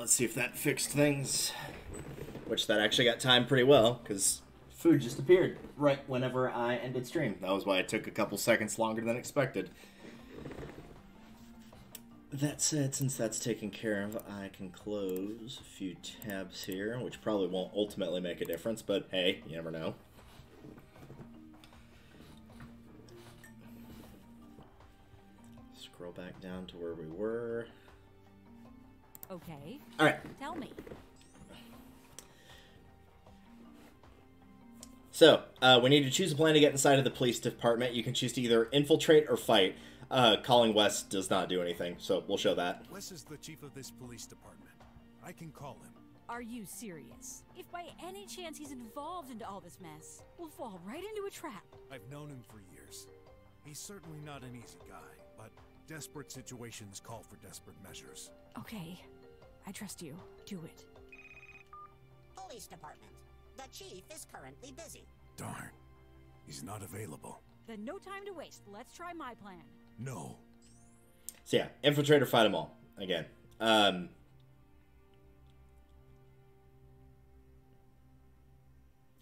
let's see if that fixed things. Which that actually got timed pretty well, because food just appeared right whenever I ended stream. That was why it took a couple seconds longer than expected. That said, since that's taken care of, I can close a few tabs here, which probably won't ultimately make a difference, but hey, you never know. Scroll back down to where we were. Okay. All right. Tell me. So, we need to choose a plan to get inside of the police department. You can choose to either infiltrate or fight. Calling Wes does not do anything, so we'll show that. Wes is the chief of this police department. I can call him. Are you serious? If by any chance he's involved into all this mess, we'll fall right into a trap. I've known him for years. He's certainly not an easy guy, but desperate situations call for desperate measures. Okay. I trust you. Do it. Police department. The chief is currently busy. Darn. He's not available. Then no time to waste. Let's try my plan. No. So yeah, infiltrate or fight them all. Again.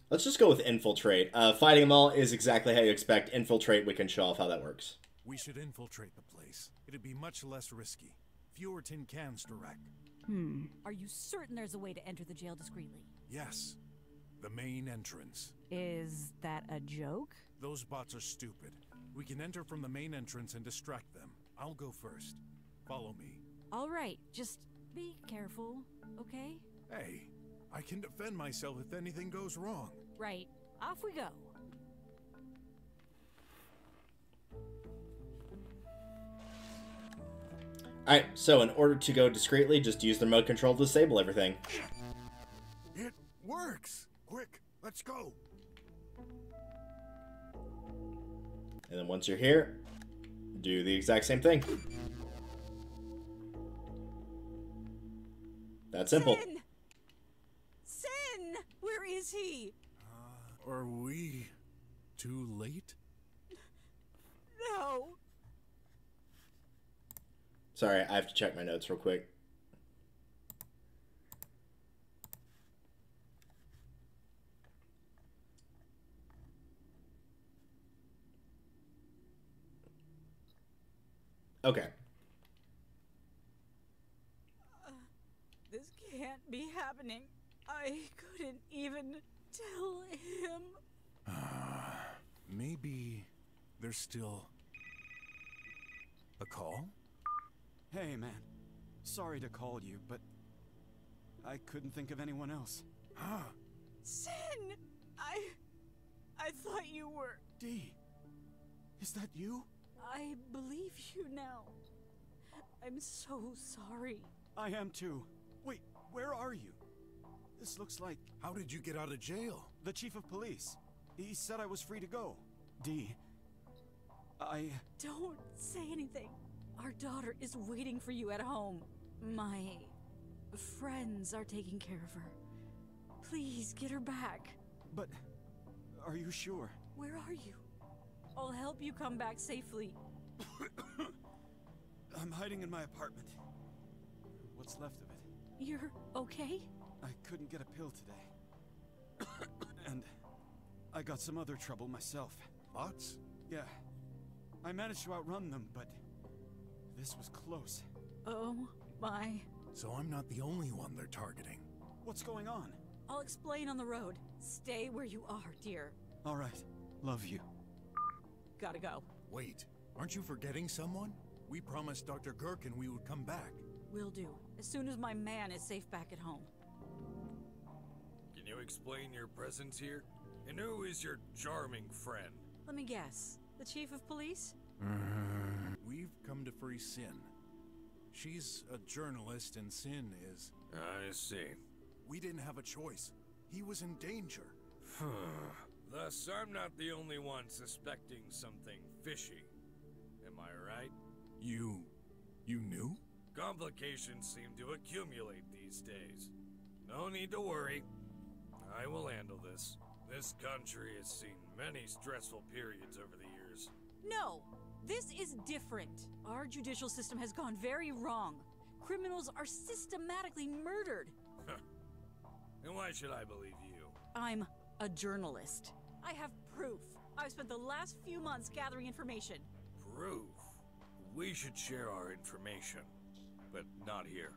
Let's just go with infiltrate. Fighting them all is exactly how you expect. Infiltrate, we can show off how that works. We should infiltrate the place. It'd be much less risky. Fewer tin cans to wreck. Are you certain there's a way to enter the jail discreetly? Yes. The main entrance. Is that a joke? Those bots are stupid. We can enter from the main entrance and distract them. I'll go first. Follow me. All right, just be careful, okay? Hey, I can defend myself if anything goes wrong. Right. Off we go. Alright, so in order to go discreetly, just use the remote control to disable everything. It works! Quick, let's go! And then once you're here, do the exact same thing. That's simple. Sin! Sin! Where is he? Are we too late? No. Sorry, I have to check my notes real quick. Okay. This can't be happening. I couldn't even tell him. Maybe there's still a call? Hey, man. Sorry to call you, but I couldn't think of anyone else. Huh? Sin! I thought you were... D, is that you? I believe you now. I'm so sorry. I am too. Wait, where are you? This looks like How did you get out of jail? the chief of police. He said I was free to go. D, Don't say anything. Our daughter is waiting for you at home. My friends are taking care of her. Please get her back. But are you sure? Where are you? I'll help you come back safely. I'm hiding in my apartment. What's left of it. You're okay? I couldn't get a pill today. And I got some other trouble myself. Bots? Yeah. I managed to outrun them, but this was close. Oh my. So I'm not the only one they're targeting. What's going on? I'll explain on the road. Stay where you are, dear. All right. Love you. Gotta go. Wait, aren't you forgetting someone? We promised Dr. Gherkin we would come back. Will do. As soon as my man is safe back at home. Can you explain your presence here? And who is your charming friend? Let me guess. The chief of police? We've come to free Sin. She's a journalist and Sin is... I see. We didn't have a choice. He was in danger. Thus, I'm not the only one suspecting something fishy. Am I right? You knew? Complications seem to accumulate these days. No need to worry. I will handle this. This country has seen many stressful periods over the years. No! This is different. Our judicial system has gone very wrong. criminals are systematically murdered. And why should I believe you? I'm a journalist. I have proof. I've spent the last few months gathering information. Proof? We should share our information. But not here.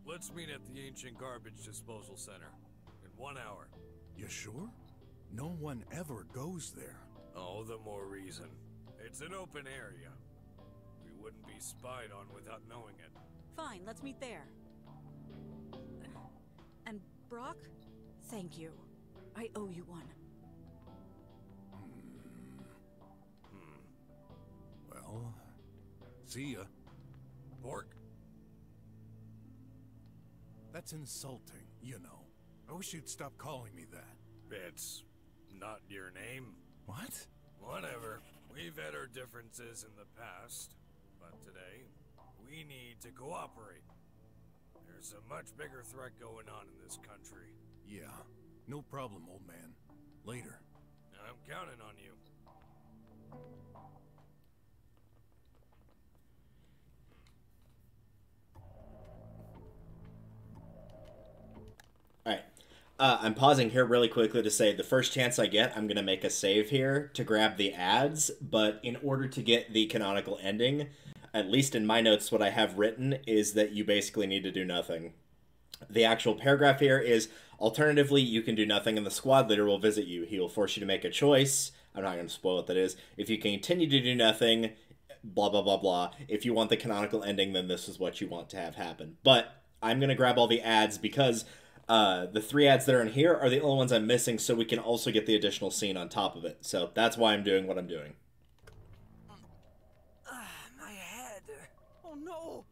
Let's meet at the ancient garbage disposal center. In 1 hour. You sure? No one ever goes there. Oh, the more reason. It's an open area. We wouldn't be spied on without knowing it. Fine, let's meet there. And Brok, thank you. I owe you one. Well, see ya. Pork? That's insulting, you know. I wish you'd stop calling me that. It's not your name. What? Whatever. We've had our differences in the past, but today, we need to cooperate. There's a much bigger threat going on in this country. Yeah, no problem, old man. Later. I'm counting on you. Alright. I'm pausing here really quickly to say the first chance I get, I'm going to make a save here to grab the ads, but in order to get the canonical ending, at least in my notes, what I have written is that you basically need to do nothing. The actual paragraph here is, alternatively, you can do nothing and the squad leader will visit you. He will force you to make a choice. I'm not going to spoil what that is. If you continue to do nothing, blah, blah, blah, blah. If you want the canonical ending, then this is what you want to have happen. But I'm going to grab all the ads because the 3 ads that are in here are the only ones I'm missing, so we can also get the additional scene on top of it. So that's why I'm doing what I'm doing. My head. Oh no!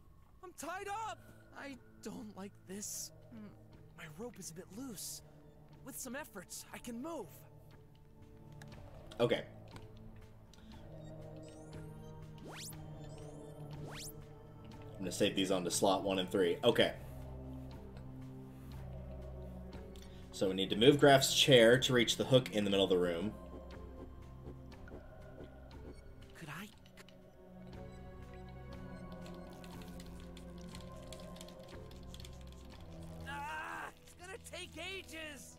I'm tied up! I don't like this. My rope is a bit loose. With some efforts, I can move. Okay. I'm going to save these onto slot 1 and 3. Okay. So we need to move Graf's chair to reach the hook in the middle of the room. Could I? Ah! It's gonna take ages!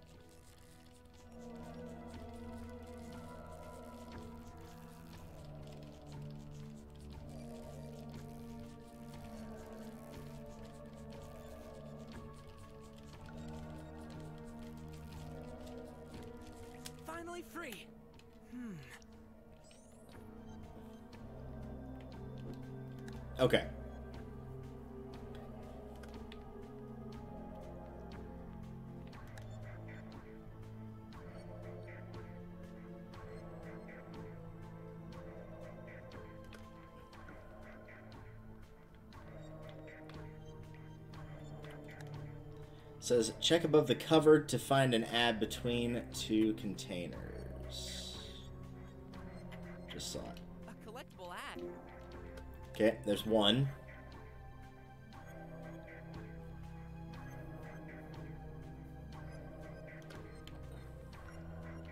Finally free. Okay. Says, check above the cover to find an ad between 2 containers. Just saw it. A collectible ad. Okay, there's 1.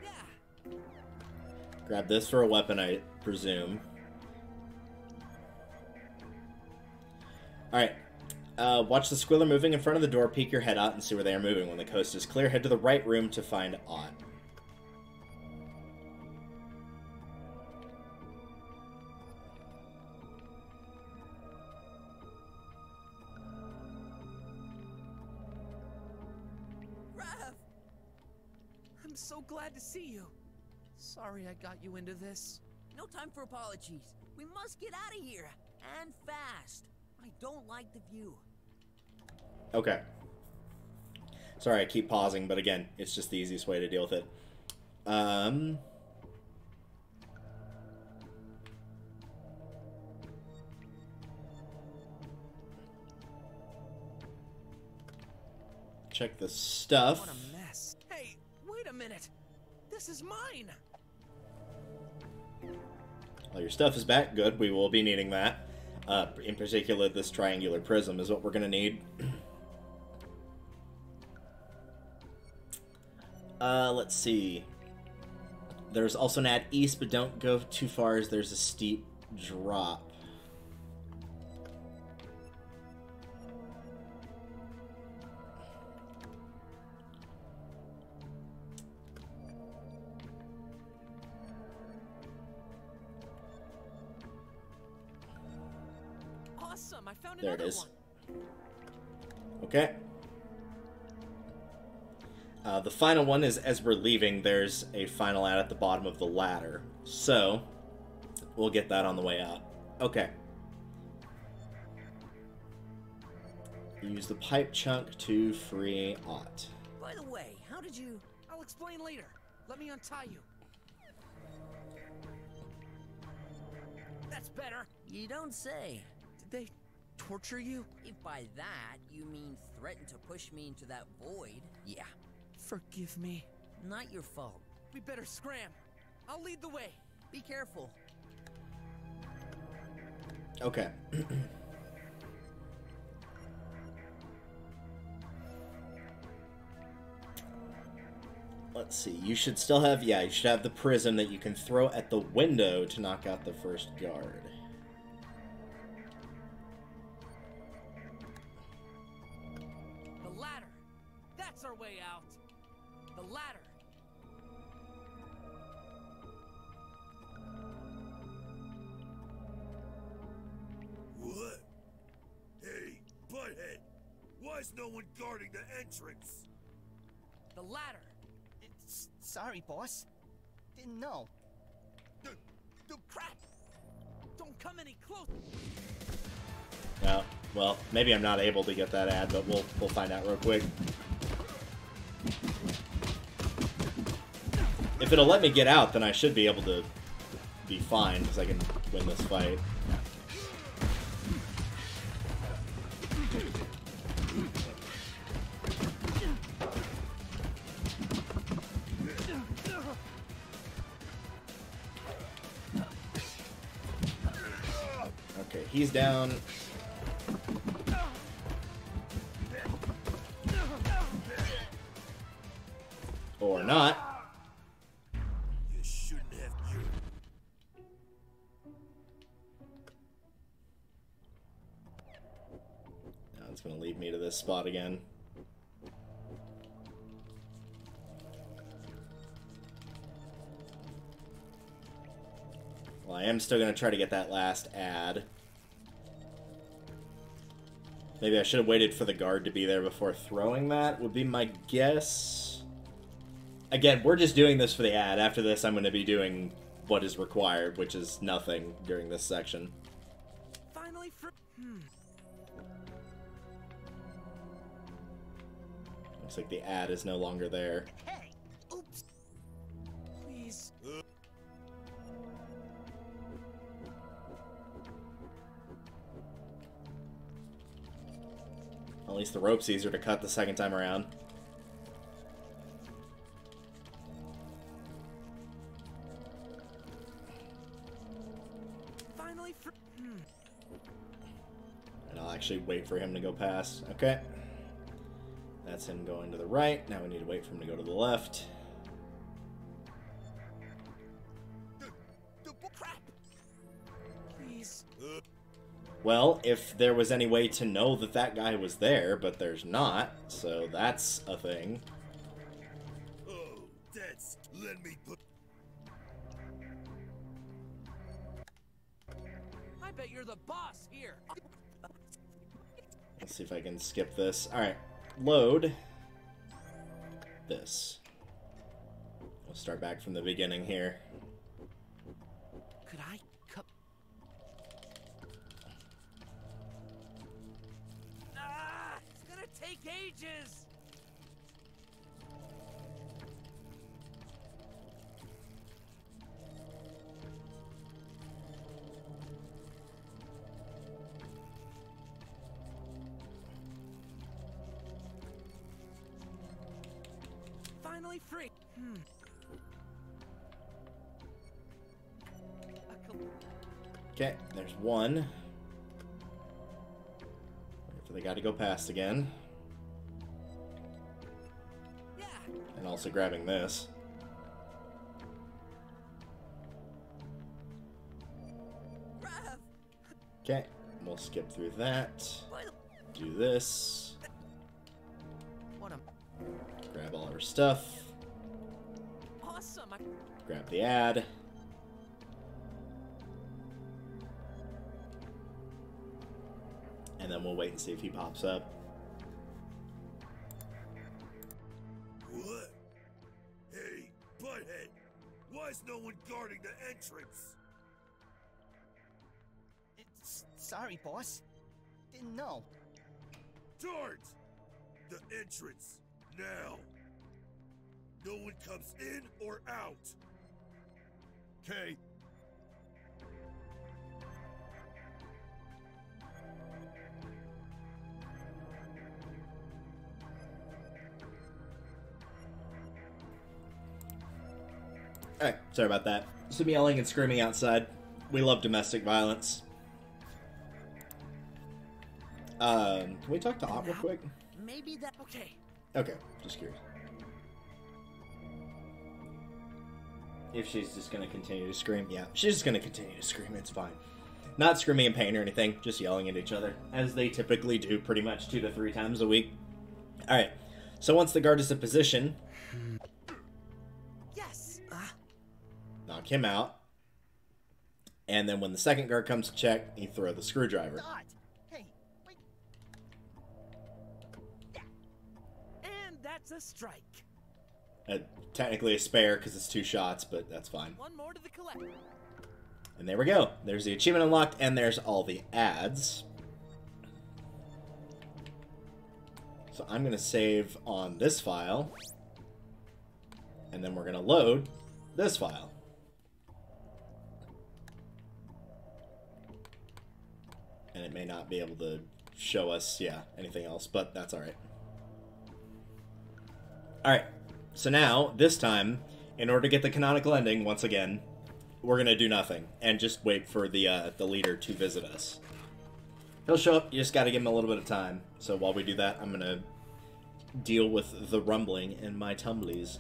Yeah. Grab this for a weapon, I presume. Alright. Watch the squiller moving in front of the door, peek your head out, and see where they are moving. When the coast is clear, head to the right room to find Odd. Rav! I'm so glad to see you. Sorry I got you into this. No time for apologies. We must get out of here. And fast. I don't like the view. Okay. Sorry, I keep pausing, but again, it's just the easiest way to deal with it. Check the stuff. What a mess. Hey, wait a minute. This is mine. Well, your stuff is back. Good. We will be needing that. In particular, this triangular prism is what we're going to need. Let's see. There's also an ad east, but don't go too far as there's a steep drop. Awesome! I found There it another is. one. Okay. The final one is, as we're leaving, there's a final ad at the bottom of the ladder. So, we'll get that on the way out. Okay. Use the pipe chunk to free Ott. By the way, how did you... I'll explain later. Let me untie you. That's better. You don't say. Did they torture you? If by that you mean threaten to push me into that void, yeah, Forgive me. not your fault. We better scram. I'll lead the way. Be careful. Okay. Let's see. You should still have... Yeah, you should have the prism that you can throw at the window to knock out the first guard. The ladder. That's our way out. The ladder. What? Hey, butthead! Why is no one guarding the entrance? The ladder. Sorry, boss. Didn't know. The Crap! Don't come any closer. Oh, well, maybe I'm not able to get that ad, but we'll find out real quick. If it'll let me get out, then I should be able to be fine, because I can win this fight. Okay, he's down. Or not. You shouldn't have. Now it's going to lead me to this spot again. Well, I am still going to try to get that last ad. Maybe I should have waited for the guard to be there before throwing that, would be my guess. Again, we're just doing this for the ad. After this, I'm going to be doing what is required, which is nothing during this section. Finally, Looks like the ad is no longer there. Hey! Oops! Please. At least the rope's easier to cut the second time around. Finally, And I'll actually wait for him to go past. Okay. That's him going to the right. Now we need to wait for him to go to the left. Crap! Please. Well, if there was any way to know that that guy was there, but there's not, so that's a thing. Oh, that's. Let me put. I bet you're the boss here. Let's see if I can skip this. Alright, load this. We'll start back from the beginning here. Could I cut? Ah! It's gonna take ages. Finally free. Okay, there's one. Wait for the guy to go past again. Yeah. And also grabbing this. Rav! Okay, we'll skip through that. Do this. What a Grab all of her stuff. awesome. Grab the ad. we'll wait and see if he pops up. What? Hey, butthead! Why is no one guarding the entrance? Sorry, boss. Didn't know. Guards! The entrance, now! No one comes in or out! Okay. Alright, sorry about that. Some yelling and screaming outside. We love domestic violence. Can we talk to Ott real quick? Maybe that. Okay. Okay, just curious. If she's just gonna continue to scream, yeah, she's just gonna continue to scream, it's fine. Not screaming in pain or anything, just yelling at each other, as they typically do pretty much 2 to 3 times a week. Alright, so once the guard is in position, Yes. knock him out. And then when the second guard comes to check, you throw the screwdriver. Dot! Hey, wait. And that's a strike. Technically a spare because it's 2 shots, but that's fine. One more to the collector. And there we go. There's the achievement unlocked, and there's all the ads. So I'm going to save on this file. And then we're going to load this file. And it may not be able to show us, yeah, anything else, but that's alright. Alright, so now, this time, in order to get the canonical ending, once again, we're going to do nothing, and just wait for the leader to visit us. He'll show up, you just got to give him a little bit of time. So while we do that, I'm going to deal with the rumbling in my tumblies.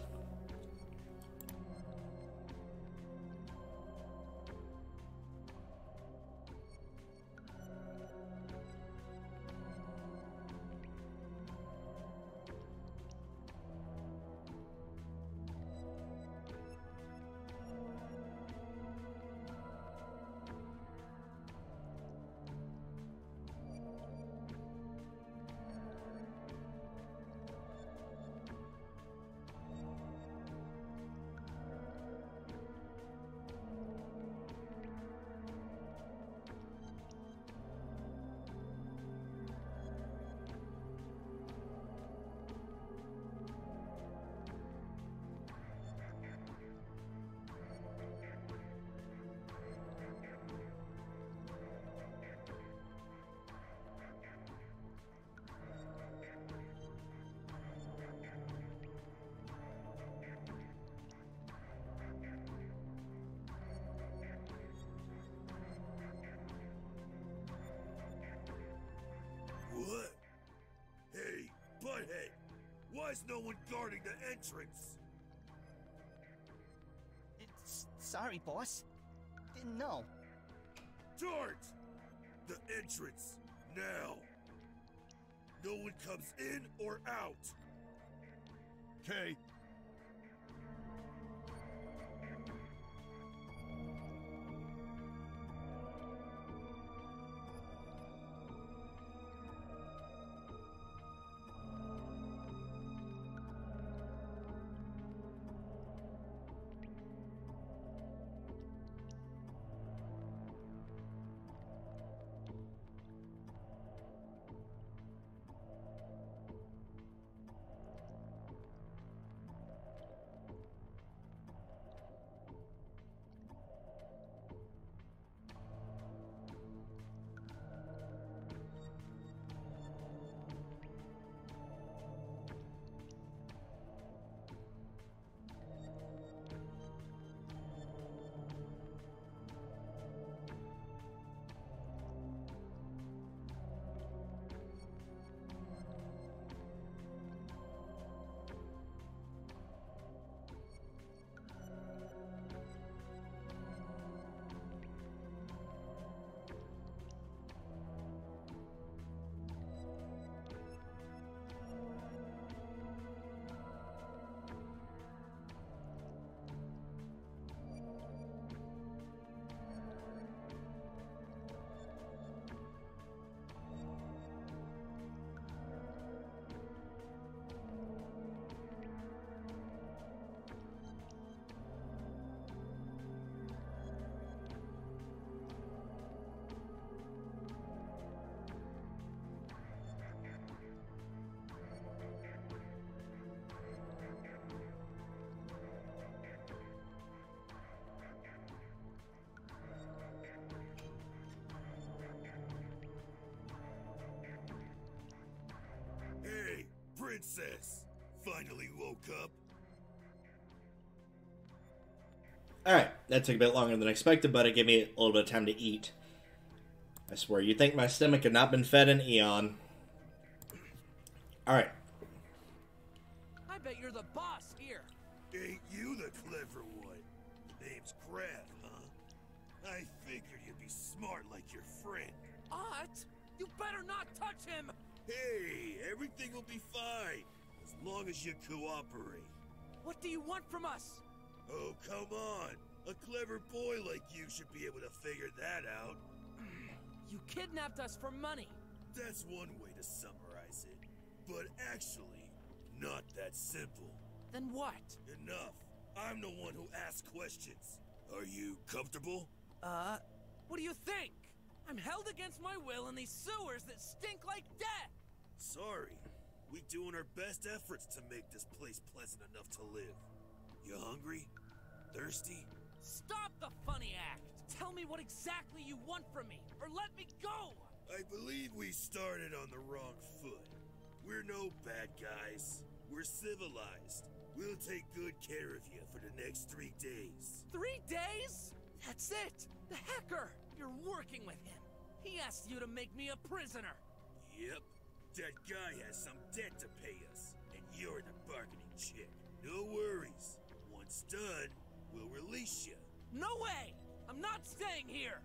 What? Hey, butthead! Why is no one guarding the entrance? Sorry, boss. Didn't know. Guards! The entrance, now! No one comes in or out! Okay. princess finally woke up. Alright, that took a bit longer than expected, but it gave me a little bit of time to eat. I swear, you'd think my stomach had not been fed in eon. Alright. I bet you're the boss here. Ain't you the clever one? Name's Graf, huh? I figured you'd be smart like your friend. What? You better not touch him! Hey, everything will be fine, as long as you cooperate. What do you want from us? Oh, come on. A clever boy like you should be able to figure that out. You kidnapped us for money. That's one way to summarize it. But actually, not that simple. Then what? Enough. I'm the one who asks questions. Are you comfortable? What do you think? I'm held against my will in these sewers that stink like death! Sorry. We doing our best efforts to make this place pleasant enough to live. You hungry? Thirsty? Stop the funny act! Tell me what exactly you want from me, or let me go! I believe we started on the wrong foot. We're no bad guys. We're civilized. We'll take good care of you for the next 3 days. 3 days? That's it! The hacker! You're working with him. He asked you to make me a prisoner. Yep. That guy has some debt to pay us, and you're the bargaining chip. No worries. Once done, we'll release you. No way! I'm not staying here!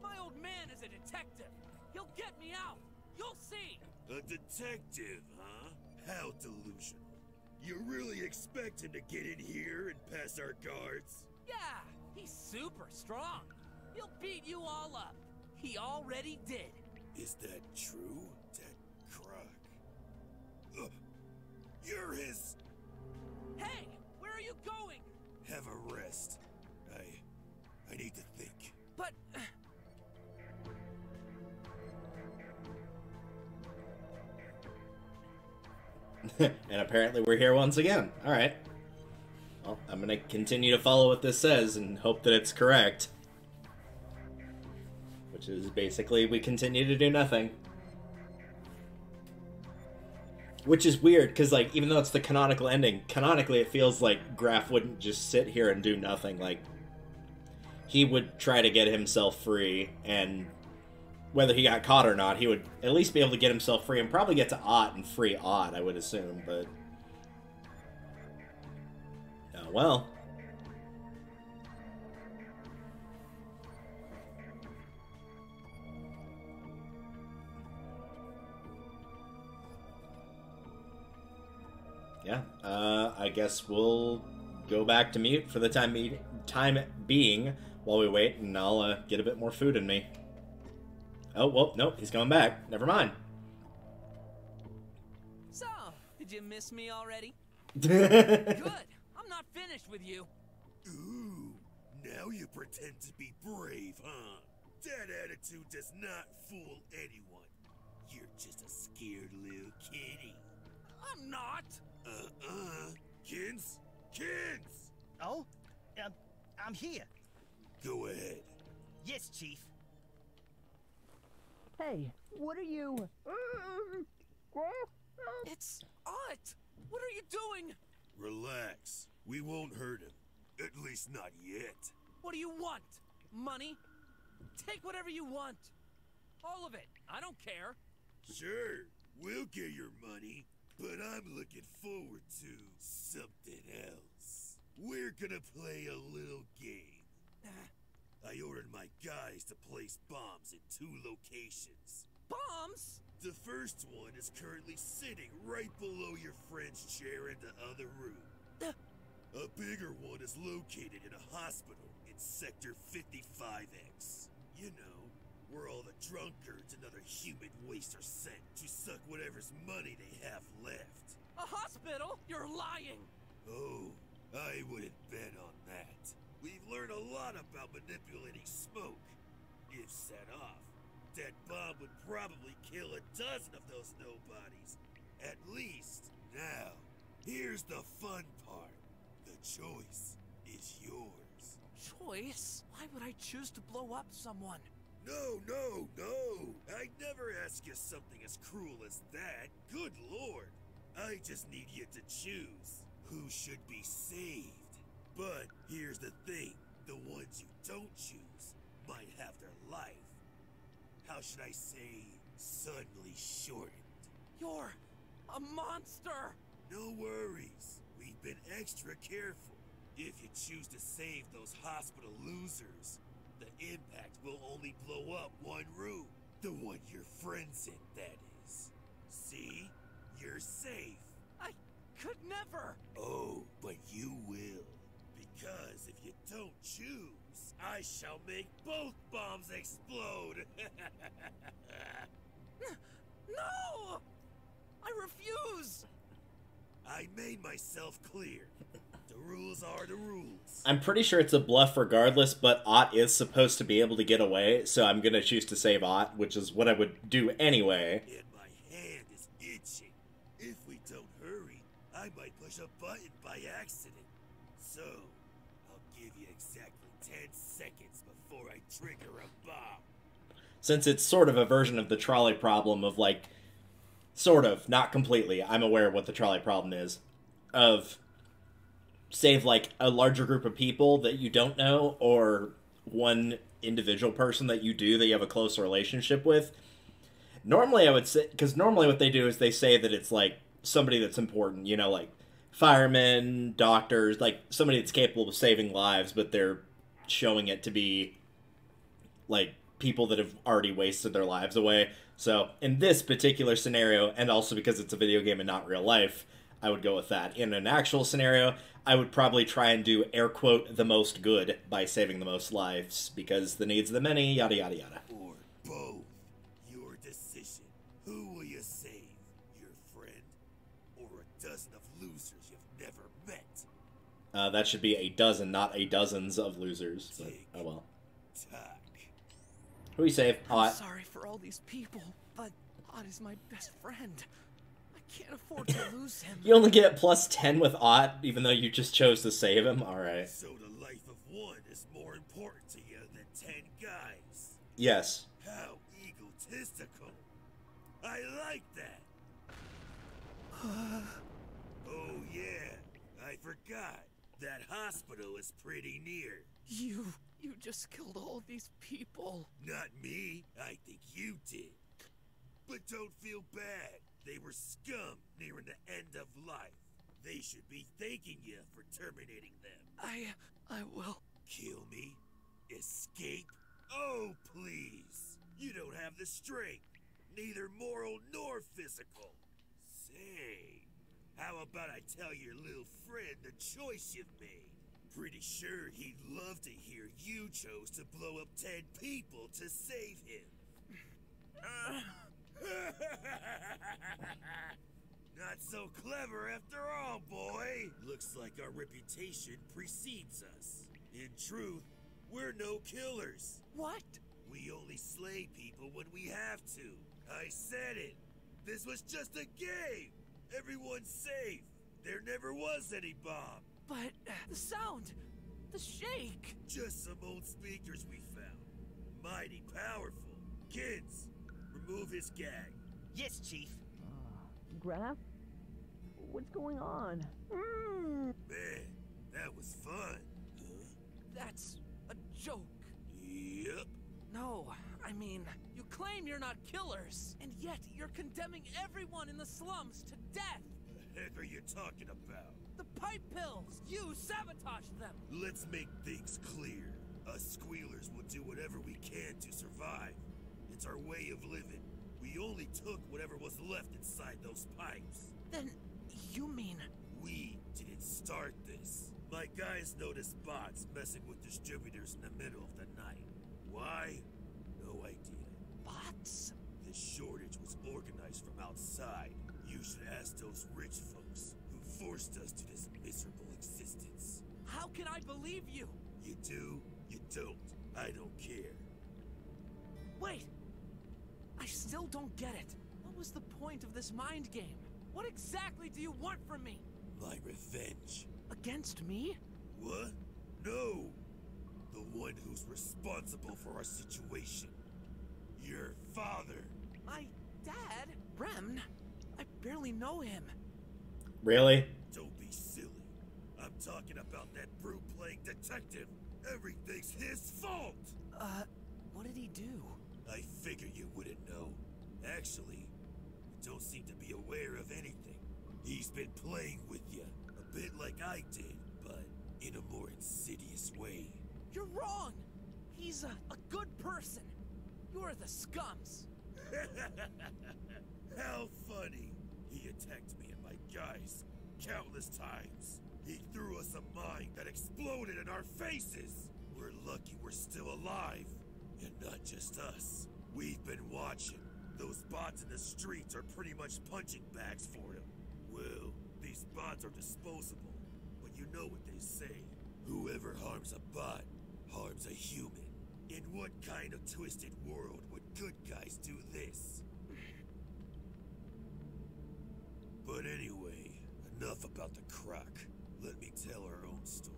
My old man is a detective. He'll get me out. You'll see. A detective, huh? How delusional. You really expect him to get in here and pass our guards? Yeah, he's super strong. He'll beat you all up. He already did. Is that true, that croc? You're his... Hey, where are you going? Have a rest. I need to think. But... And apparently we're here once again. Alright. Well, I'm gonna continue to follow what this says and hope that it's correct. Which is basically, we continue to do nothing. Which is weird, because, like, even though it's the canonical ending, canonically it feels like Graf wouldn't just sit here and do nothing. Like, he would try to get himself free, and whether he got caught or not, he would at least be able to get himself free and probably get to Ott and free Ott, I would assume, but... oh, well. Yeah, I guess we'll go back to mute for the time being while we wait, and I'll get a bit more food in me. Oh, well, nope, he's going back. Never mind. So, did you miss me already? Good. I'm not finished with you. Ooh, now you pretend to be brave, huh? That attitude does not fool anyone. You're just a scared little kitty. I'm not. Kins? Kins! Oh? I'm here. Go ahead. Yes, Chief. Hey, what are you... It's Ott! What are you doing? Relax. We won't hurt him. At least not yet. What do you want? Money? Take whatever you want. All of it. I don't care. Sure, we'll get your money, but I'm looking forward to something else. We're gonna play a little game. I ordered my guys to place bombs in 2 locations. Bombs? The first one is currently sitting right below your friend's chair in the other room. A bigger one is located in a hospital in Sector 55X. You know, where all the drunkards and other human waste are sent to suck whatever's money they have left. A hospital? You're lying! Oh, I wouldn't bet on that. We've learned a lot about manipulating smoke. If set off, that bomb would probably kill a dozen of those nobodies. At least. Now, here's the fun part. The choice is yours. Choice? Why would I choose to blow up someone? No, no, no! I'd never ask you something as cruel as that. Good lord! I I just need you to choose who should be saved. But here's the thing, the ones you don't choose might have their life, how should I say, suddenly shortened. You're a monster! No worries, we've been extra careful. If you choose to save those hospital losers, the impact will only blow up one room. The one your friend's in, that is. See? You're safe. I could never! Oh, but you will. Because if you don't choose, I shall make both bombs explode! No! I refuse! I made myself clear. The rules are the rules. I'm pretty sure it's a bluff regardless, but Ott is supposed to be able to get away, so I'm gonna choose to save Ott, which is what I would do anyway. And my hand is itching. If we don't hurry, I might push a button by accident. So, I'll give you exactly 10 seconds before I trigger a bomb. Since it's sort of a version of the trolley problem of, like, sort of, not completely, I'm aware of what the trolley problem is, of save, like, a larger group of people that you don't know, or one individual person that you do, that you have a close relationship with. Normally I would say, because normally what they do is they say that it's, like, somebody that's important, you know, like, firemen, doctors, like, somebody that's capable of saving lives, but they're showing it to be, like, people that have already wasted their lives away. So, in this particular scenario, and also because it's a video game and not real life, I would go with that. In an actual scenario, I would probably try and do, air quote, the most good by saving the most lives, because the needs of the many, yada yada yada. Or both. Your decision. Who will you save? Your friend? Or a dozen of losers you've never met? That should be a dozen, not a dozens of losers. But, oh well. Tack. Who you save? I'm Ott. sorry for all these people, but Ott is my best friend. I can't afford to lose him. You only get plus 10 with Ott, even though you just chose to save him? Alright. So the life of one is more important to you than 10 guys. Yes. How egotistical. I like that. Oh yeah, I forgot. That hospital is pretty near. You just killed all these people. Not me, I think you did. But don't feel bad. They were scum nearing the end of life. They should be thanking you for terminating them. I will. Kill me? Escape? Oh, please. You don't have the strength. Neither moral nor physical. Say, how about I tell your little friend the choice you've made? Pretty sure he'd love to hear you chose to blow up 10 people to save him. Not so clever after all, boy. Looks like our reputation precedes us. In truth, we're no killers. What? We only slay people when we have to. I said it. This was just a game. Everyone's safe. There never was any bomb. But the sound, the shake. Just some old speakers we found. Mighty powerful. Kids, remove his gag. Yes, Chief. Graf? What's going on? Man, that was fun. Huh? That's a joke. Yep. No, I mean, you claim you're not killers, and yet you're condemning everyone in the slums to death. The heck are you talking about? The pipe pills! You sabotaged them! Let's make things clear. Us squealers will do whatever we can to survive. It's our way of living. We only took whatever was left inside those pipes. Then, you mean... We didn't start this. My guys noticed bots messing with distributors in the middle of the night. Why? No idea. bots? This shortage was organized from outside. You should ask those rich folks who forced us to this miserable existence. How can I believe you? You do, you don't. I don't care. Wait! I still don't get it. What was the point of this mind game? What exactly do you want from me? My revenge. Against me? What? No! The one who's responsible for our situation. Your father. My dad? Rem? I barely know him. Really? Don't be silly. I'm talking about that brute-playing detective. Everything's his fault! What did he do? I figured you wouldn't know. Actually, you don't seem to be aware of anything. He's been playing with you, a bit like I did, but in a more insidious way. You're wrong! He's a good person. You're the scums. How funny! He attacked me and my guys countless times. He threw us a mine that exploded in our faces. We're lucky we're still alive. And not just us. We've been watching. Those bots in the streets are pretty much punching bags for him. Well, these bots are disposable. But you know what they say. Whoever harms a bot harms a human. In what kind of twisted world would good guys do this? But anyway, enough about the croc. Let me tell our own story.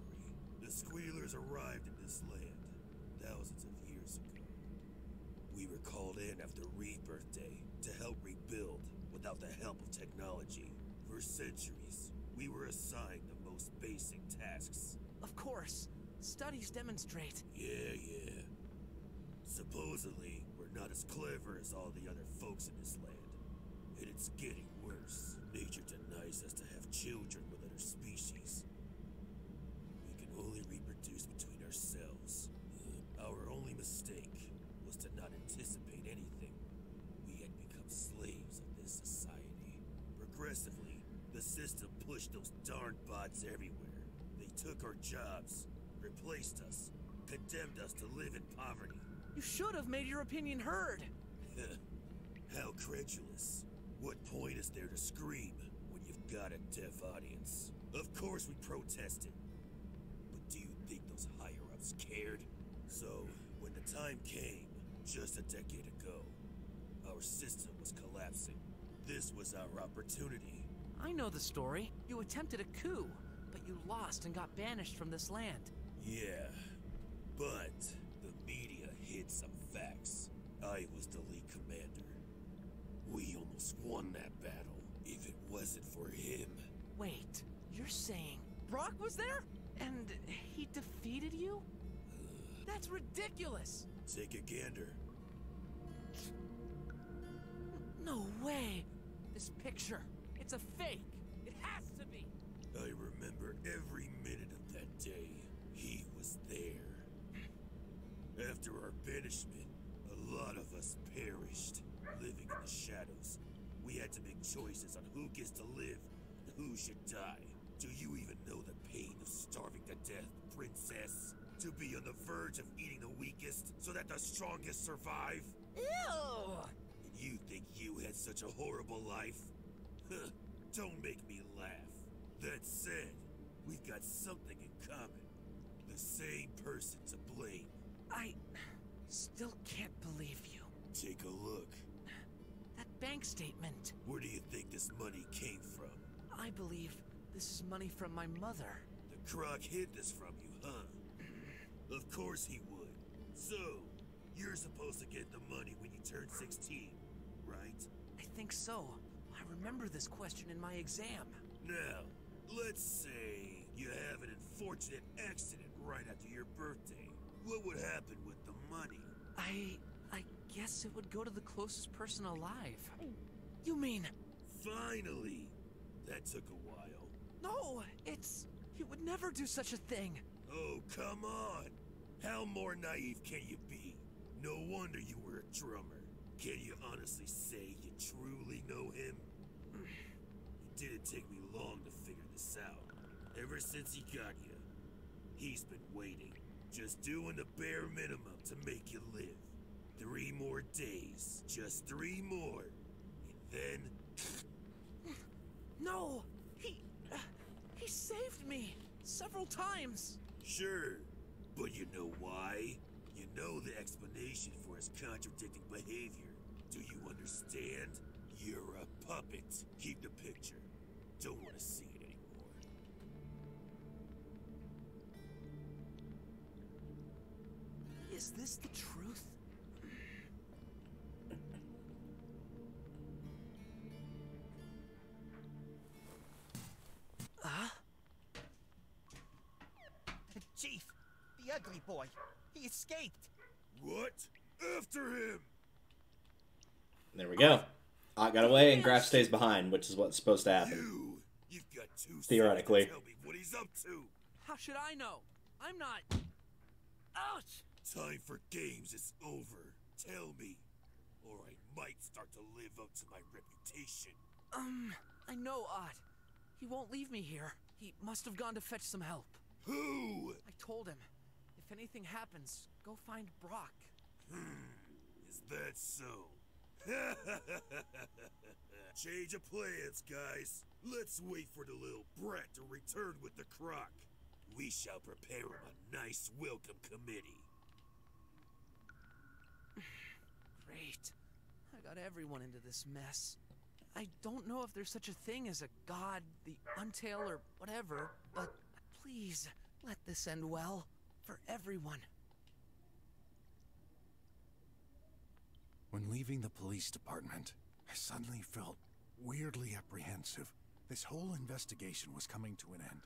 The Squealers arrived in this land thousands of years ago. We were called in after Rebirth Day to help rebuild without the help of technology. For centuries, we were assigned the most basic tasks. Of course. Studies demonstrate. Yeah. Supposedly, we're not as clever as all the other folks in this land. And it's getting worse. Nature denies us to have children with other species. We can only reproduce between ourselves. Our only mistake was to not anticipate anything. We had become slaves of this society. Progressively, the system pushed those darn bots everywhere. They took our jobs, replaced us, condemned us to live in poverty. You should have made your opinion heard. How credulous. What point is there to scream when you've got a deaf audience? Of course we protested. But do you think those higher-ups cared? So, when the time came, just a decade ago, our system was collapsing. This was our opportunity. I know the story. You attempted a coup, but you lost and got banished from this land. Yeah, but the media hid some facts. I was the lead commander. We almost won that battle, if it wasn't for him. Wait, you're saying Brok was there? And he defeated you? That's ridiculous! Take a gander. No way! This picture, it's a fake! It has to be! I remember every minute of that day. He was there. After our banishment, a lot of us perished. Living in the shadows, we had to make choices on who gets to live and who should die. Do you even know the pain of starving to death, princess? To be on the verge of eating the weakest so that the strongest survive? Ew! And you think you had such a horrible life? Huh, don't make me laugh. That said, we've got something in common. The same person to blame. I still can't believe you. Take a look. That bank statement. Where do you think this money came from? I believe this is money from my mother. The croc hid this from you, huh? Of course he would. So, you're supposed to get the money when you turn 16, right? I think so. I remember this question in my exam. Now, let's say you have an unfortunate accident right after your birthday. What would happen with the money? I guess it would go to the closest person alive. You mean... Finally! That took a while. No, he would never do such a thing. Oh, come on! How more naive can you be? No wonder you were a drummer. Can you honestly say you truly know him? It didn't take me long to figure this out. Ever since he got you, he's been waiting. Just doing the bare minimum to make you live. 3 more days. Just 3 more. And then... No! He saved me! Several times! Sure. But you know why? You know the explanation for his contradicting behavior. Do you understand? You're a puppet. Keep the picture. Don't want to see it anymore. Is this the truth? ugly boy. He escaped. What? After him! There we go. Ott got away, and Graf stays behind, which is what's supposed to happen. You've got 2 Theoretically. seconds to tell me what he's up to. How should I know? I'm not... Ouch! Time for games is over. Tell me, or I might start to live up to my reputation. I know Ott. He won't leave me here. He must have gone to fetch some help. Who? I told him, if anything happens, go find Brok. Is that so? Change of plans, guys. Let's wait for the little brat to return with the crock. We shall prepare him a nice welcome committee. Great. I got everyone into this mess. I don't know if there's such a thing as a god, the Untail, or whatever, but please, let this end well. For everyone. When leaving the police department, I suddenly felt weirdly apprehensive. This whole investigation was coming to an end.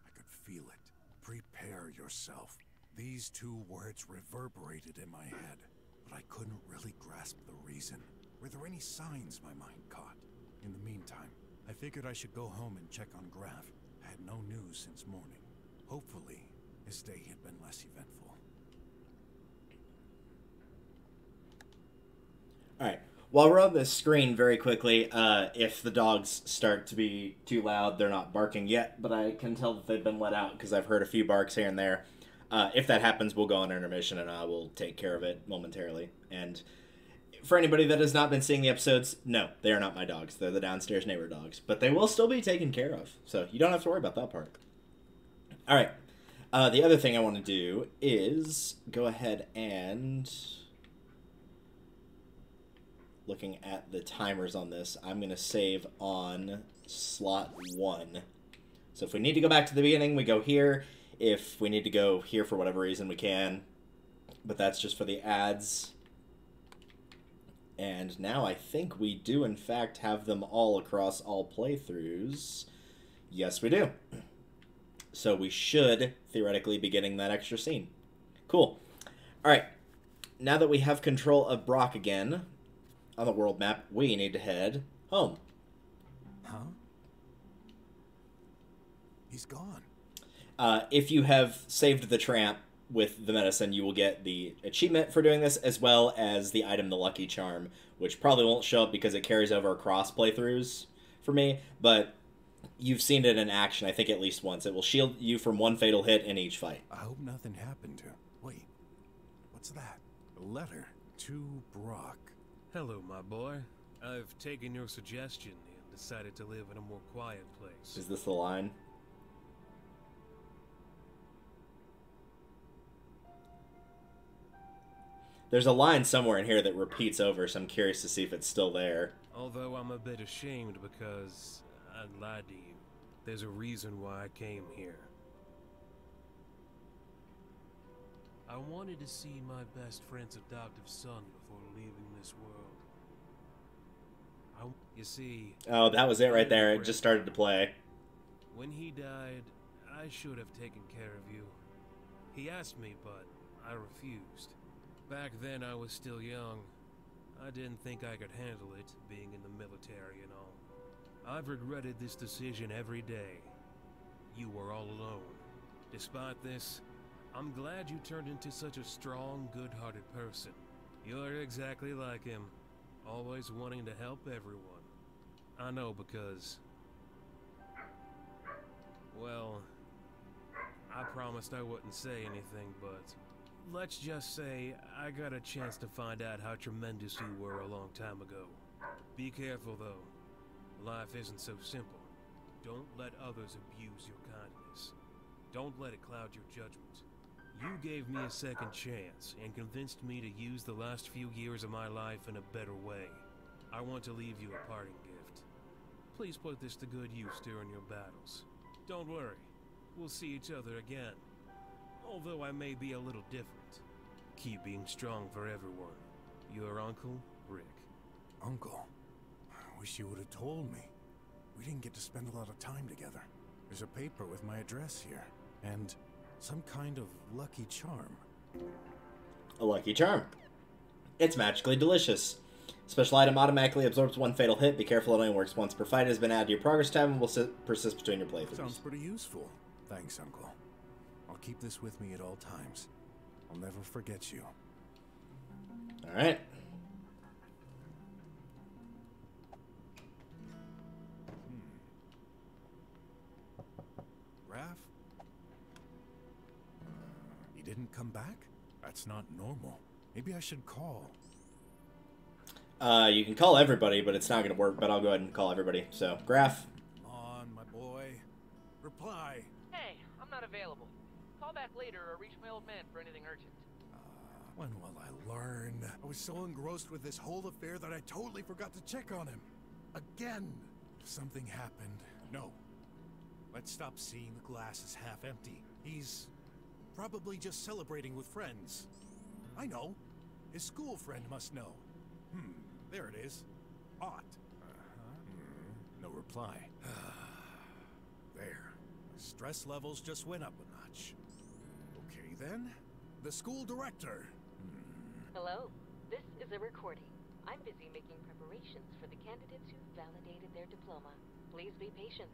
I could feel it. Prepare yourself. These 2 words reverberated in my head, but I couldn't really grasp the reason. Were there any signs my mind caught? In the meantime, I figured I should go home and check on Graf. I had no news since morning. Hopefully, his day had been less eventful. Alright, while we're on this screen very quickly, if the dogs start to be too loud, they're not barking yet, but I can tell that they've been let out because I've heard a few barks here and there. If that happens, we'll go on intermission and I will take care of it momentarily. And for anybody that has not been seeing the episodes, no, they are not my dogs. They're the downstairs neighbor dogs. But they will still be taken care of, so you don't have to worry about that part. Alright, the other thing I want to do is go ahead and... Looking at the timers on this, I'm going to save on slot 1. So if we need to go back to the beginning, we go here. If we need to go here for whatever reason, we can. But that's just for the ads. And now I think we do, in fact, have them all across all playthroughs. Yes, we do. So we should, theoretically, be getting that extra scene. Cool. Alright. Now that we have control of Brok again... on the world map, we need to head home. Huh? He's gone. If you have saved the tramp with the medicine, you will get the achievement for doing this, as well as the item, the Lucky Charm, which probably won't show up because it carries over across playthroughs for me, but you've seen it in action, I think, at least once. It will shield you from 1 fatal hit in each fight. I hope nothing happened to... Wait, what's that? A letter to Brok. Hello, my boy. I've taken your suggestion and decided to live in a more quiet place. Is this the line? There's a line somewhere in here that repeats over, so I'm curious to see if it's still there. Although I'm a bit ashamed because I lied to you. There's a reason why I came here. I wanted to see my best friend's adoptive son before leaving this world. You see... Oh, that was it right there. It just started to play. When he died, I should have taken care of you. He asked me, but I refused. Back then, I was still young. I didn't think I could handle it, being in the military and all. I've regretted this decision every day. You were all alone. Despite this, I'm glad you turned into such a strong, good-hearted person. You're exactly like him, always wanting to help everyone. I know because... well, I promised I wouldn't say anything, but... let's just say I got a chance to find out how tremendous you were a long time ago. Be careful, though. Life isn't so simple. Don't let others abuse your kindness. Don't let it cloud your judgment. You gave me a second chance and convinced me to use the last few years of my life in a better way. I want to leave you a parting gift. Please put this to good use during your battles. Don't worry, we'll see each other again. Although I may be a little different. Keep being strong for everyone. Your Uncle, Rick. Uncle? I wish you would have told me. We didn't get to spend a lot of time together. There's a paper with my address here. And Some kind of lucky charm. A lucky charm. It's magically delicious. Special item automatically absorbs one fatal hit. Be careful, it only works once per fight. It has been added to your progress tab and will persist between your playthroughs. Sounds pretty useful. Thanks, Uncle. I'll keep this with me at all times. I'll never forget you. Alright. Raph? He didn't come back? That's not normal. Maybe I should call. You can call everybody, but it's not going to work, but I'll go ahead and call everybody. So, Graph. Come on, my boy. Reply. Hey, I'm not available. Call back later or reach my old man for anything urgent. When will I learn? I was so engrossed with this whole affair that I totally forgot to check on him. Again. Something happened. No. Let's stop seeing the glass as half empty. He's probably just celebrating with friends. I know. His school friend must know. There it is. Ought. No reply. There. Stress levels just went up a notch. Okay then. The school director. Hello. This is a recording. I'm busy making preparations for the candidates who've validated their diploma. Please be patient.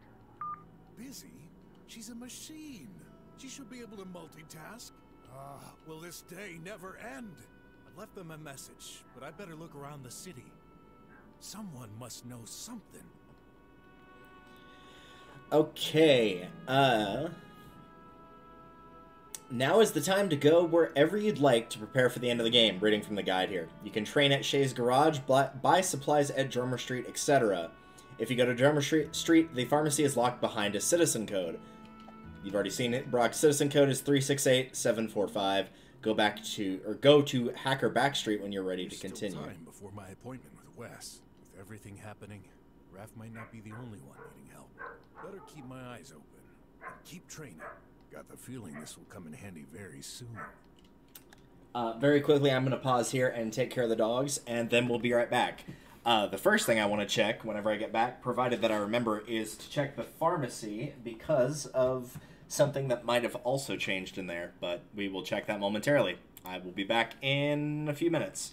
Busy? She's a machine. She should be able to multitask. Will this day never end? I left them a message, but I better look around the city. Someone must know something. Okay, now is the time to go wherever you'd like to prepare for the end of the game, reading from the guide here. You can train at Shay's Garage, buy supplies at Drummer Street, etc. If you go to Drummer Street, the pharmacy is locked behind a citizen code. You've already seen it. Brok's citizen code is 368745. Go to Hacker Backstreet when you're ready to continue. Still time before my appointment with Wes. With everything happening, Raph might not be the only one needing help. Better keep my eyes open and keep training. Got the feeling this will come in handy very soon. Very quickly, I'm going to pause here and take care of the dogs, and then we'll be right back. The first thing I want to check whenever I get back, provided that I remember, is to check the pharmacy because of something that might have also changed in there, but we will check that momentarily. I will be back in a few minutes.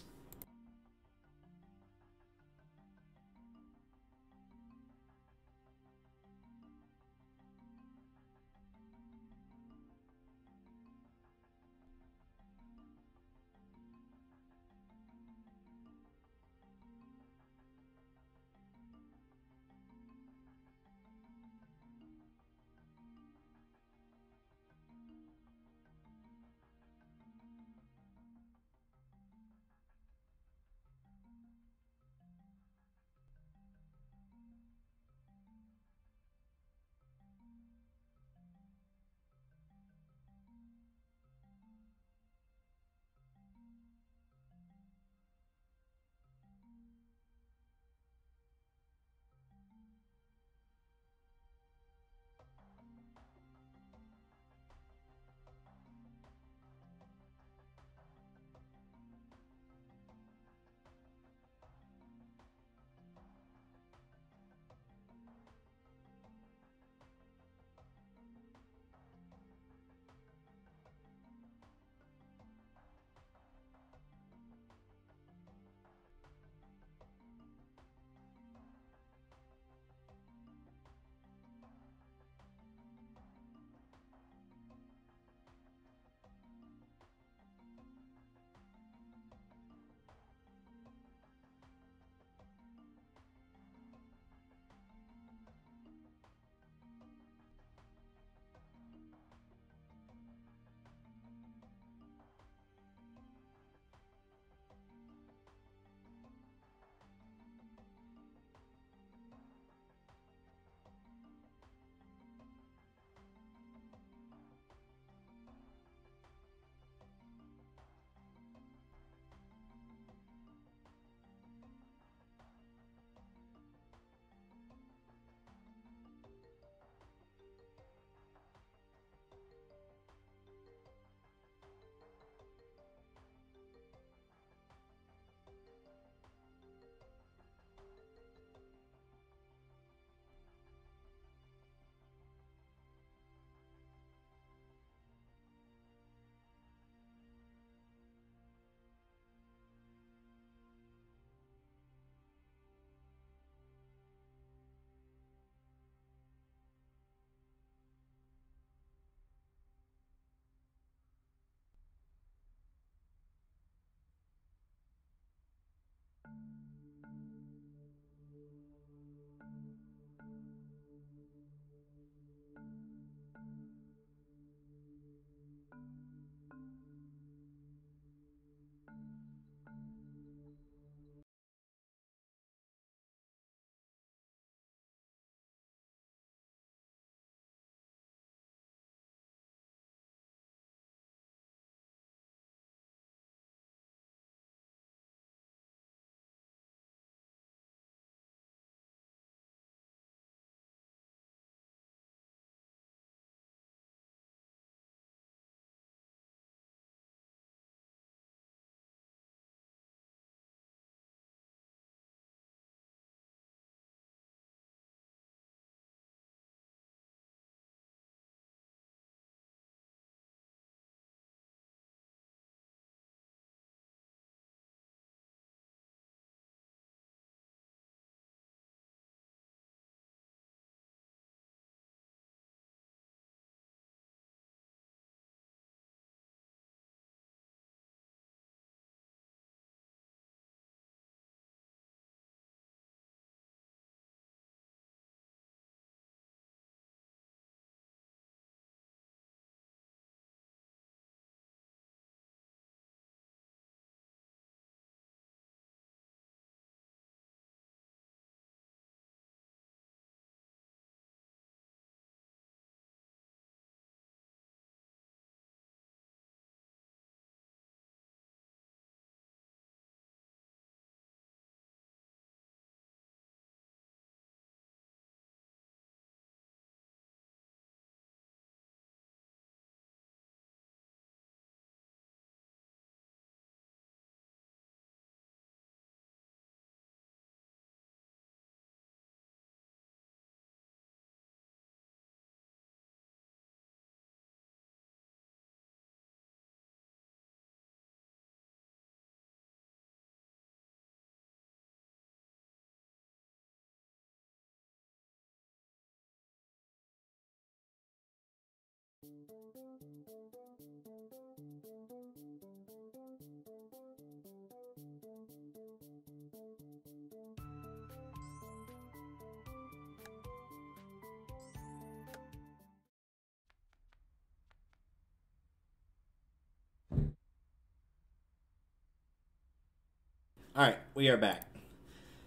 Alright, we are back.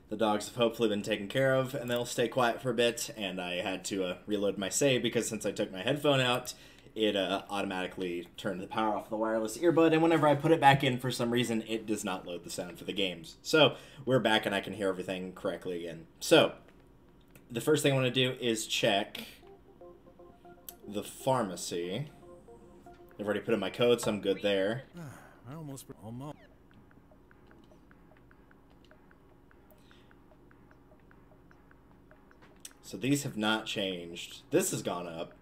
The dogs have hopefully been taken care of, and they'll stay quiet for a bit, and I had to reload my save because since I took my headphone out, it automatically turned the power off the wireless earbud, and whenever I put it back in, for some reason, it does not load the sound for the games. So, we're back and I can hear everything correctly again. So, the first thing I want to do is check the pharmacy. I've already put in my code, so I'm good there. I almost. So these have not changed. This has gone up.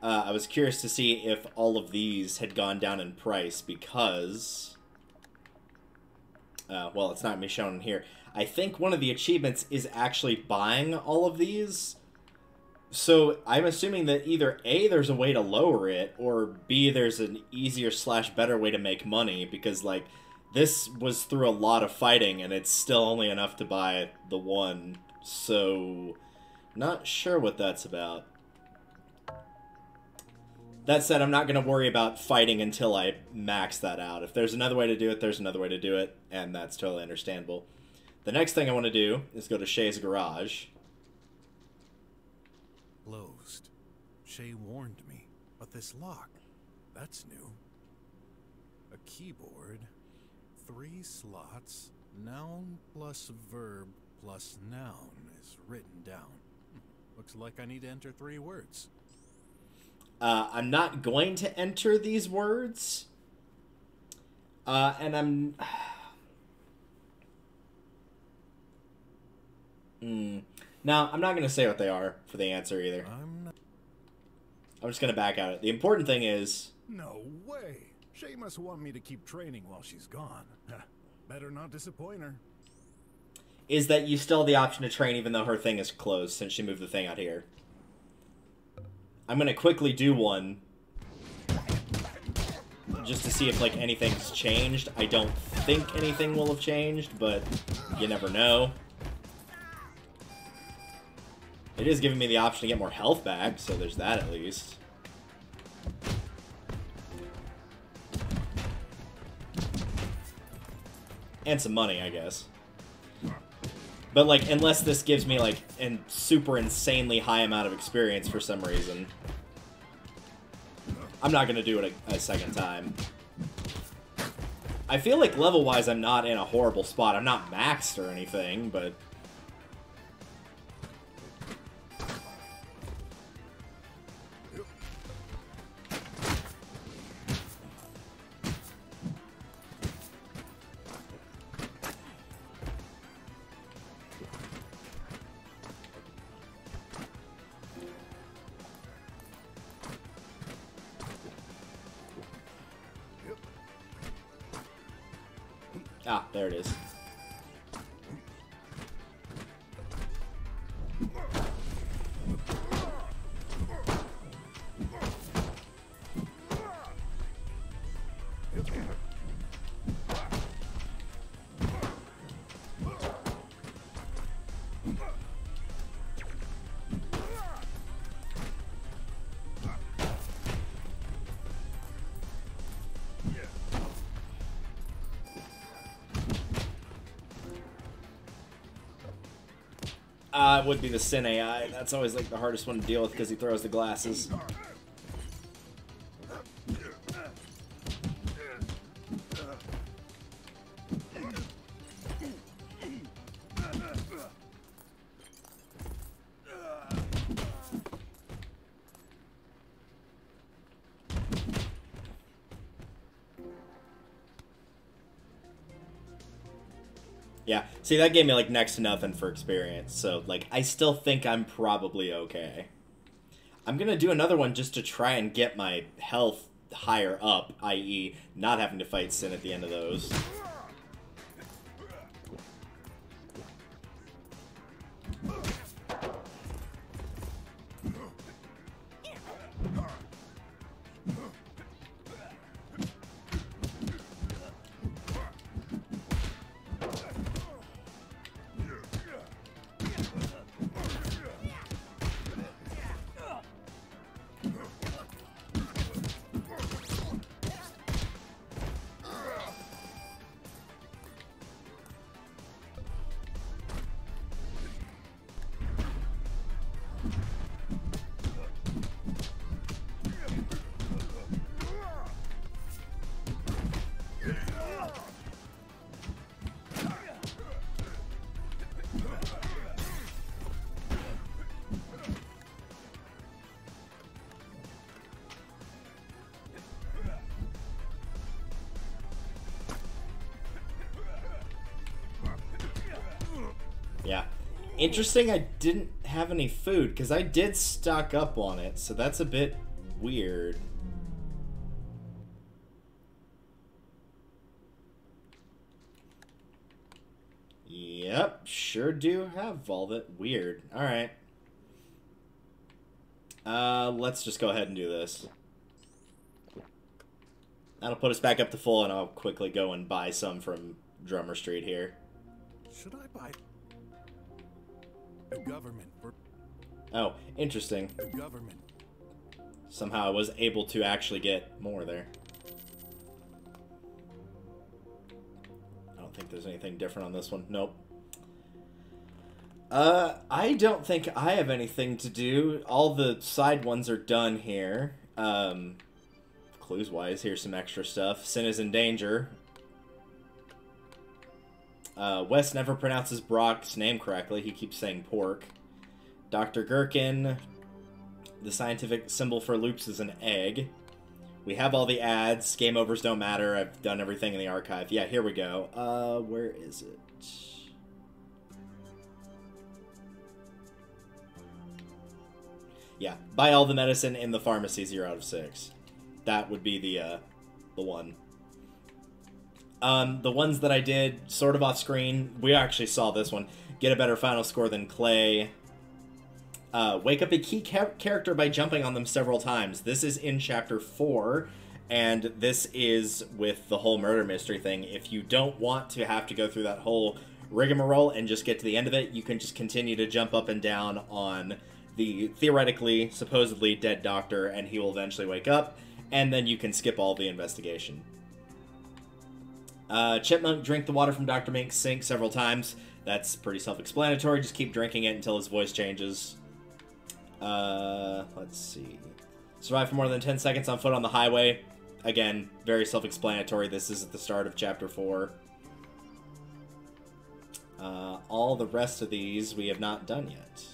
I was curious to see if all of these had gone down in price because... well, it's not going to be shown here. I think one of the achievements is actually buying all of these. So I'm assuming that either A, there's a way to lower it, or B, there's an easier / better way to make money. Because, like, this was through a lot of fighting, and it's still only enough to buy the one. So... not sure what that's about. That said, I'm not going to worry about fighting until I max that out. If there's another way to do it, there's another way to do it, and that's totally understandable. The next thing I want to do is go to Shay's garage. Closed. Shay warned me, but this lock, that's new. A keyboard, 3 slots, noun plus verb plus noun is written down. Looks like I need to enter 3 words. I'm not going to enter these words. And I'm... No, I'm not going to say what they are for the answer either. I'm just going to back out it. The important thing is... No way! Shay must want me to keep training while she's gone. Better not disappoint her. Is that you still have the option to train even though her thing is closed since she moved the thing out here. I'm going to quickly do one just to see if, like, anything's changed. I don't think anything will have changed, but you never know. It is giving me the option to get more health back, so there's that at least. And some money, I guess. But, like, unless this gives me, like, a super insanely high amount of experience for some reason, I'm not going to do it a second time. I feel like level-wise I'm not in a horrible spot. I'm not maxed or anything, but... Ah, there it is. It would be the Sin AI. That's always like the hardest one to deal with because he throws the glasses. Yeah, see, that gave me, like, next to nothing for experience, so, like, I still think I'm probably okay. I'm gonna do another one just to try and get my health higher up, i.e. not having to fight Sin at the end of those. Interesting, I didn't have any food, because I did stock up on it, so that's a bit weird. Yep, sure do have Volvet. Weird. Alright. Let's just go ahead and do this. That'll put us back up to full, and I'll quickly go and buy some from Drummer Street here. Should I buy the government for... Oh, interesting. The government. Somehow I was able to actually get more there. I don't think there's anything different on this one. Nope. I don't think I have anything to do. All the side ones are done here. Clues-wise, here's some extra stuff. Sin is in danger. Wes never pronounces Brok's name correctly. He keeps saying pork. Dr. Gherkin. The scientific symbol for loops is an egg. We have all the ads. Game overs don't matter. I've done everything in the archive. Yeah, here we go. Where is it? Yeah, buy all the medicine in the pharmacy, 0 out of 6. That would be the one. The ones that I did sort of off screen, we actually saw this one. Get a better final score than Clay. Wake up a key character by jumping on them several times. This is in Chapter 4, and this is with the whole murder mystery thing. If you don't want to have to go through that whole rigmarole and just get to the end of it, you can just continue to jump up and down on the theoretically, supposedly dead doctor, and he will eventually wake up, and then you can skip all the investigation. Chipmunk, drink the water from Dr. Mink's sink several times. That's pretty self-explanatory. Just keep drinking it until his voice changes. Let's see. Survive for more than 10 seconds on foot on the highway. Again, very self-explanatory. This is at the start of Chapter 4. All the rest of these we have not done yet.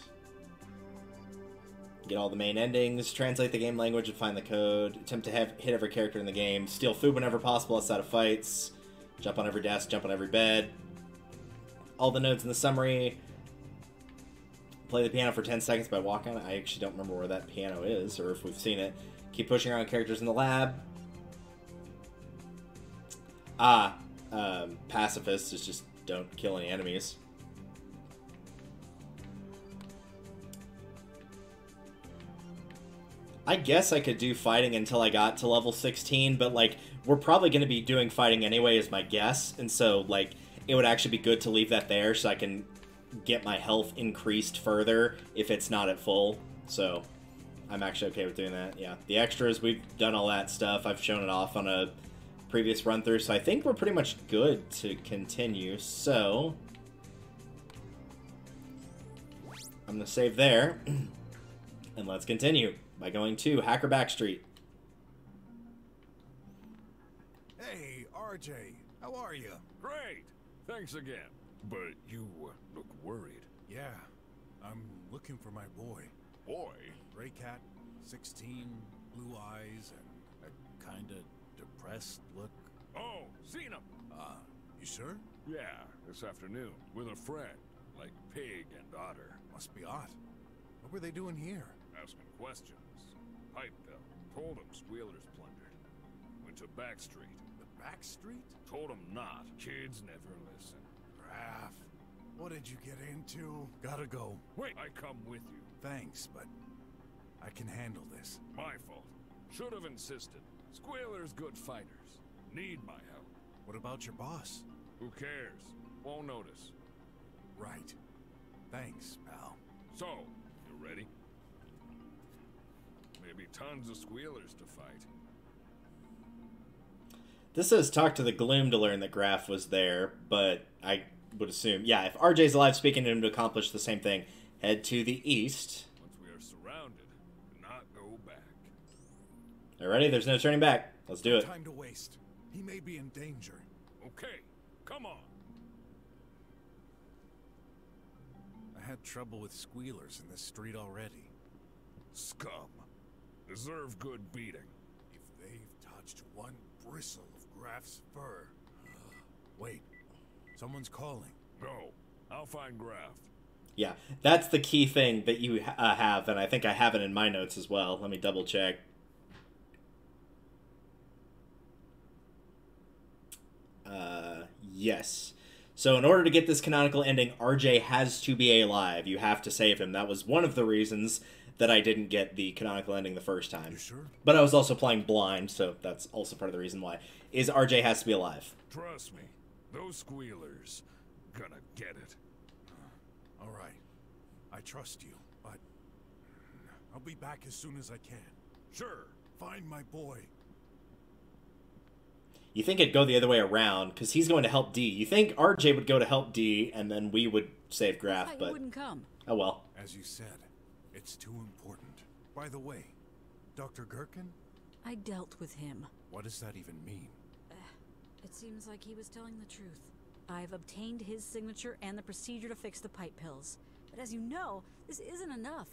Get all the main endings, translate the game language and find the code, attempt to hit every character in the game, steal food whenever possible outside of fights, jump on every desk, jump on every bed. All the notes in the summary. Play the piano for 10 seconds by walking. I actually don't remember where that piano is, or if we've seen it. Keep pushing around characters in the lab. Pacifist is just don't kill any enemies. I guess I could do fighting until I got to level 16, but, like, we're probably going to be doing fighting anyway is my guess, and so, like, it would actually be good to leave that there so I can get my health increased further if it's not at full, so I'm actually okay with doing that. Yeah, the extras, we've done all that stuff. I've shown it off on a previous run-through, so I think we're pretty much good to continue, so I'm going to save there, and let's continue by going to Hacker Backstreet. Hey, RJ, how are you? Great! Thanks again. But you look worried. Yeah, I'm looking for my boy. Boy? Gray cat, 16, blue eyes, and a kinda depressed look. Oh, seen him! You sure? Yeah, this afternoon, with a friend, like Pig and Otter. Must be odd. What were they doing here? Asking questions. Piped them. Told him Squealer's plundered. Went to Backstreet. The back street? Told him not. Kids never listen. Raph, what did you get into? Gotta go. Wait, I come with you. Thanks, but I can handle this. My fault. Should have insisted. Squealer's good fighters. Need my help. What about your boss? Who cares? Won't notice. Right. Thanks, pal. So, you ready? Maybe tons of Squealers to fight. This says talk to the Gloom to learn that Graf was there, but I would assume, yeah, if RJ's alive, speaking to him to accomplish the same thing. Head to the east. Once we are surrounded, do not go back. Alrighty, there's no turning back. Let's do it. Time to waste. He may be in danger. Okay, come on. I had trouble with squealers in this street already. Scum. Deserve good beating. If they've touched one bristle of Graf's fur. Wait, someone's calling. No, I'll find Graf. Yeah, that's the key thing that you have, and I think I have it in my notes as well. Let me double check. Yes. So in order to get this canonical ending, RJ has to be alive. You have to save him. That was one of the reasons that I didn't get the canonical ending the first time. You sure? But I was also playing blind, so that's also part of the reason why. Is RJ has to be alive. Trust me, those squealers gonna get it. All right. I trust you, but I'll be back as soon as I can. Sure. Find my boy. You think it'd go the other way around, because he's going to help D. You think RJ would go to help D, and then we would save Graf, but... You wouldn't come. Oh well. As you said, it's too important. By the way, Dr. Gherkin? I dealt with him. What does that even mean? It seems like he was telling the truth. I've obtained his signature and the procedure to fix the pipe pills. But as you know, this isn't enough.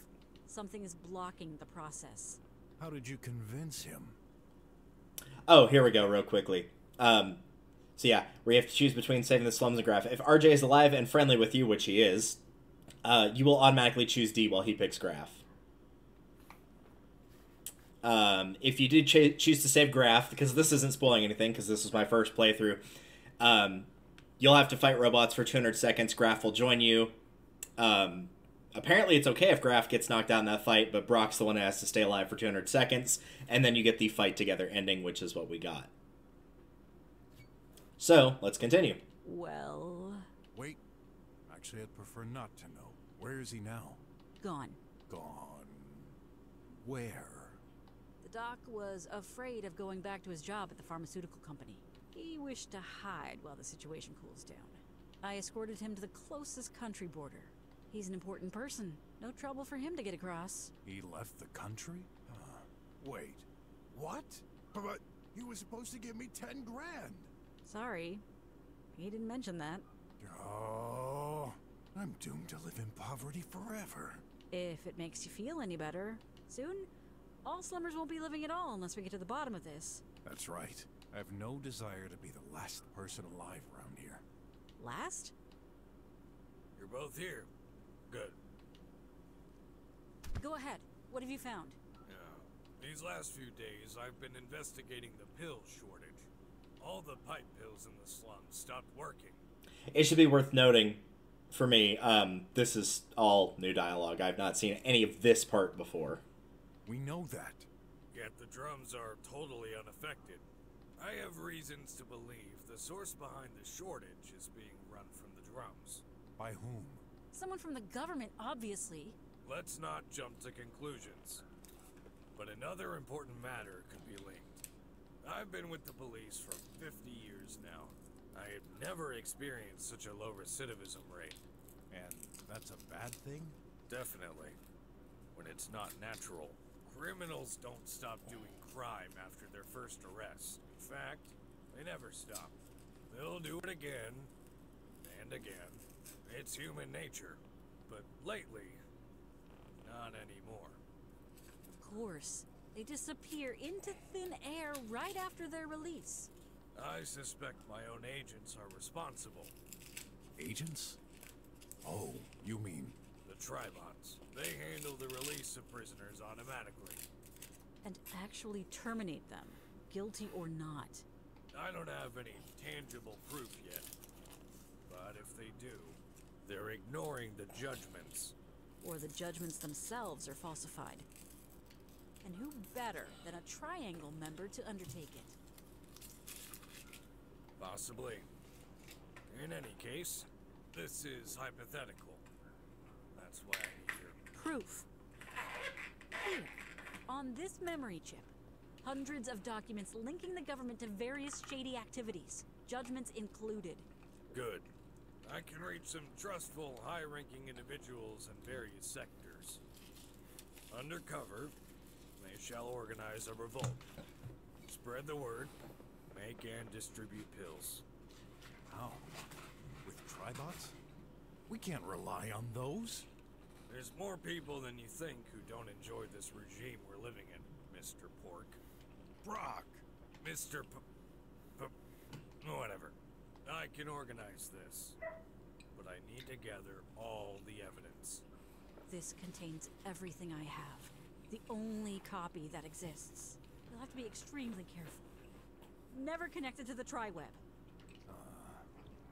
Something is blocking the process. How did you convince him? Oh, here we go, real quickly. So yeah, we have to choose between saving the slums and Graf. If RJ is alive and friendly with you, which he is, you will automatically choose D while he picks Graf. If you did choose to save Graf, because this isn't spoiling anything, because this was my first playthrough, you'll have to fight robots for 200 seconds. Graf will join you. Apparently it's okay if Graf gets knocked out in that fight, but Brok's the one that has to stay alive for 200 seconds, and then you get the fight together ending, which is what we got. So, let's continue. Well... Wait. Actually, I'd prefer not to know. Where is he now? Gone. Gone. Where? The doc was afraid of going back to his job at the pharmaceutical company. He wished to hide while the situation cools down. I escorted him to the closest country border. He's an important person. No trouble for him to get across. He left the country? Wait. What? But he was supposed to give me 10 grand. Sorry. He didn't mention that. Oh, I'm doomed to live in poverty forever. If it makes you feel any better. Soon, all slummers won't be living at all unless we get to the bottom of this. That's right. I have no desire to be the last person alive around here. Last? You're both here. Good. Go ahead. What have you found? These last few days, I've been investigating the pill shortage. All the pipe pills in the slums stopped working. It should be worth noting, for me, this is all new dialogue. I've not seen any of this part before. We know that. Yet the drums are totally unaffected. I have reasons to believe the source behind the shortage is being run from the drums. By whom? Someone from the government, obviously. Let's not jump to conclusions. But another important matter could be linked. I've been with the police for 50 years now. I have never experienced such a low recidivism rate. And that's a bad thing? Definitely. When it's not natural. Criminals don't stop doing crime after their first arrest. In fact, they never stop. They'll do it again and again. It's human nature. But lately, not anymore. Of course. They disappear into thin air right after their release. I suspect my own agents are responsible. Agents? Oh, you mean... The Tribots. They handle the release of prisoners automatically. And actually terminate them, guilty or not. I don't have any tangible proof yet. But if they do, they're ignoring the judgments. Or the judgments themselves are falsified. And who better than a Triangle member to undertake it? Possibly. In any case, this is hypothetical. That's why I need your proof. Here, on this memory chip, hundreds of documents linking the government to various shady activities, judgments included. Good. I can reach some trustful, high-ranking individuals in various sectors. Undercover, they shall organize a revolt. Spread the word, make and distribute pills. How? With Tribots? We can't rely on those. There's more people than you think who don't enjoy this regime we're living in, Mr. Pork. Brok! Mr. Whatever. I can organize this. But I need to gather all the evidence. This contains everything I have. The only copy that exists. You'll have to be extremely careful. Never connected to the tri-web.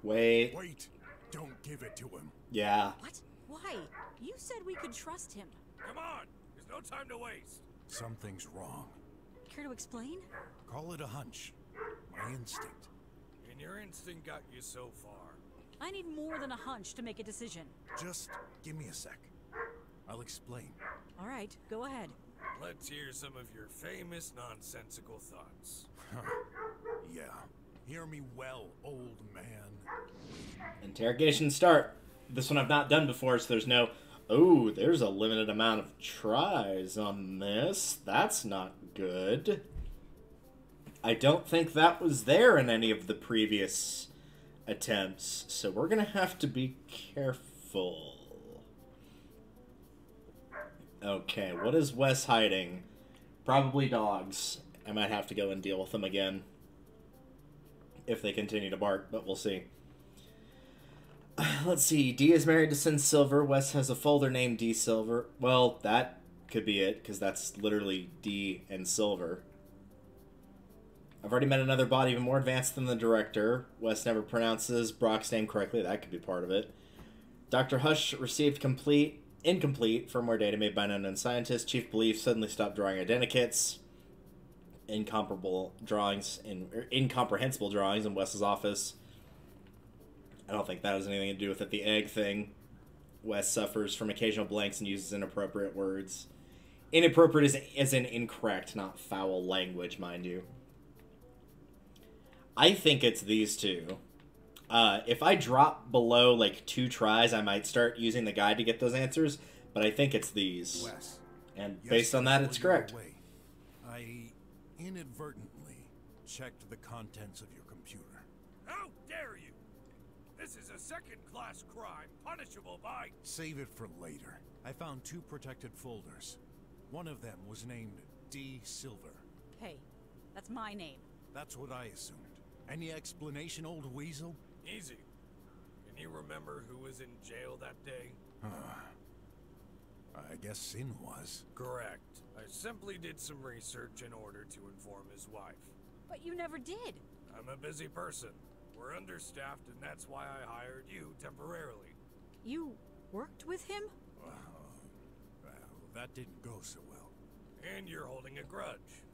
Wait. Wait! Don't give it to him. Yeah. What? Why? You said we could trust him. Come on! There's no time to waste! Something's wrong. Care to explain? Call it a hunch. My instinct. And your instinct got you so far. I need more than a hunch to make a decision. Just give me a sec. I'll explain. All right, go ahead. Let's hear some of your famous nonsensical thoughts. Yeah. Hear me well, old man. Interrogation start. This one I've not done before, so there's no, oh, there's a limited amount of tries on this. That's not good. I don't think that was there in any of the previous attempts, so we're gonna have to be careful. Okay, what is Wes hiding? Probably dogs. I might have to go and deal with them again if they continue to bark, but we'll see. Let's see. D is married to Sin Silver. Wes has a folder named D Silver. Well, that could be it, because that's literally D and Silver. I've already met another bot even more advanced than the director. Wes never pronounces Brok's name correctly. That could be part of it. Dr. Hush received incomplete firmware data made by an unknown scientist. Chief Belief suddenly stopped drawing identikits. Incomprehensible drawings in Wes's office. I don't think that has anything to do with it. The egg thing. Wes suffers from occasional blanks and uses inappropriate words. Inappropriate is in incorrect, not foul language, mind you. I think it's these two. If I drop below like 2 tries, I might start using the guide to get those answers, but I think it's these. Wes, and based on that, it's correct. I inadvertently checked the contents of your computer. How dare you! This is a second-class crime, punishable by... Save it for later. I found 2 protected folders. One of them was named D. Silver. Hey, that's my name. That's what I assumed. Any explanation, old weasel? Easy. Can you remember who was in jail that day? I guess Sin was. Correct. I simply did some research in order to inform his wife. But you never did. I'm a busy person. We're understaffed, and that's why I hired you temporarily. You worked with him? Well, that didn't go so well. And you're holding a grudge.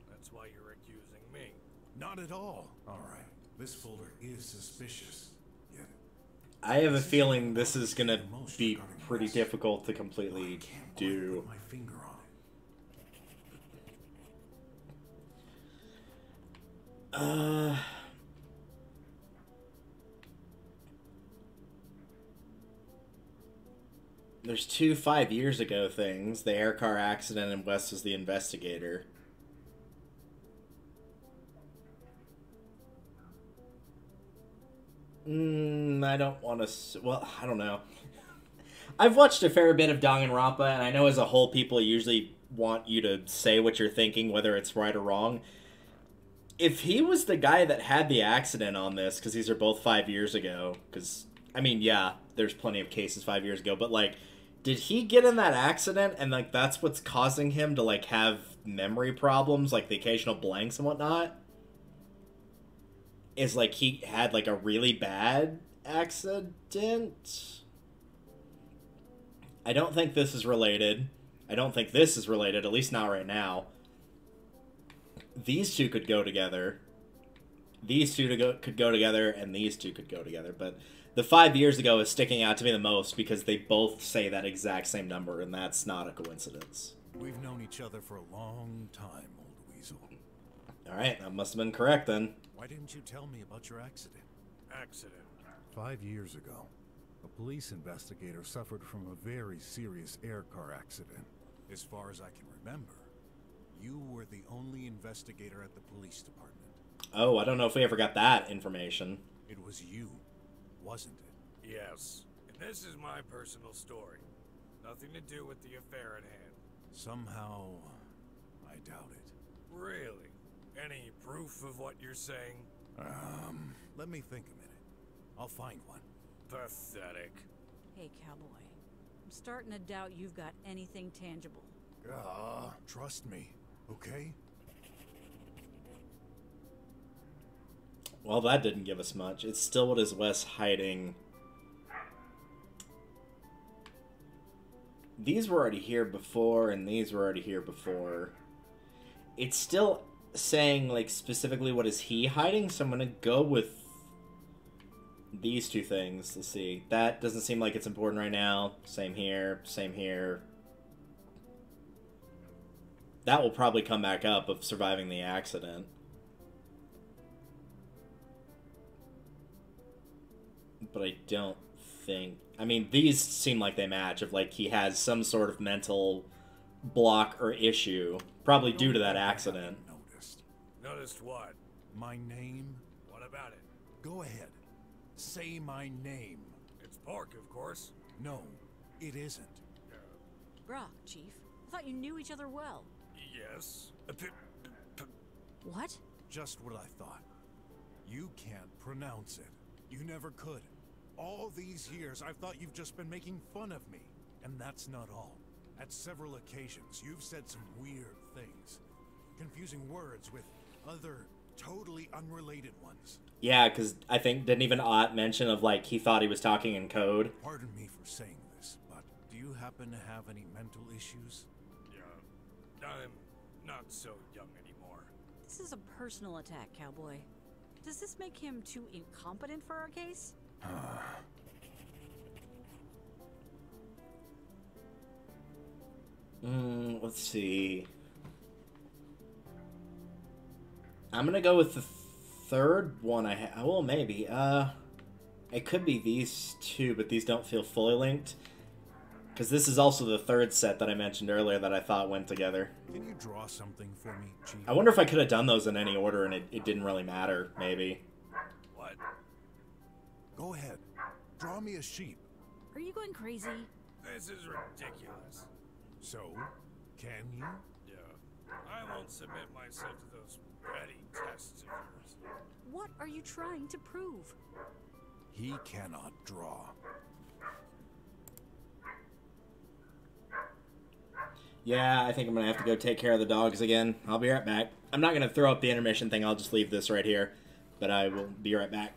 That's why you're accusing me. Not at all. All right. This folder is suspicious. Yet I have a feeling this is going to be pretty difficult to completely do. my finger on it. There's 2 5 years ago things. The air car accident and Wes is the investigator. I don't want to... Well, I don't know. I've watched a fair bit of Danganronpa, and I know as a whole people usually want you to say what you're thinking, whether it's right or wrong. If he was the guy that had the accident on this, because these are both 5 years ago, because, I mean, yeah, there's plenty of cases 5 years ago, but, like, did he get in that accident, and, like, that's what's causing him to, like, have memory problems, like the occasional blanks and whatnot? Is, like, he had, like, a really bad accident? I don't think this is related. I don't think this is related, at least not right now. These two could go together. These two could go together, and these two could go together. But the 5 years ago is sticking out to me the most because they both say that exact same number, and that's not a coincidence. We've known each other for a long time, old weasel. Alright, that must have been correct then. Why didn't you tell me about your accident? Accident? 5 years ago, a police investigator suffered from a very serious air car accident. As far as I can remember, you were the only investigator at the police department. Oh, I don't know if we ever got that information. It was you, wasn't it? Yes. And this is my personal story. Nothing to do with the affair at hand. Somehow, I doubt it. Really? Any proof of what you're saying? Let me think a minute. I'll find one. Pathetic. Hey, cowboy. I'm starting to doubt you've got anything tangible. Trust me, okay? Well, that didn't give us much. It's still what is Wes hiding. These were already here before, and these were already here before. It's still saying, like, specifically what is he hiding, so I'm gonna go with these two things. Let's see. That doesn't seem like it's important right now. Same here, same here. That will probably come back up of surviving the accident. But I don't think... I mean, these seem like they match. If, like, he has some sort of mental block or issue, probably due to that accident. Noticed what? My name? What about it? Go ahead. Say my name. It's Pork, of course. No, it isn't. Brok, Chief. I thought you knew each other well. Yes. What? Just what I thought. You can't pronounce it. You never could. All these years, I've thought you've just been making fun of me. And that's not all. At several occasions, you've said some weird things. Confusing words with other totally unrelated ones. Yeah, because I think, didn't even Ott mention of, like, he thought he was talking in code? Pardon me for saying this, but do you happen to have any mental issues? Yeah, I'm not so young anymore. This is a personal attack, cowboy. Does this make him too incompetent for our case? Let's see. I'm gonna go with the third one I have. Well, maybe. It could be these two, but these don't feel fully linked. Because this is also the third set that I mentioned earlier that I thought went together. Can you draw something for me, Chief? I wonder if I could have done those in any order and it didn't really matter, maybe. What? Go ahead. Draw me a sheep. Are you going crazy? This is ridiculous. So, can you? Yeah, I won't submit myself to those petty tests of yours. What are you trying to prove? He cannot draw. Yeah, I think I'm gonna have to go take care of the dogs again. I'll be right back. I'm not gonna throw up the intermission thing, I'll just leave this right here. But I will be right back.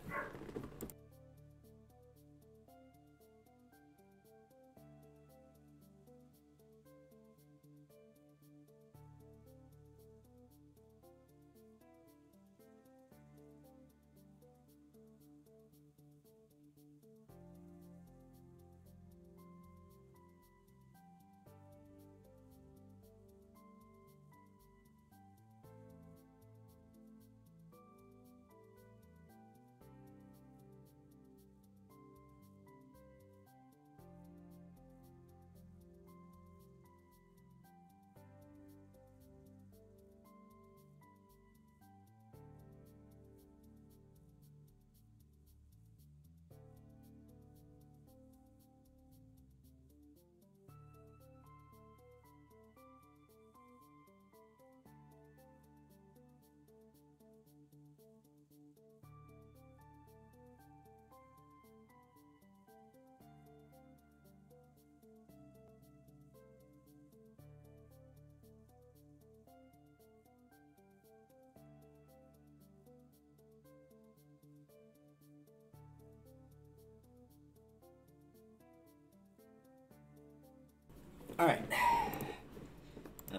Alright.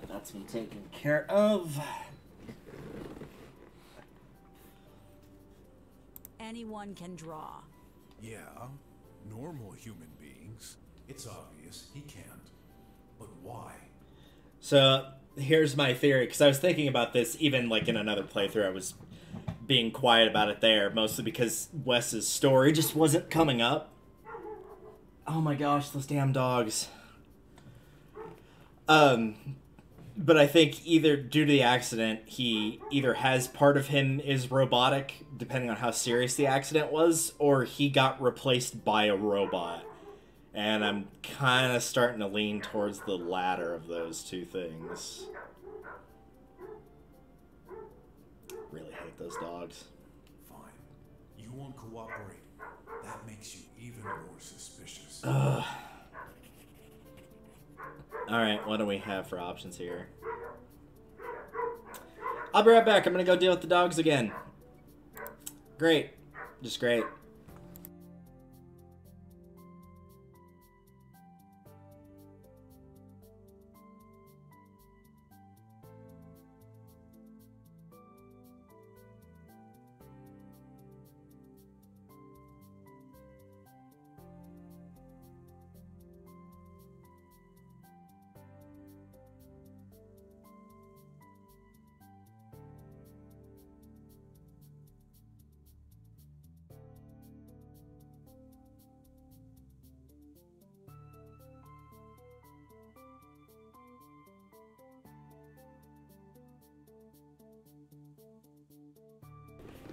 That's been taken care of. Anyone can draw. Yeah, normal human beings. It's obvious he can't. But why? So, here's my theory, because I was thinking about this even, like, in another playthrough. I was being quiet about it there, mostly because Wes's story just wasn't coming up. Oh my gosh, those damn dogs. But I think either due to the accident, he either has part of him is robotic, depending on how serious the accident was, or he got replaced by a robot. And I'm kind of starting to lean towards the latter of those two things. Really hate those dogs. Fine. You won't cooperate. That That makes you even more suspicious. Alright, what do we have for options here? I'll be right back. I'm gonna go deal with the dogs again. Great. Just great.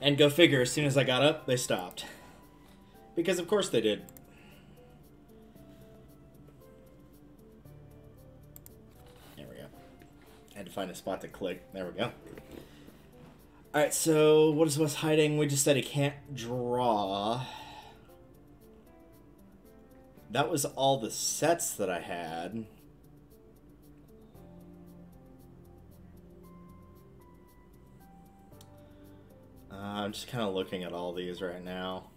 And go figure, as soon as I got up, they stopped. Because of course they did. There we go. I had to find a spot to click. There we go. Alright, so what is Wes hiding? We just said he can't draw. That was all the sets that I had. I'm just kind of looking at all these right now.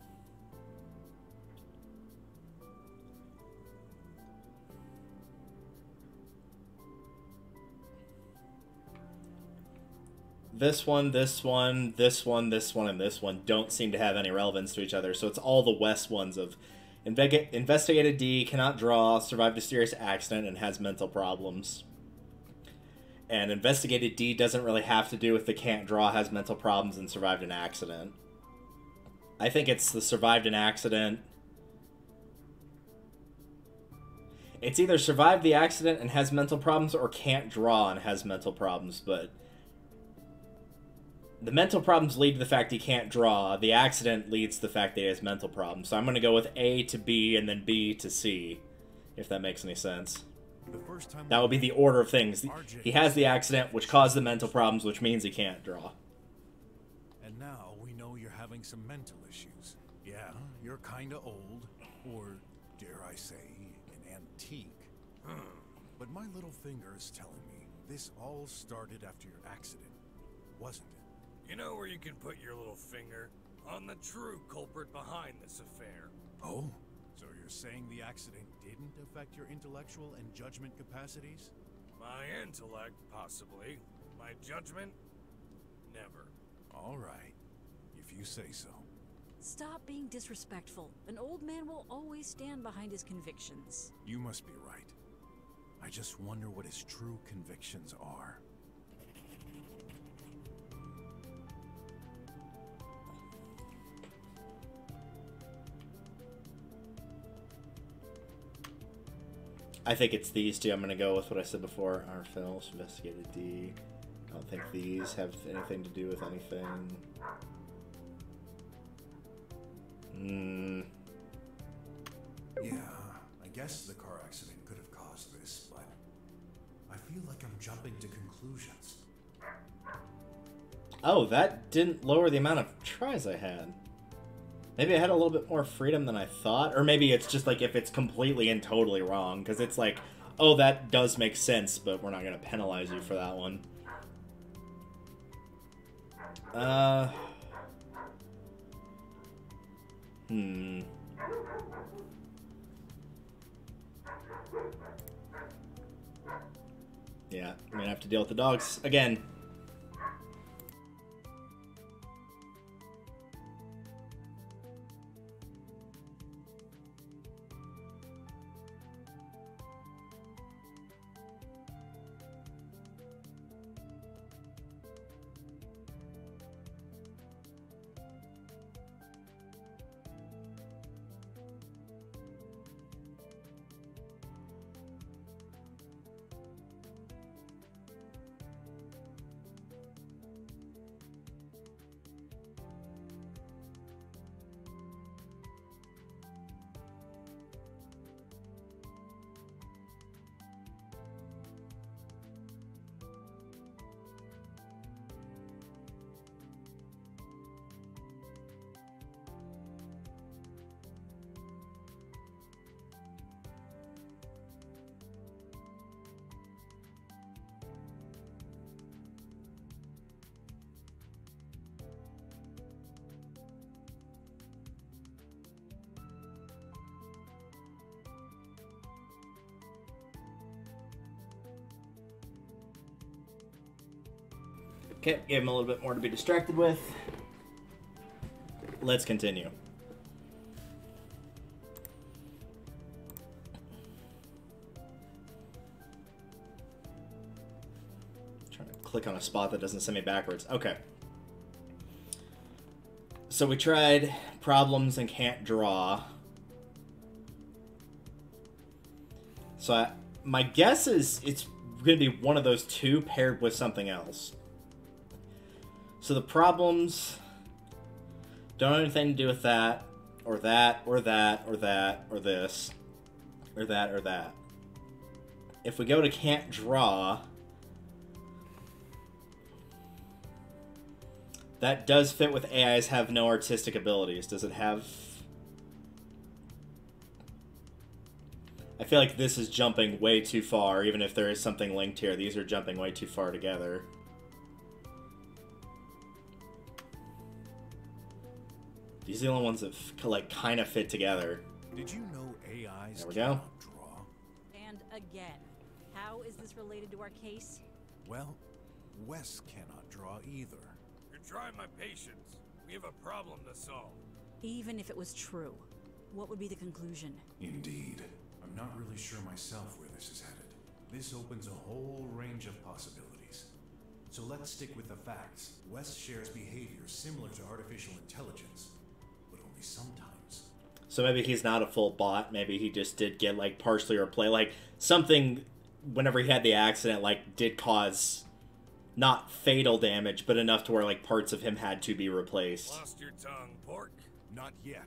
This one, this one, this one, this one, and this one don't seem to have any relevance to each other, so it's all the West ones of investigated D, cannot draw, survived a serious accident, and has mental problems. And investigated D doesn't really have to do with the can't draw, has mental problems, and survived an accident. I think it's the survived an accident. It's either survived the accident and has mental problems, or can't draw and has mental problems, but the mental problems lead to the fact he can't draw. The accident leads to the fact that he has mental problems. So I'm going to go with A to B and then B to C, if that makes any sense. That would be the order of things. He has the accident, which caused the mental problems, which means he can't draw. And now we know you're having some mental issues. Yeah, you're kinda old, or dare I say, an antique. But my little finger is telling me this all started after your accident, wasn't it? You know where you can put your little finger on the true culprit behind this affair. Oh? So you're saying the accident didn't affect your intellectual and judgment capacities? My intellect, possibly. My judgment, never. All right, if you say so. Stop being disrespectful. An old man will always stand behind his convictions. You must be right. I just wonder what his true convictions are. I think it's these two. I'm going to go with what I said before. Our films, investigated D. I don't think these have anything to do with anything. Yeah, I guess the car accident could have caused this, but I feel like I'm jumping to conclusions. Oh, that didn't lower the amount of tries I had. Maybe I had a little bit more freedom than I thought. Or maybe it's just like if it's completely and totally wrong. Because it's like, oh, that does make sense, but we're not going to penalize you for that one. Yeah, I'm going to have to deal with the dogs again. Okay, gave him a little bit more to be distracted with. Let's continue. Trying to click on a spot that doesn't send me backwards. Okay. So we tried problems and can't draw. So my guess is it's going to be one of those two paired with something else. So the problems don't have anything to do with that, or that, or that, or that, or this, or that, or that. If we go to can't draw, that does fit with AIs have no artistic abilities. Does it have... I feel like this is jumping way too far, even if there is something linked here. These are jumping way too far together. These are the only ones that like kind of fit together. Did you know AIs there we go. cannot draw? And again, how is this related to our case? Well, Wes cannot draw either. You're trying my patience. We have a problem to solve. Even if it was true, what would be the conclusion? Indeed. I'm not really sure myself where this is headed. This opens a whole range of possibilities. So let's stick with the facts. Wes shares behavior similar to artificial intelligence, but only sometimes. So maybe he's not a full bot. Maybe he just did get like partially replay. Like something, whenever he had the accident, like did cause not fatal damage, but enough to where like parts of him had to be replaced. Lost your tongue, Pork? Not yet.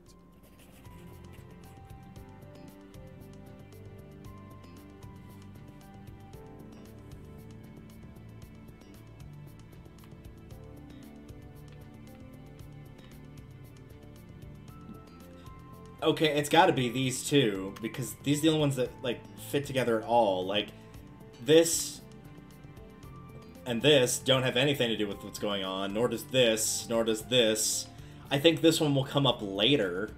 Okay, it's got to be these two, because these are the only ones that, like, fit together at all. Like, this and this don't have anything to do with what's going on, nor does this, nor does this. I think this one will come up later.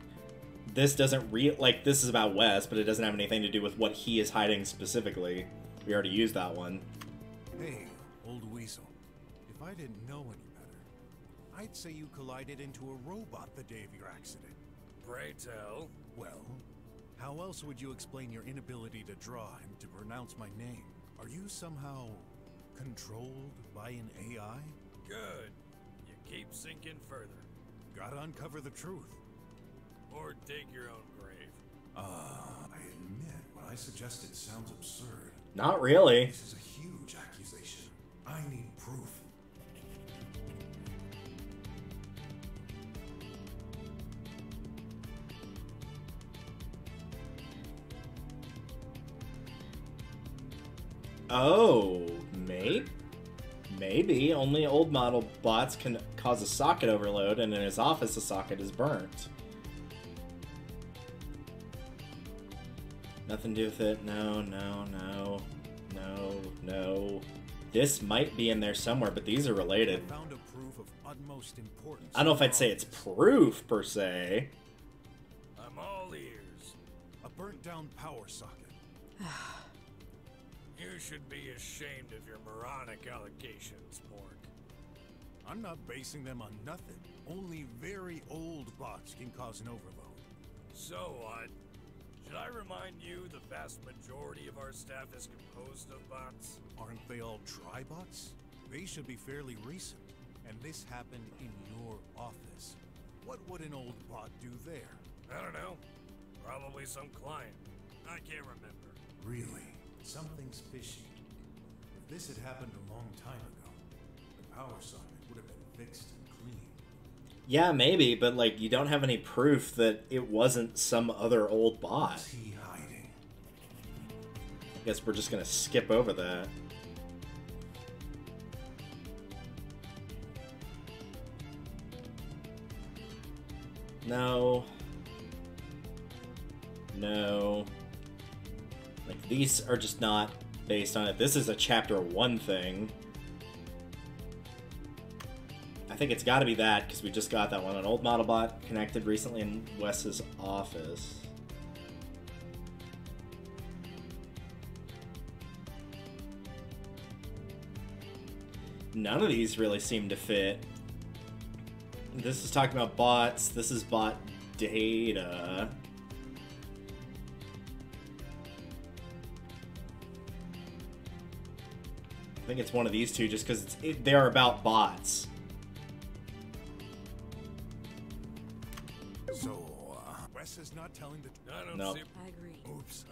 This doesn't like, this is about Wes, but it doesn't have anything to do with what he is hiding specifically. We already used that one. Hey, old weasel. If I didn't know any better, I'd say you collided into a robot the day of your accident. Pray tell. Well, how else would you explain your inability to draw and to pronounce my name? Are you somehow controlled by an AI? Good. You keep sinking further. Gotta uncover the truth. Or dig your own grave. I admit what I suggested sounds absurd. Not really. This is a huge accusation. I need proof. Oh, maybe. Only old model bots can cause a socket overload, and in his office the socket is burnt. Nothing to do with it. No. This might be in there somewhere, but these are related. I found a proof of utmost importance. I don't know if I'd say it's proof, per se. I'm all ears. A burnt down power socket. You should be ashamed of your moronic allegations, Pork. I'm not basing them on nothing. Only very old bots can cause an overload. So what? Should I remind you the vast majority of our staff is composed of bots? Aren't they all tribots? They should be fairly recent. And this happened in your office. What would an old bot do there? I don't know. Probably some client. I can't remember. Really? Something's fishy. If this had happened a long time ago, the power socket would have been fixed and clean. Yeah, maybe, but like you don't have any proof that it wasn't some other old bot. What's he hiding? I guess we're just gonna skip over that. No. Like, these are just not based on it. This is a chapter 1 thing. I think it's got to be that, because we just got that one. An old model bot connected recently in Wes's office. none of these really seem to fit. This is talking about bots. This is bot data. I think it's one of these two just because they are about bots. So, Wes is not telling the... No. I agree. Oops,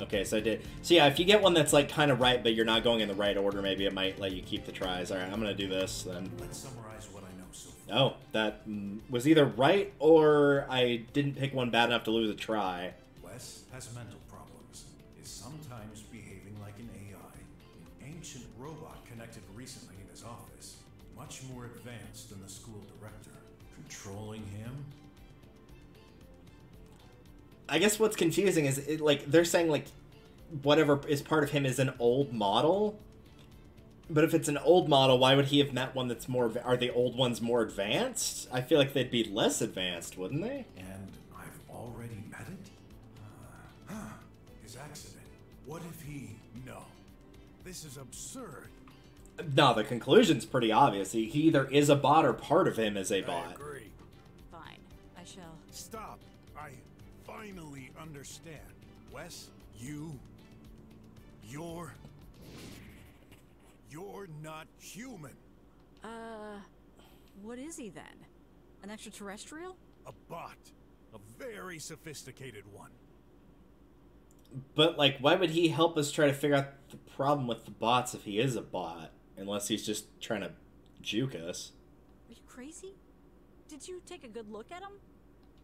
Okay, so I did. So yeah, if you get one that's like kind of right, but you're not going in the right order, maybe it might let you keep the tries. All right, I'm gonna do this then. Let's summarize what I know so far. Oh, that was either right or I didn't pick one bad enough to lose a try. Wes has mental problems, is sometimes behaving like an AI. An ancient robot connected recently in his office, much more advanced than the school director. Controlling him? I guess what's confusing is, like, they're saying, like, whatever is part of him is an old model. But if it's an old model, why would he have met one that's more... Are the old ones more advanced? I feel like they'd be less advanced, wouldn't they? And I've already met it? His accident. What if he... No. This is absurd. No, the conclusion's pretty obvious. He either is a bot or part of him is a bot. I agree. Fine. I shall. Stop. I finally understand. Wes, you're not human. What is he then? An extraterrestrial? A bot. A very sophisticated one. But, like, why would he help us try to figure out the problem with the bots if he is a bot? Unless he's just trying to juke us. Are you crazy? Did you take a good look at him?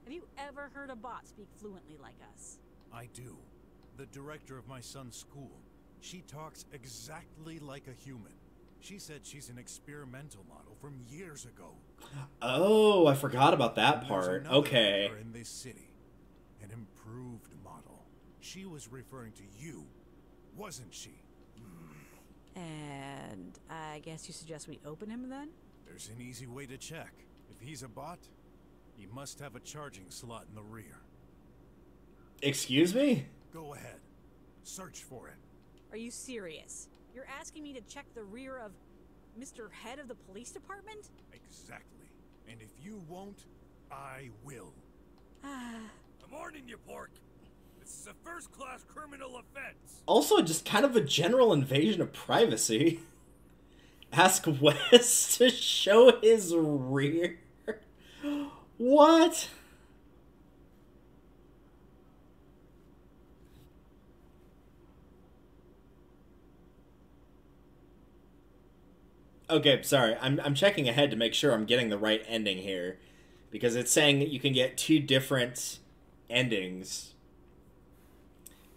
Have you ever heard a bot speak fluently like us? I do. The director of my son's school. She talks exactly like a human. She said she's an experimental model from years ago. Oh, I forgot about that And there's part. another Okay. of her in this city. An improved model. She was referring to you, wasn't she? And I guess you suggest we open him then? There's an easy way to check. If he's a bot, he must have a charging slot in the rear. Excuse me? Go ahead. Search for it. Are you serious? You're asking me to check the rear of Mr. Head of the police department? Exactly. And if you won't, I will. I'm warning you, Pork. This is a first-class criminal offense. Also, just kind of a general invasion of privacy. Ask Wes to show his rear. What? Okay, sorry. I'm checking ahead to make sure I'm getting the right ending here. Because it's saying that you can get two different endings.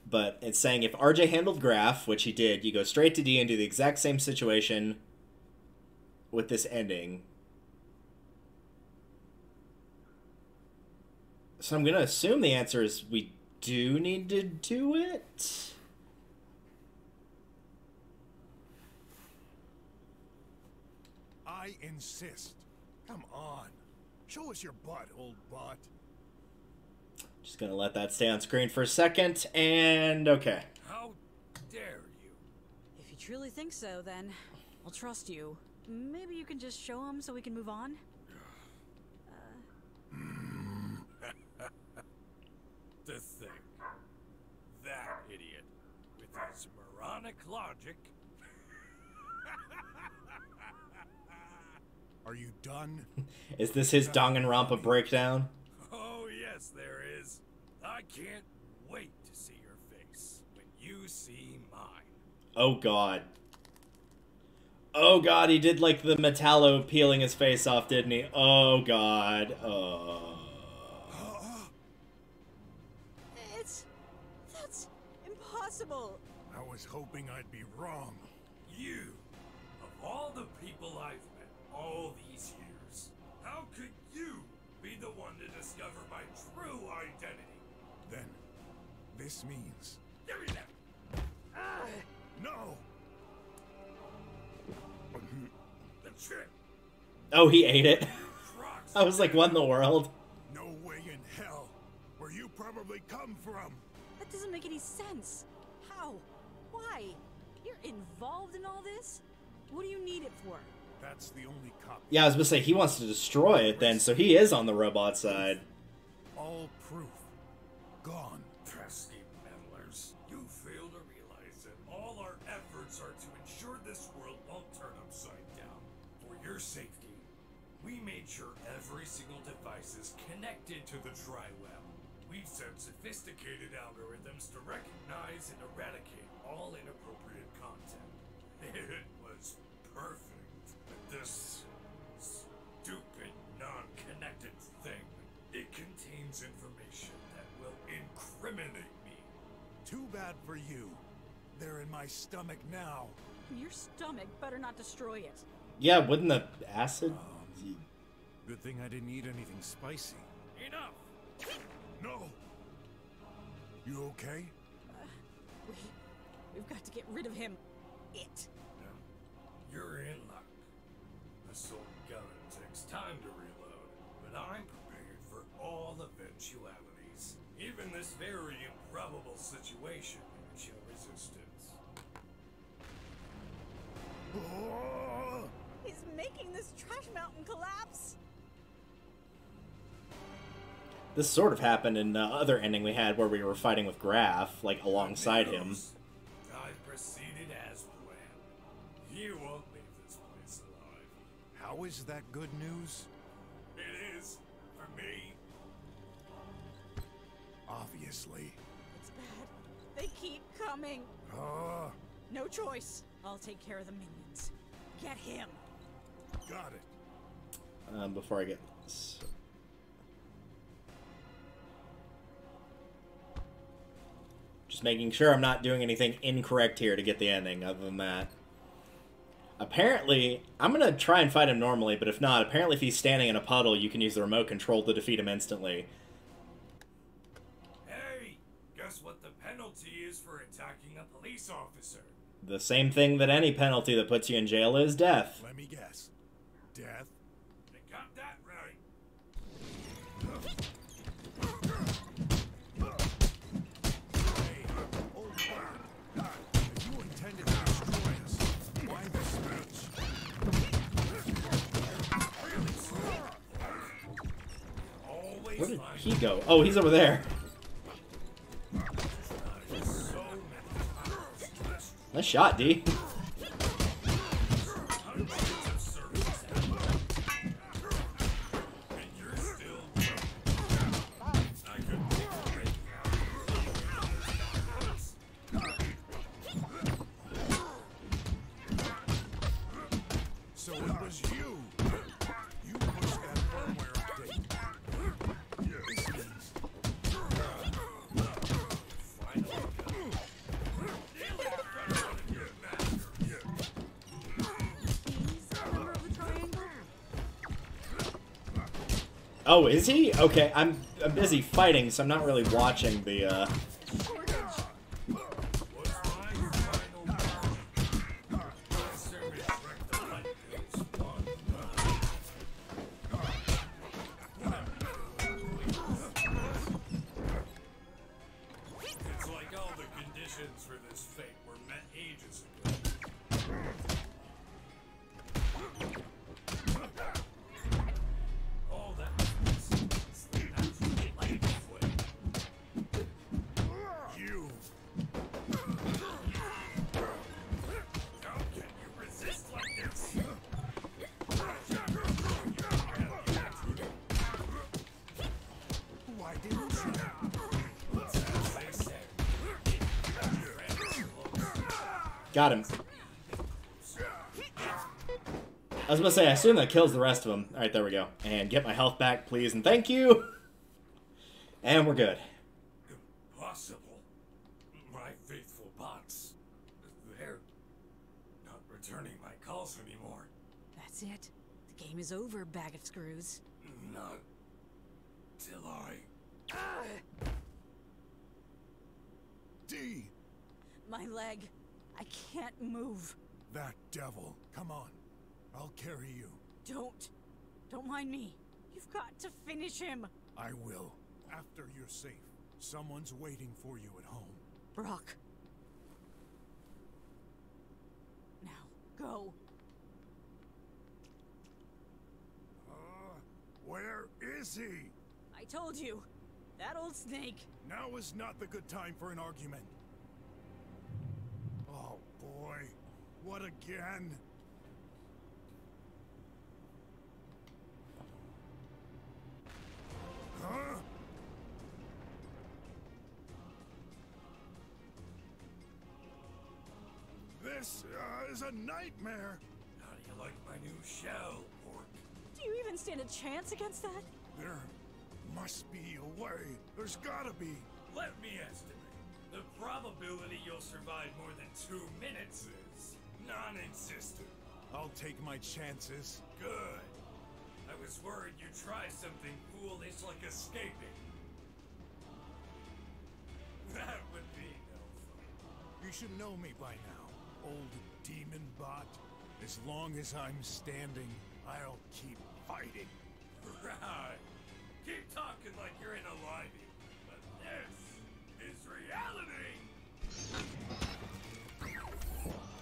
But it's saying if RJ handled Graph, which he did, you go straight to D and do the exact same situation with this ending. So I'm going to assume the answer is we do need to do it. I insist. Come on. Show us your butt, old bot. Just going to let that stay on screen for a second, and okay. How dare you? If you truly think so, then I'll trust you. Maybe you can just show him so we can move on? To think. That idiot, with his moronic logic. Are you done? Is this his Danganronpa breakdown? Oh, yes, there is. I can't wait to see your face when you see mine. Oh, God. Oh, God, he did, like, the Metallo peeling his face off, didn't he? Oh, God. That's impossible. I was hoping I'd be wrong. You, of all the people I've met all these years, how could you be the one to discover my true identity? Then, this means... Give me that! No! The chip! Oh, he ate it. I was like, what in the world? No way in hell. Where you probably come from. That doesn't make any sense. How? Why? You're involved in all this? What do you need it for? That's the only copy. Yeah, I was gonna say, he wants to destroy it then, so he is on the robot side. All proof. Gone. Pesky meddlers. You fail to realize that all our efforts are to ensure this world won't turn upside down. For your safety, we made sure every single device is connected to the tri-web. We've set sophisticated algorithms to recognize and eradicate all inappropriate content. It was perfect. But this stupid, non-connected thing, it contains information that will incriminate me. Too bad for you. They're in my stomach now. Your stomach better not destroy it. Yeah, wouldn't the acid... Good thing I didn't eat anything spicy. Enough! No! You okay? We've got to get rid of him. You're in luck. This old gun takes time to reload, but I'm prepared for all eventualities. Even this very improbable situation can show resistance. He's making this trash mountain collapse. This sort of happened in the other ending we had where we were fighting with Graf, like, alongside him. I proceeded as planned. You won't leave this place alive. How is that good news? It is, for me. Obviously. It's bad. They keep coming. No choice. I'll take care of the minions. Get him. Got it. Before I get this... Just making sure I'm not doing anything incorrect here to get the ending, other than that. Apparently, I'm going to try and fight him normally, but if not, apparently if he's standing in a puddle, you can use the remote control to defeat him instantly. Hey, guess what the penalty is for attacking a police officer? The same thing that any penalty that puts you in jail is death. Let me guess. Death? They got that right. If you intended to destroy us, why the speech? Where did he go? Oh, he's over there. Nice shot, D. So it was you. You pushed that firmware update. This means... Oh, is he? Okay, I'm busy fighting, so I'm not really watching the, It's like all the conditions for this fate were met ages ago. All that was the natural light flame. You. How can you resist like this? Why didn't you? got him. I was gonna say, I assume that kills the rest of them. Alright, there we go. And get my health back, please, and thank you! And we're good. Impossible. My faithful bots. They're not returning my calls anymore. That's it. The game is over, bag of screws. Not till I... D! My leg. I can't move. That devil. Come on. I'll carry you. Don't mind me. You've got to finish him. I will. After you're safe. Someone's waiting for you at home. Brok. Now, go. is he? I told you. That old snake. Now is not the good time for an argument. Oh boy. What again? Huh? This is a nightmare. How do you like my new shell, Brok? Do you even stand a chance against that? There must be a way. There's gotta be. Let me estimate. The probability you'll survive more than 2 minutes is non-existent. I'll take my chances. Good. I was worried you'd try something foolish like escaping. That would be no fun. You should know me by now, old demon bot. As long as I'm standing, I'll keep fighting. Right. Keep talking like you're in a library, but this is reality.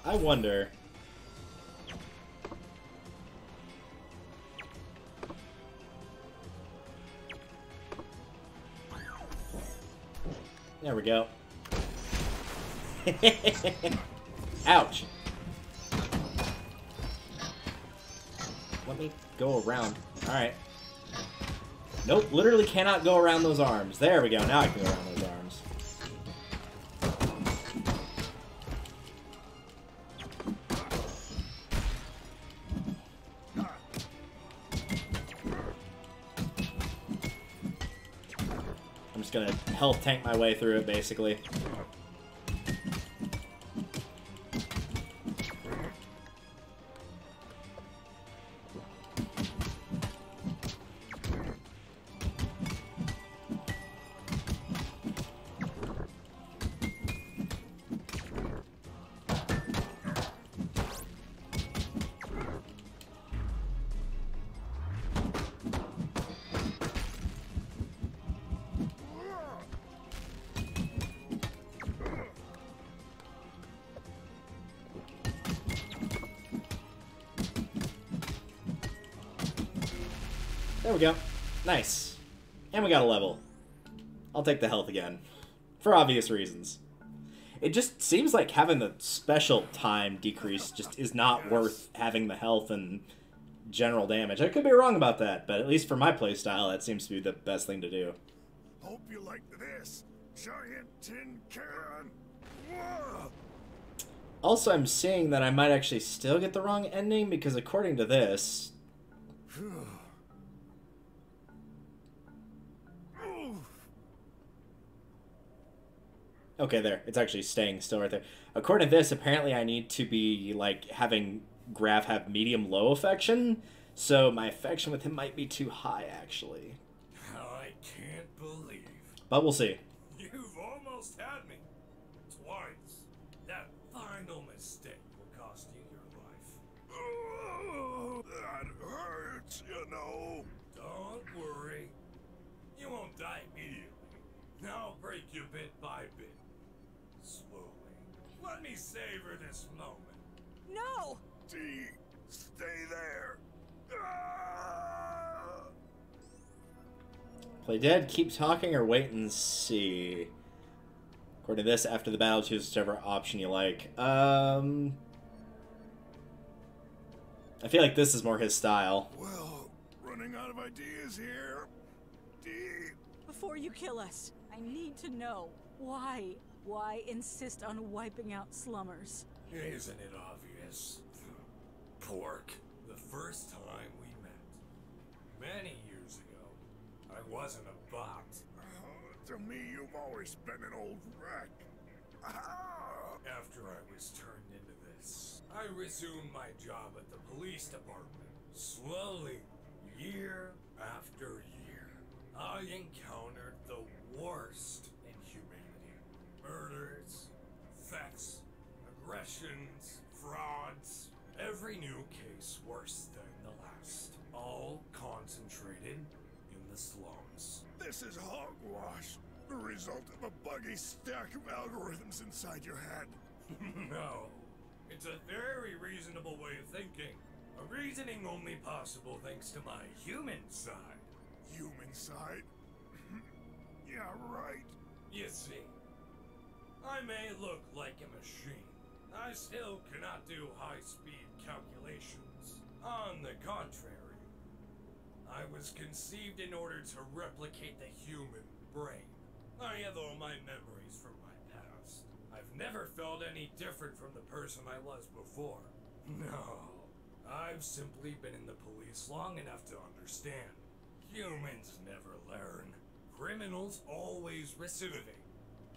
I wonder. There we go. Ouch. Let me go around. Alright. Nope, literally cannot go around those arms. There we go, now I can go around those arms. I'm just gonna health tank my way through it, basically. There we go. Nice. And we got a level. I'll take the health again. For obvious reasons. It just seems like having the special time decrease just is not worth having the health and general damage. I could be wrong about that, but at least for my playstyle, that seems to be the best thing to do. Hope you like this. Giant tin can. Whoa. Also, I'm seeing that I might actually still get the wrong ending, because according to this... Okay, there. It's actually staying still right there. According to this, apparently I need to be, like, having Graf have medium-low affection, so my affection with him might be too high, actually. I can't believe. But we'll see. You've almost had me. Twice. That final mistake will cost you your life. Oh, that hurts, you know. Don't worry. You won't die immediately. I'll break you bit by bit. Slowly. Let me savor this moment. No! D, stay there. Ah! Play dead, keep talking, or wait and see. According to this, after the battle, choose whichever option you like. I feel like this is more his style. Well, running out of ideas here. D. Before you kill us, I need to know why. Why insist on wiping out slummers? Isn't it obvious? Pork. The first time we met. Many years ago. I wasn't a bot. To me, you've always been an old wreck. Ah! After I was turned into this, I resumed my job at the police department. Slowly, year after year, I encountered the worst in humanity. Murders, thefts, aggressions, frauds. Every new case worse than the last. All concentrated in the slums. This is hogwash. The result of a buggy stack of algorithms inside your head. No. It's a very reasonable way of thinking. A reasoning only possible thanks to my human side. human side. Yeah, right. You see, I may look like a machine. I still cannot do high-speed calculations. On the contrary, I was conceived in order to replicate the human brain. I have all my memories from my past. I've never felt any different from the person I was before. No, I've simply been in the police long enough to understand. Humans never learn. Criminals always recidivate.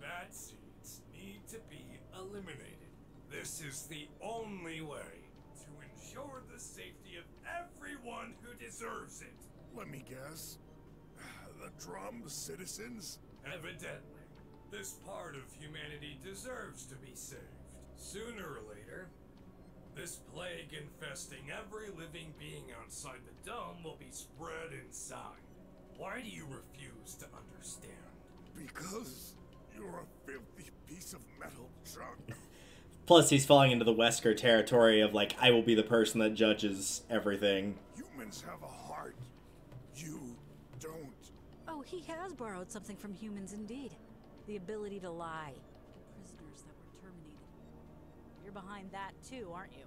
Bad seeds need to be eliminated. This is the only way to ensure the safety of everyone who deserves it. Let me guess. The drum citizens? Evidently, this part of humanity deserves to be saved. Sooner or later, this plague infesting every living being outside the dome will be spread inside. Why do you refuse to understand? Because you're a filthy piece of metal junk. Plus, he's falling into the Wesker territory of, like, I will be the person that judges everything. Humans have a heart. You don't. Oh, he has borrowed something from humans indeed. The ability to lie. Prisoners that were terminated. You're behind that too, aren't you?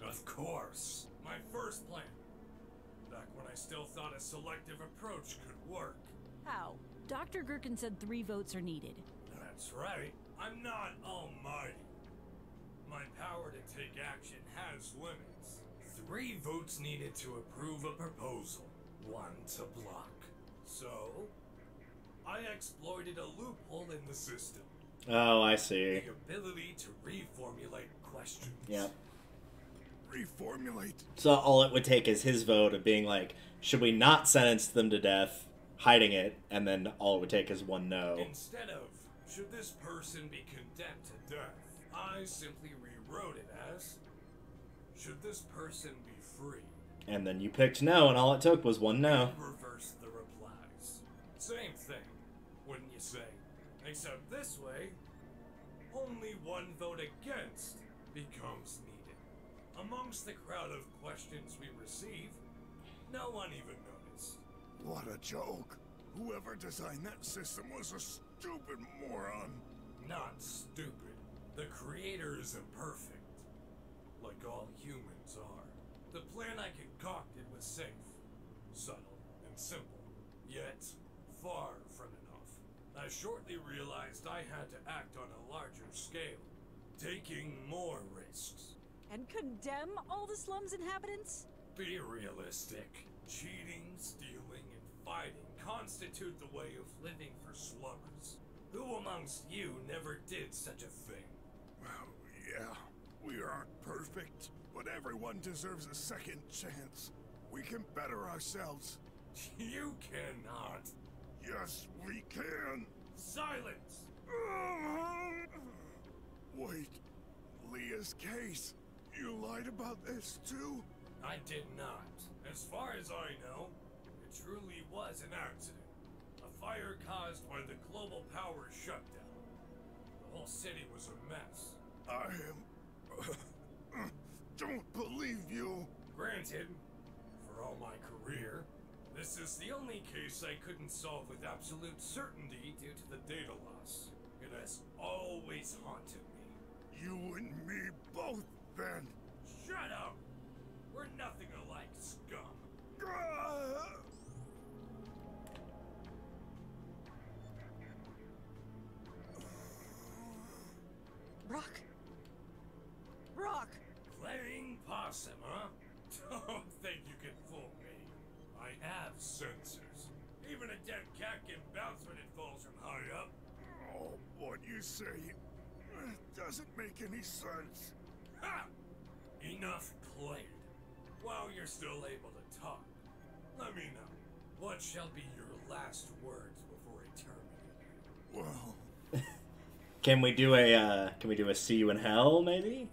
Of course. My first plan. Back when I still thought a selective approach could work. How? Dr. Gherkin said 3 votes are needed. That's right. I'm not almighty. My power to take action has limits. 3 votes needed to approve a proposal. 1 to block. So, I exploited a loophole in the system. Oh, I see. The ability to reformulate questions. Yep. Reformulate? So all it would take is his vote of being like, should we not sentence them to death, hiding it, and then all it would take is 1 no. Instead of, should this person be condemned to death, I simply rewrote it as, should this person be free? And then you picked no, and all it took was 1 no. Reverse the replies. Same thing, wouldn't you say? Except this way, only 1 vote against becomes needed. Amongst the crowd of questions we receive, no one even noticed. What a joke. Whoever designed that system was a stupid moron. Not stupid. The creator is imperfect. Like all humans are. The plan I concocted was safe, subtle, and simple. Yet, far from enough. I shortly realized I had to act on a larger scale, taking more risks. And condemn all the slum's inhabitants? Be realistic. Cheating, stealing, and fighting constitute the way of living for slummers. Who amongst you never did such a thing? Well, yeah, we aren't perfect, but everyone deserves a second chance. We can better ourselves. You cannot. Yes, we can. Silence! Wait, Leah's case. You lied about this too? I did not. As far as I know, it truly was an accident. A fire caused by the global power shutdown. The whole city was a mess. I don't believe you. Granted, for all my career, this is the only case I couldn't solve with absolute certainty due to the data loss. It has always haunted me. You and me both, then. Shut up! We're nothing alike, scum. Brok! Brok! Playing possum, huh? Don't think you can fool me. I have sensors. Even a dead cat can bounce when it falls from high up. Oh, what you say doesn't make any sense. Ha! Enough played. While you're still able to talk, let me know. What shall be your last words before I terminate you? Well... Can we do a see you in hell, maybe?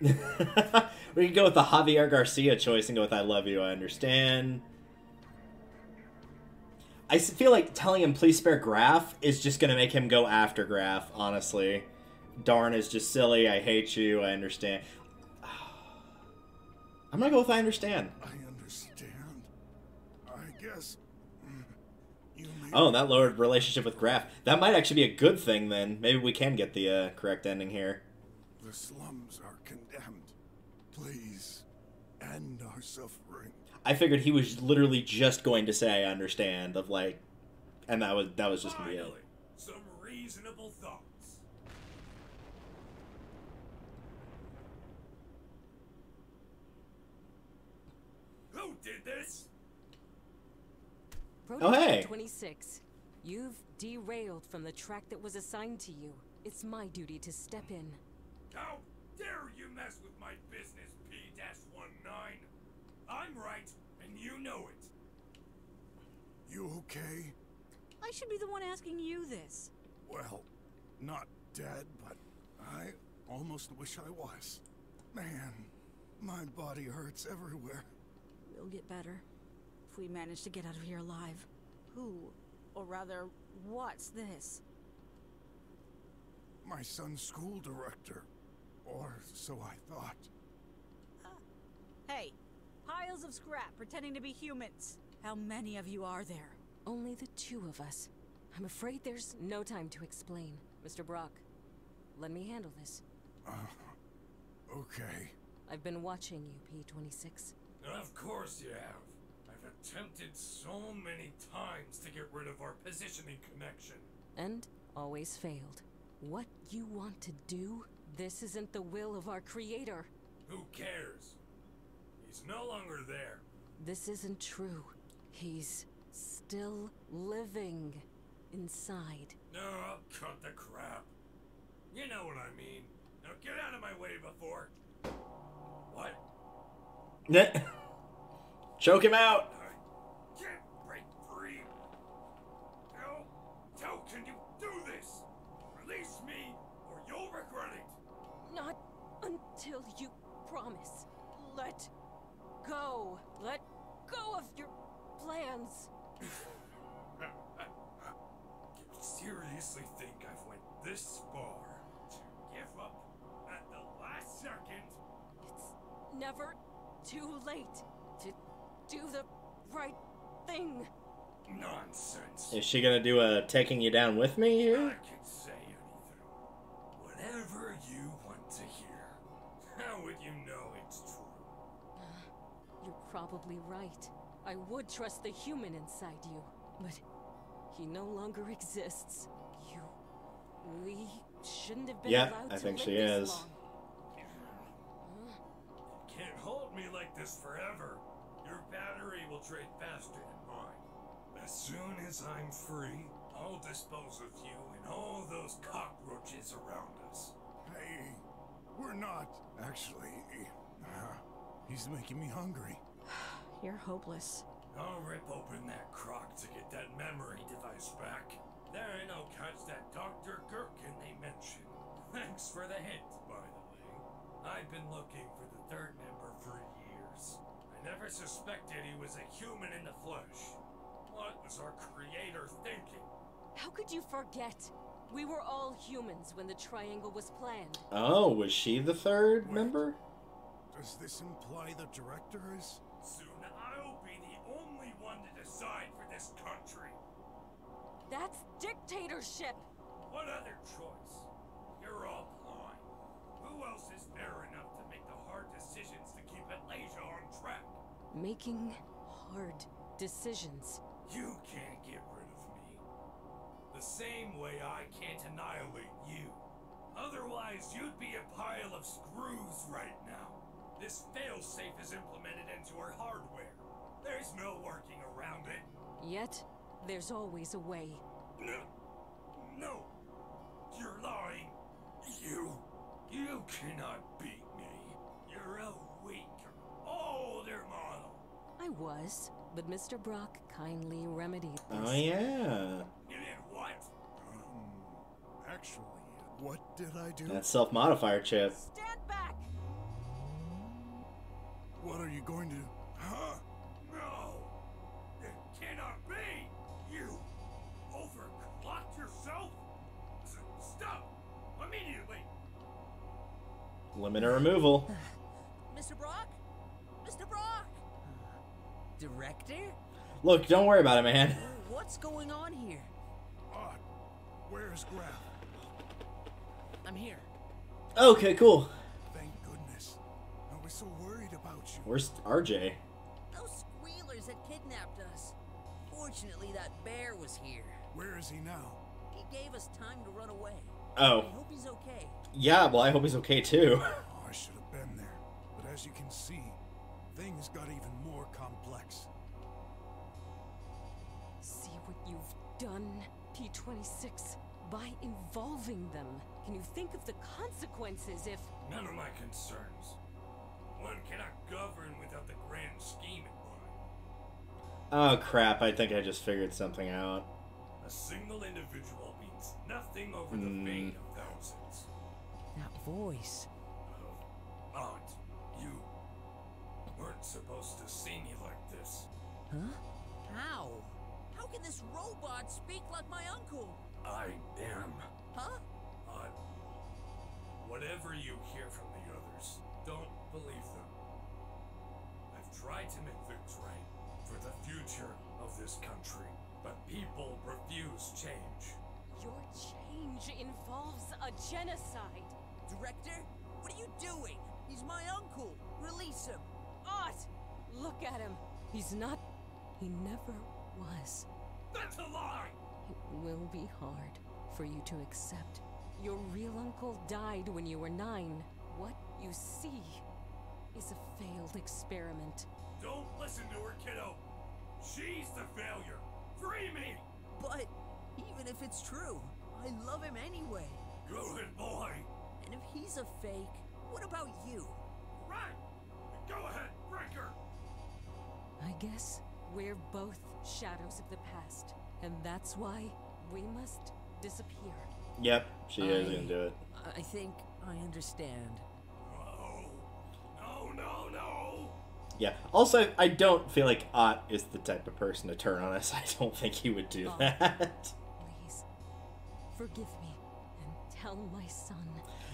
We can go with the Javier Garcia choice and go with I love you, I understand. I feel like telling him please spare Graf is just going to make him go after Graf, honestly. Darn is just silly, I hate you, I understand. I'm going to go with I understand. I understand? guess you may... Oh, that lowered relationship with Graf. That might actually be a good thing then. Maybe we can get the correct ending here. The slums are condemned. Please, end our suffering. I figured he was literally just going to say I understand, of like, and that was just gonna be it. Finally, some reasonable thoughts. Who did this? Oh, hey. 26. You've derailed from the track that was assigned to you. It's my duty to step in. How dare you mess with my business, P-19? I'm right, and you know it. You okay? I should be the one asking you this. Well, not dead, but I almost wish I was. Man, my body hurts everywhere. We'll get better. If we manage to get out of here alive. Who, or rather, what's this? My son's school director. Or so I thought. Hey, piles of scrap pretending to be humans. How many of you are there? Only the two of us. I'm afraid there's no time to explain. Mr. Brok, let me handle this. Okay. I've been watching you, P-26. Of course you have. I've attempted so many times to get rid of our positioning connection. And always failed. What you want to do? This isn't the will of our creator. Who cares? He's no longer there. This isn't true. He's still living inside. No, cut the crap. You know what I mean. Now get out of my way before... What? Choke him out! I can't break free. How can you do this? Release me, or you'll regret it. Not until you promise. Let go. Let go of your plans. You seriously think I've went this far to give up at the last second? It's never too late to do the right thing. Nonsense. Is she gonna do a taking you down with me here? I can say anything. Whatever you want to hear. How would you know it's true? You're probably right. I would trust the human inside you, but he no longer exists. We shouldn't have been allowed to I think live she this is. long. Can't hold me like this forever. Your battery will trade faster than mine. As soon as I'm free, I'll dispose of you and all those cockroaches around us. Hey, we're not. Actually, he's making me hungry. You're hopeless. I'll rip open that crock to get that memory device back. Then I'll catch that Dr. Gherkin they mentioned. Thanks for the hint, by the way. I've been looking for the third member for years. I never suspected he was a human in the flesh. What was our creator thinking? How could you forget? We were all humans when the triangle was planned. Oh, was she the third member? Does this imply the director is... Soon I'll be the only one to decide for this country. That's dictatorship! What other choice? You're all blind. Who else is fair enough to make the hard decisions to keep Atlanta on track? Making hard decisions. You can't get rid of me. The same way I can't annihilate you. Otherwise, you'd be a pile of screws right now. This failsafe is implemented into our hardware. There's no working around it. Yet, there's always a way. No. You're lying. You cannot beat me. You're a weak, older model. I was, but Mr. Brok kindly remedied this. Oh, yeah. You did what? Actually, what did I do? That self-modifier chip. Stand back! What are you going to do? Huh? No! It cannot be! You overclocked yourself? Stop! Immediately! Limiter removal. Mr. Brok? Mr. Brok! Director? Look, don't worry about it, man. What's going on here? Where's Graf? I'm here. Okay, cool. Thank goodness. I was so worried about you. Where's RJ? Those squealers had kidnapped us. Fortunately, that bear was here. Where is he now? He gave us time to run away. Oh. I hope he's okay. Yeah, well, I hope he's okay too. Oh, I should have been there. But as you can see, things got even more complex. See what you've done, P-26? By involving them, can you think of the consequences if... None of my concerns. One cannot govern without the grand scheme in mind. Oh crap, I think I just figured something out. A single individual means nothing over the fate of thousands. That voice. Aunt, you weren't supposed to see me like this. Huh? How? How can this robot speak like my uncle? I am. Huh? Whatever you hear from the others, don't believe them. I've tried to make things right for the future of this country, but people refuse change. Your change involves a genocide. Director, what are you doing? He's my uncle. Release him. Ott! Look at him. He's not... He never was. That's a lie! It will be hard for you to accept. Your real uncle died when you were 9. What you see is a failed experiment. Don't listen to her, kiddo. She's the failure. Free me! But even if it's true, I love him anyway. Good boy. And if he's a fake, what about you? Right! Go ahead, Breaker! I guess we're both shadows of the past, and that's why we must disappear. Yep, she is gonna do it. I think I understand. No. Yeah. Also, I don't feel like Ott is the type of person to turn on us. I don't think he would do that. Please, forgive me, and tell my son.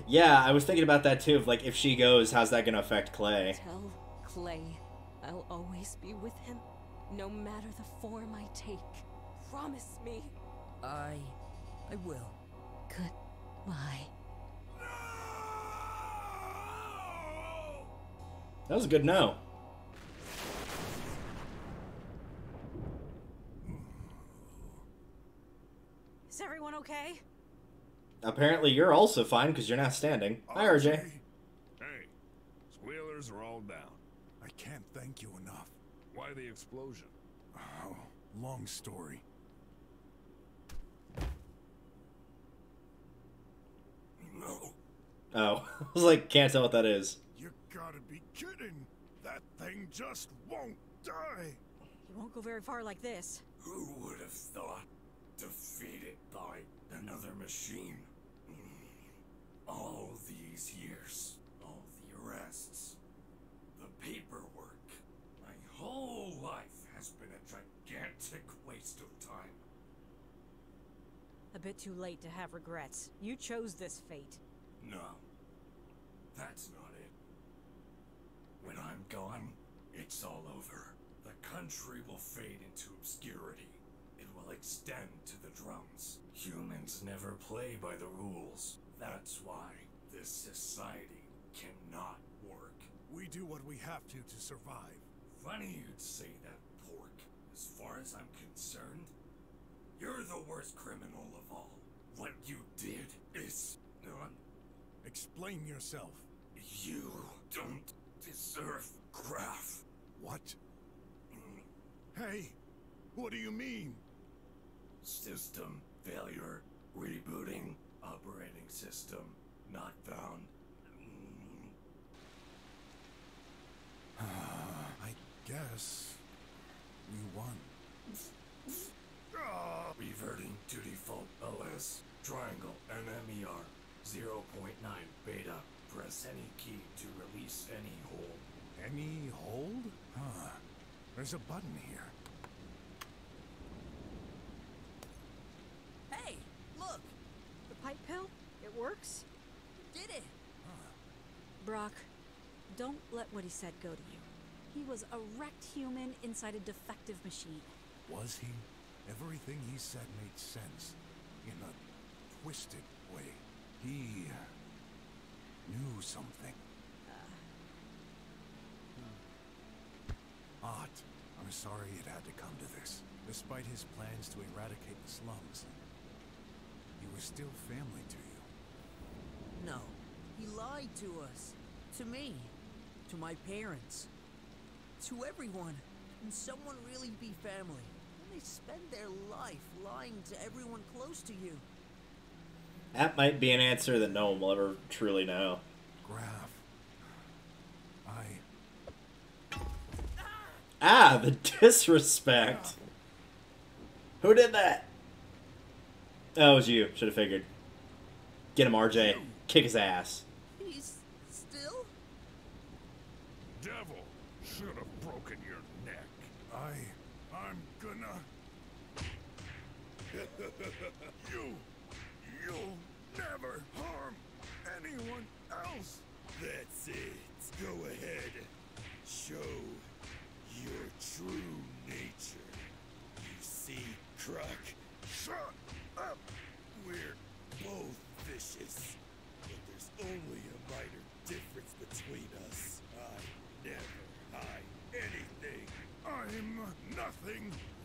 Yeah, I was thinking about that too. Of like, if she goes, how's that gonna affect Clay? Tell Clay I'll always be with him, no matter the form I take. Promise me. I will. Goodbye. That was a good no. Is everyone okay? Apparently you're also fine because you're not standing. Hi, RJ. Hey, squealers are all down. I can't thank you enough. Why the explosion? Oh, long story. No. Oh, I was like, can't tell what that is. You gotta be kidding. That thing just won't die. He won't go very far like this. Who would have thought? Defeated by another machine. All these years, all the arrests, the paperwork, my whole life has been a gigantic waste of time. A bit too late to have regrets. You chose this fate. No, that's not it. When I'm gone, it's all over. The country will fade into obscurity. It will extend to the drums. Humans never play by the rules. That's why this society cannot work. We do what we have to survive. Funny you'd say that, Pork. As far as I'm concerned, you're the worst criminal of all. What you did is not... Explain yourself. You don't deserve Graf. What? Hey, what do you mean? System failure, rebooting, operating system not found. I guess we won. Reverting to default OS. Triangle NMER 0.9 beta. Press any key to release any hold. Any hold? Huh. There's a button here. Hey, look! The pipe pill? It works? Did it? Brok, don't let what he said go to you. He was a wrecked human inside a defective machine. Was he? Everything he said made sense. In a twisted way. He knew something. Odd. I'm sorry it had to come to this. Despite his plans to eradicate the slums, he was still family to you. No. He lied to us. To me. To my parents. To everyone. Can someone really be family? When they spend their life lying to everyone close to you. That might be an answer that no one will ever truly know. Graf. Ah, the disrespect. Who did that? Oh, it was you. Should have figured. Get him, RJ. Kick his ass. He's still? Devil should have broken your neck. I'm gonna... You'll never harm anyone else. That's it. Go ahead. Show your true nature. You see, Croc? Shut up! We're both vicious. But there's only a minor difference between us. I never hide anything. I'm nothing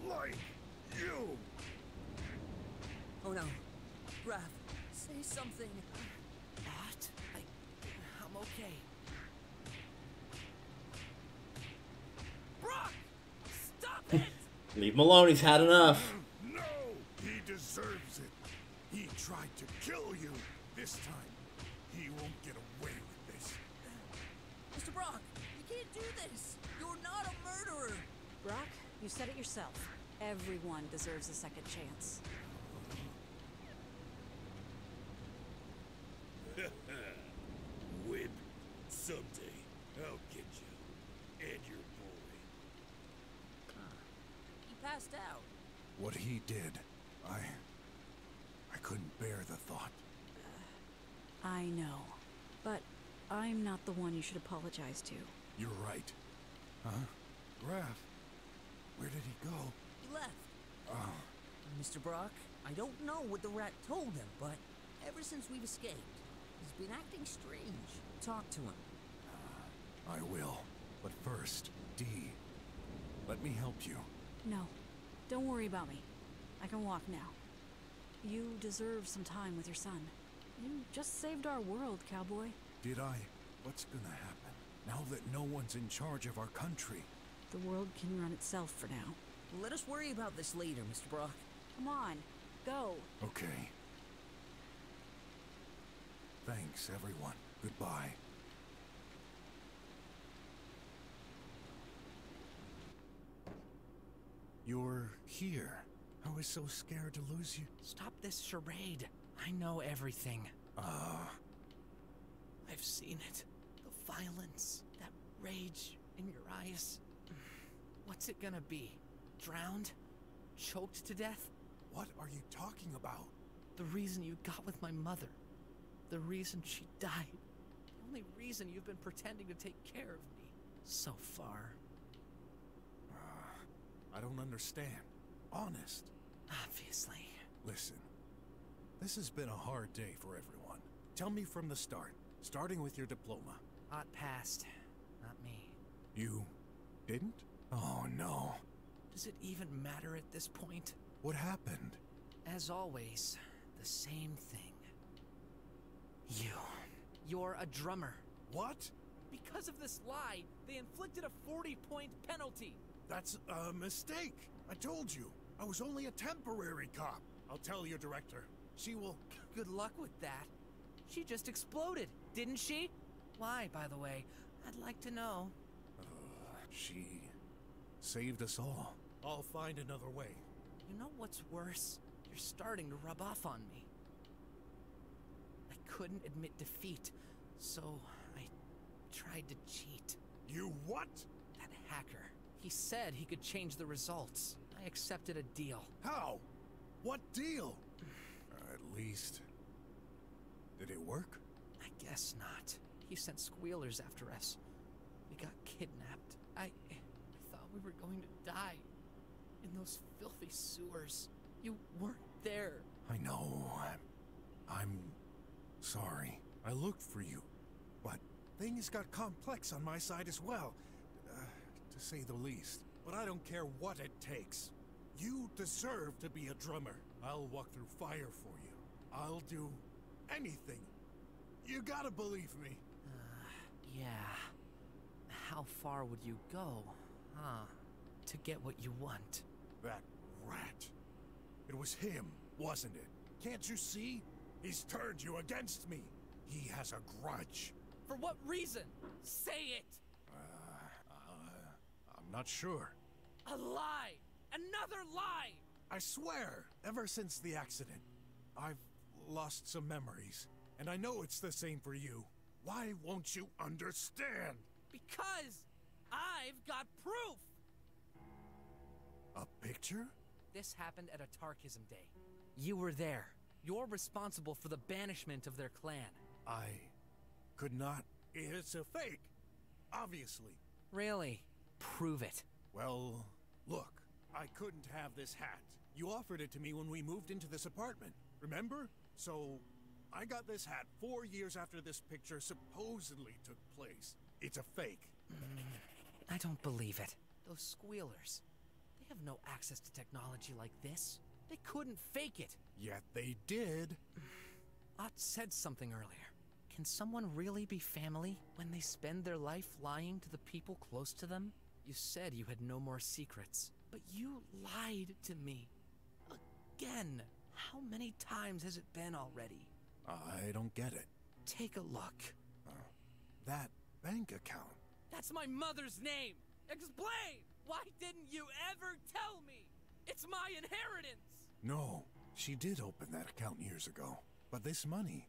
like you. Oh no. Graf, say something. What? I'm okay. Brok! Stop it! Leave him alone. He's had enough. No! He deserves it. He tried to kill you. This time, he won't get away with this. Mr. Brok, you can't do this. You're not a murderer. Brok, you said it yourself. Everyone deserves a second chance. Whip, someday I'll get you and your boy. He passed out. What he did, I couldn't bear the thought. I know, but I'm not the one you should apologize to. You're right. Huh? Graf, where did he go? He left. Oh. Mr. Brok, I don't know what the rat told him, but ever since we've escaped, he's been acting strange. Talk to him. I will. But first, Dee, let me help you. No, don't worry about me. I can walk now. You deserve some time with your son. You just saved our world, cowboy. Did I? What's gonna happen now that no one's in charge of our country? The world can run itself for now. Let us worry about this later, Mr. Brok. Come on, go. Okay. Thanks, everyone. Goodbye. You're here. I was so scared to lose you. Stop this charade. I know everything. I've seen it. The violence, that rage in your eyes. What's it gonna be? Drowned? Choked to death? What are you talking about? The reason you got with my mother. The reason she died. The only reason you've been pretending to take care of me. So far. I don't understand. Honest. Obviously. Listen. This has been a hard day for everyone. Tell me from the start. Starting with your diploma. Hot passed. Not me. You didn't? Oh no. Does it even matter at this point? What happened? As always, the same thing. You're a drummer. What? Because of this lie, they inflicted a 40-point penalty. That's a mistake. I told you. I was only a temporary cop. I'll tell your director. She will... Good luck with that. She just exploded, didn't she? Why, by the way? I'd like to know. She saved us all. I'll find another way. You know what's worse? You're starting to rub off on me. I couldn't admit defeat, so I tried to cheat. You what? That hacker. He said he could change the results. I accepted a deal. How? What deal? At least... Did it work? I guess not. He sent squealers after us. We got kidnapped. I thought we were going to die. In those filthy sewers. You weren't there. I know. I'm sorry. I looked for you, but things got complex on my side as well, to say the least. But I don't care what it takes. You deserve to be a drummer. I'll walk through fire for you. I'll do anything. You gotta believe me. Yeah. How far would you go, huh? To get what you want? That rat. It was him, wasn't it? Can't you see? He's turned you against me. He has a grudge. For what reason? Say it! I'm not sure. A lie! Another lie! I swear, ever since the accident, I've lost some memories. And I know it's the same for you. Why won't you understand? Because I've got proof! A picture? This happened at a Tarkism Day. You were there. You're responsible for the banishment of their clan. I could not. It's a fake. Obviously. Really? Prove it. Well, look. I couldn't have this hat. You offered it to me when we moved into this apartment. Remember? So, I got this hat 4 years after this picture supposedly took place. It's a fake. I don't believe it. Those squealers. They have no access to technology like this. They couldn't fake it. Yet they did. Ott said something earlier. Can someone really be family when they spend their life lying to the people close to them? You said you had no more secrets, but you lied to me. Again. How many times has it been already? I don't get it. Take a look. That bank account. That's my mother's name! Explain! Why didn't you ever tell me? It's my inheritance! No, she did open that account years ago. But this money,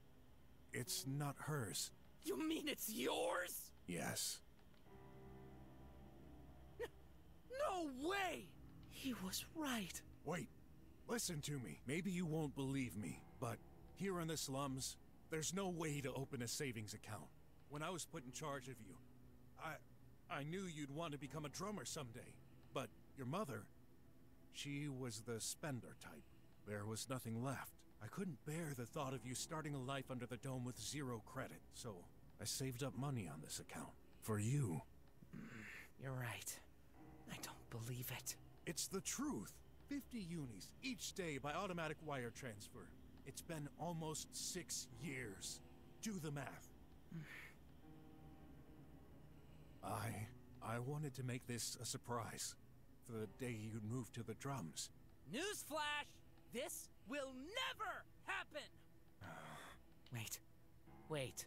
it's not hers. You mean it's yours? Yes. No way! He was right. Wait, listen to me. Maybe you won't believe me, but here in the slums, there's no way to open a savings account. When I was put in charge of you, I knew you'd want to become a drummer someday. But your mother, she was the spender type. There was nothing left. I couldn't bear the thought of you starting a life under the dome with 0 credit, so I saved up money on this account. For you. You're right. I don't believe it. It's the truth. 50 unis each day by automatic wire transfer. It's been almost 6 years. Do the math. I wanted to make this a surprise. For the day you'd move to the drums. Newsflash! This will never happen! Wait.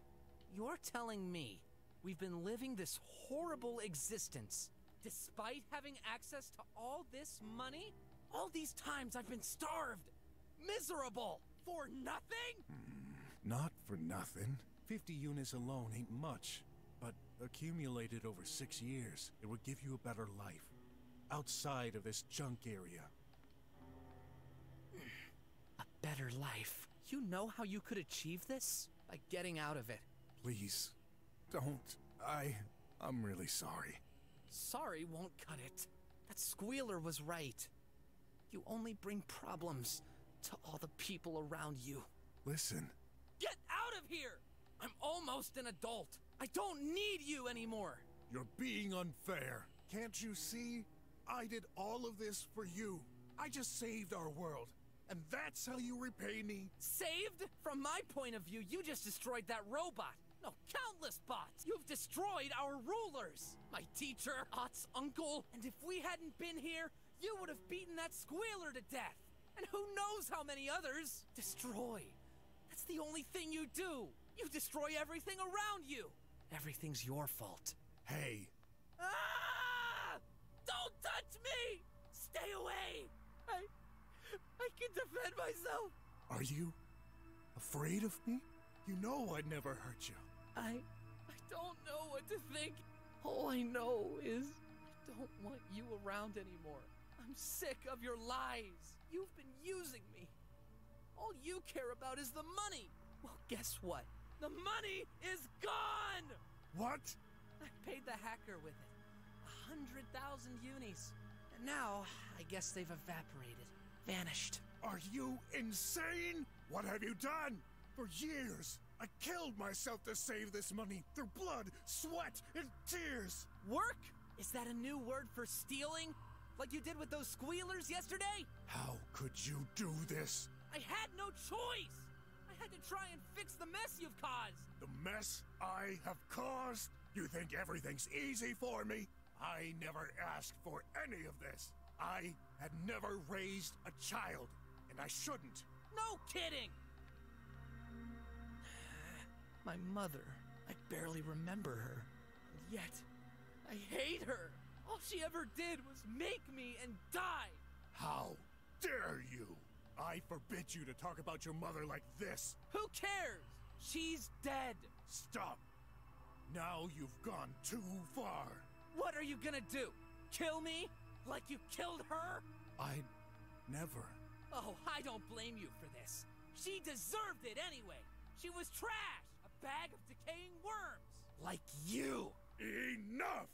You're telling me we've been living this horrible existence despite having access to all this money? All these times I've been starved, miserable, for nothing? Not for nothing. 50 units alone ain't much, but accumulated over 6 years, it would give you a better life. Outside of this junk area. A better life. You know how you could achieve this? By getting out of it. Please, don't. I'm really sorry. Sorry won't cut it. That squealer was right. You only bring problems to all the people around you. Listen. Get out of here! I'm almost an adult. I don't need you anymore. You're being unfair. Can't you see? I did all of this for you. I just saved our world. And that's how you repay me? Saved? From my point of view, you just destroyed that robot. No, countless bots. You've destroyed our rulers. My teacher, Ott's uncle. And if we hadn't been here, you would have beaten that squealer to death. And who knows how many others? Destroy. That's the only thing you do. You destroy everything around you. Everything's your fault. Hey. Ah! Don't touch me! Stay away! I can defend myself. Are you afraid of me? You know I'd never hurt you. I don't know what to think. All I know is I don't want you around anymore. I'm sick of your lies. You've been using me. All you care about is the money. Well, guess what? The money is gone! What? I paid the hacker with it. 100,000 unis. And now, I guess they've evaporated. Vanished. Are you insane? What have you done? For years, I killed myself to save this money through blood, sweat, and tears. Work? Is that a new word for stealing? Like you did with those squealers yesterday? How could you do this? I had no choice! I had to try and fix the mess you've caused! The mess I have caused? You think everything's easy for me? I never asked for any of this. I had never raised a child, and I shouldn't. No kidding! My mother. I barely remember her. And yet, I hate her. All she ever did was make me and die. How dare you? I forbid you to talk about your mother like this. Who cares? She's dead. Stop. Now you've gone too far. What are you gonna do? Kill me? Like you killed her? I'd never. Oh, I don't blame you for this. She deserved it anyway. She was trash. A bag of decaying worms. Like you. Enough!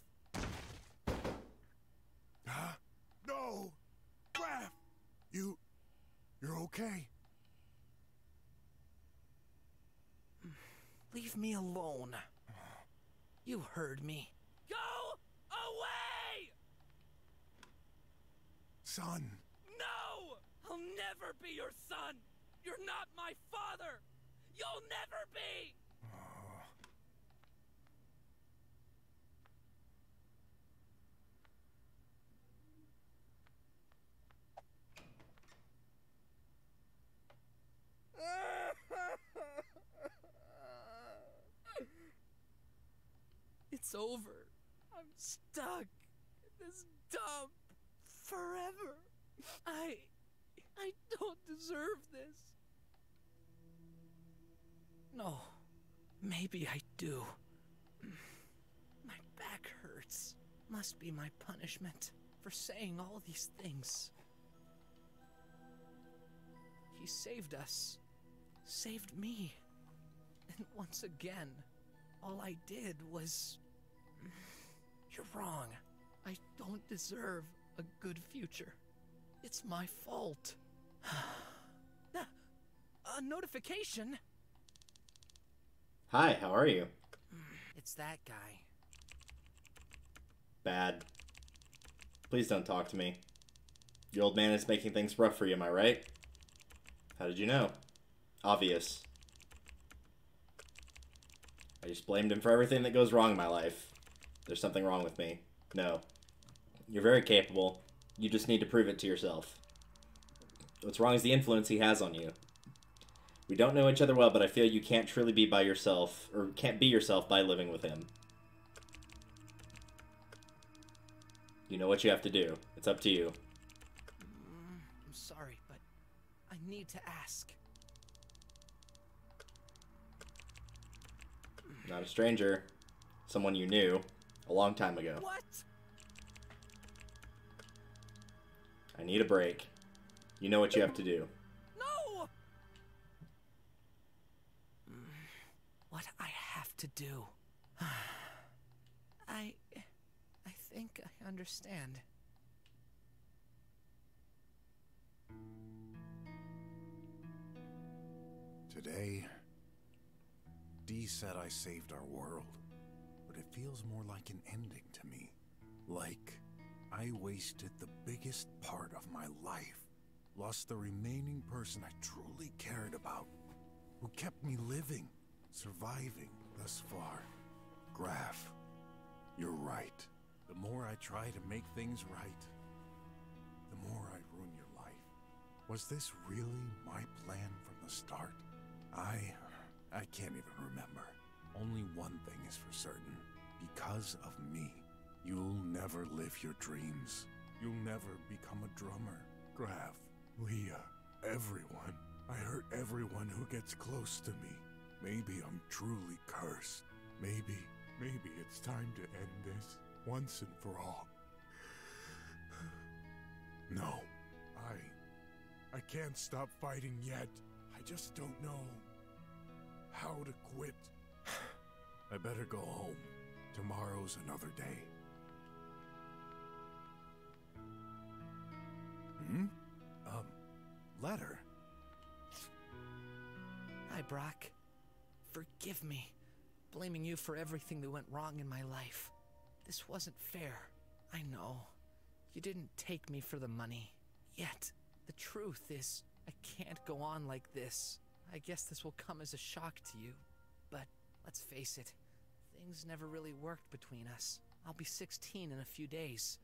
Huh? No! Raph! You're okay? Leave me alone. You heard me. Go away! Son! No! I'll never be your son! You're not my father! You'll never be! It's over. I'm stuck in this dump forever. I don't deserve this. No, maybe I do. My back hurts. Must be my punishment for saying all these things. He saved us. Saved me. And once again, all I did was... You're wrong. I don't deserve a good future. It's my fault. A notification? Hi, how are you? It's that guy. Bad. Please don't talk to me. Your old man is making things rough for you, am I right? How did you know? Obvious. I just blamed him for everything that goes wrong in my life. There's something wrong with me. No. You're very capable. You just need to prove it to yourself. What's wrong is the influence he has on you. We don't know each other well, but I feel you can't truly be by yourself, or can't be yourself by living with him. You know what you have to do. It's up to you. I'm sorry, but I need to ask. Not a stranger. Someone you knew a long time ago. What? I need a break. You know what you have to do. No! What I have to do. I think I understand. Today, Dee said I saved our world, but it feels more like an ending to me. Like I wasted the biggest part of my life. Lost the remaining person I truly cared about, who kept me living, surviving thus far. Graf, you're right. The more I try to make things right, the more I ruin your life. Was this really my plan from the start? I can't even remember. Only one thing is for certain. Because of me, you'll never live your dreams. You'll never become a drummer. Graf, Leah, everyone. I hurt everyone who gets close to me. Maybe I'm truly cursed. Maybe it's time to end this once and for all. No, I can't stop fighting yet. I just don't know how to quit. I better go home. Tomorrow's another day. Letter? Hi, Brok. Forgive me. Blaming you for everything that went wrong in my life. This wasn't fair. I know. You didn't take me for the money. Yet, the truth is, I can't go on like this. I guess this will come as a shock to you. But, let's face it, things never really worked between us. I'll be 16 in a few days.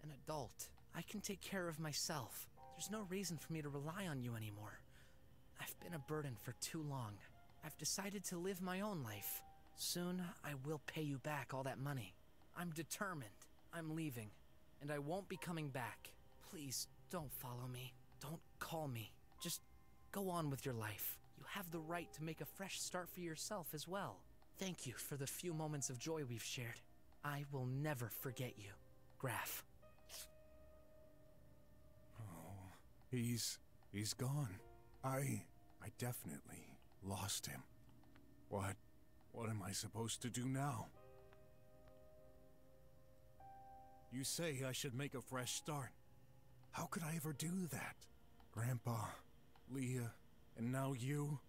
An adult. I can take care of myself. There's no reason for me to rely on you anymore. I've been a burden for too long. I've decided to live my own life. Soon, I will pay you back all that money. I'm determined. I'm leaving. And I won't be coming back. Please, don't follow me. Don't call me. Just go on with your life. You have the right to make a fresh start for yourself as well. Thank you for the few moments of joy we've shared. I will never forget you. Graf. Oh, he's gone. I definitely lost him. What am I supposed to do now? You say I should make a fresh start. How could I ever do that? Grandpa, Leah, and now you?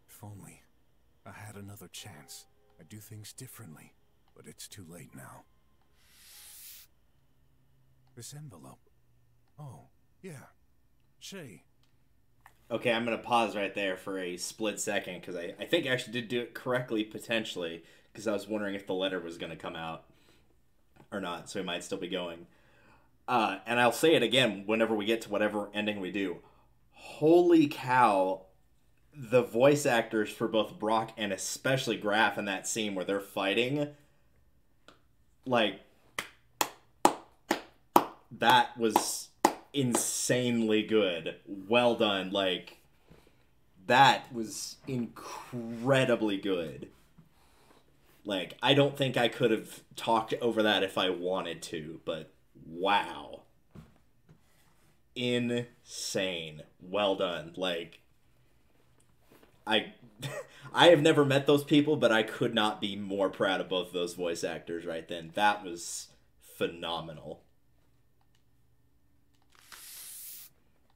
If only I had another chance. I'd do things differently, but it's too late now. This envelope. Oh, yeah. Shay. Okay, I'm going to pause right there for a split second, because I think I actually did do it correctly, potentially, because I was wondering if the letter was going to come out or not, so we might still be going. And I'll say it again whenever we get to whatever ending we do. Holy cow, the voice actors for both Brok and especially Graf in that scene where they're fighting, like, that was insanely good. Well done. Like, that was incredibly good. Like, I don't think I could have talked over that if I wanted to, but wow. Insane. Well done. Like, I have never met those people, but I could not be more proud of both of those voice actors right then. That was phenomenal.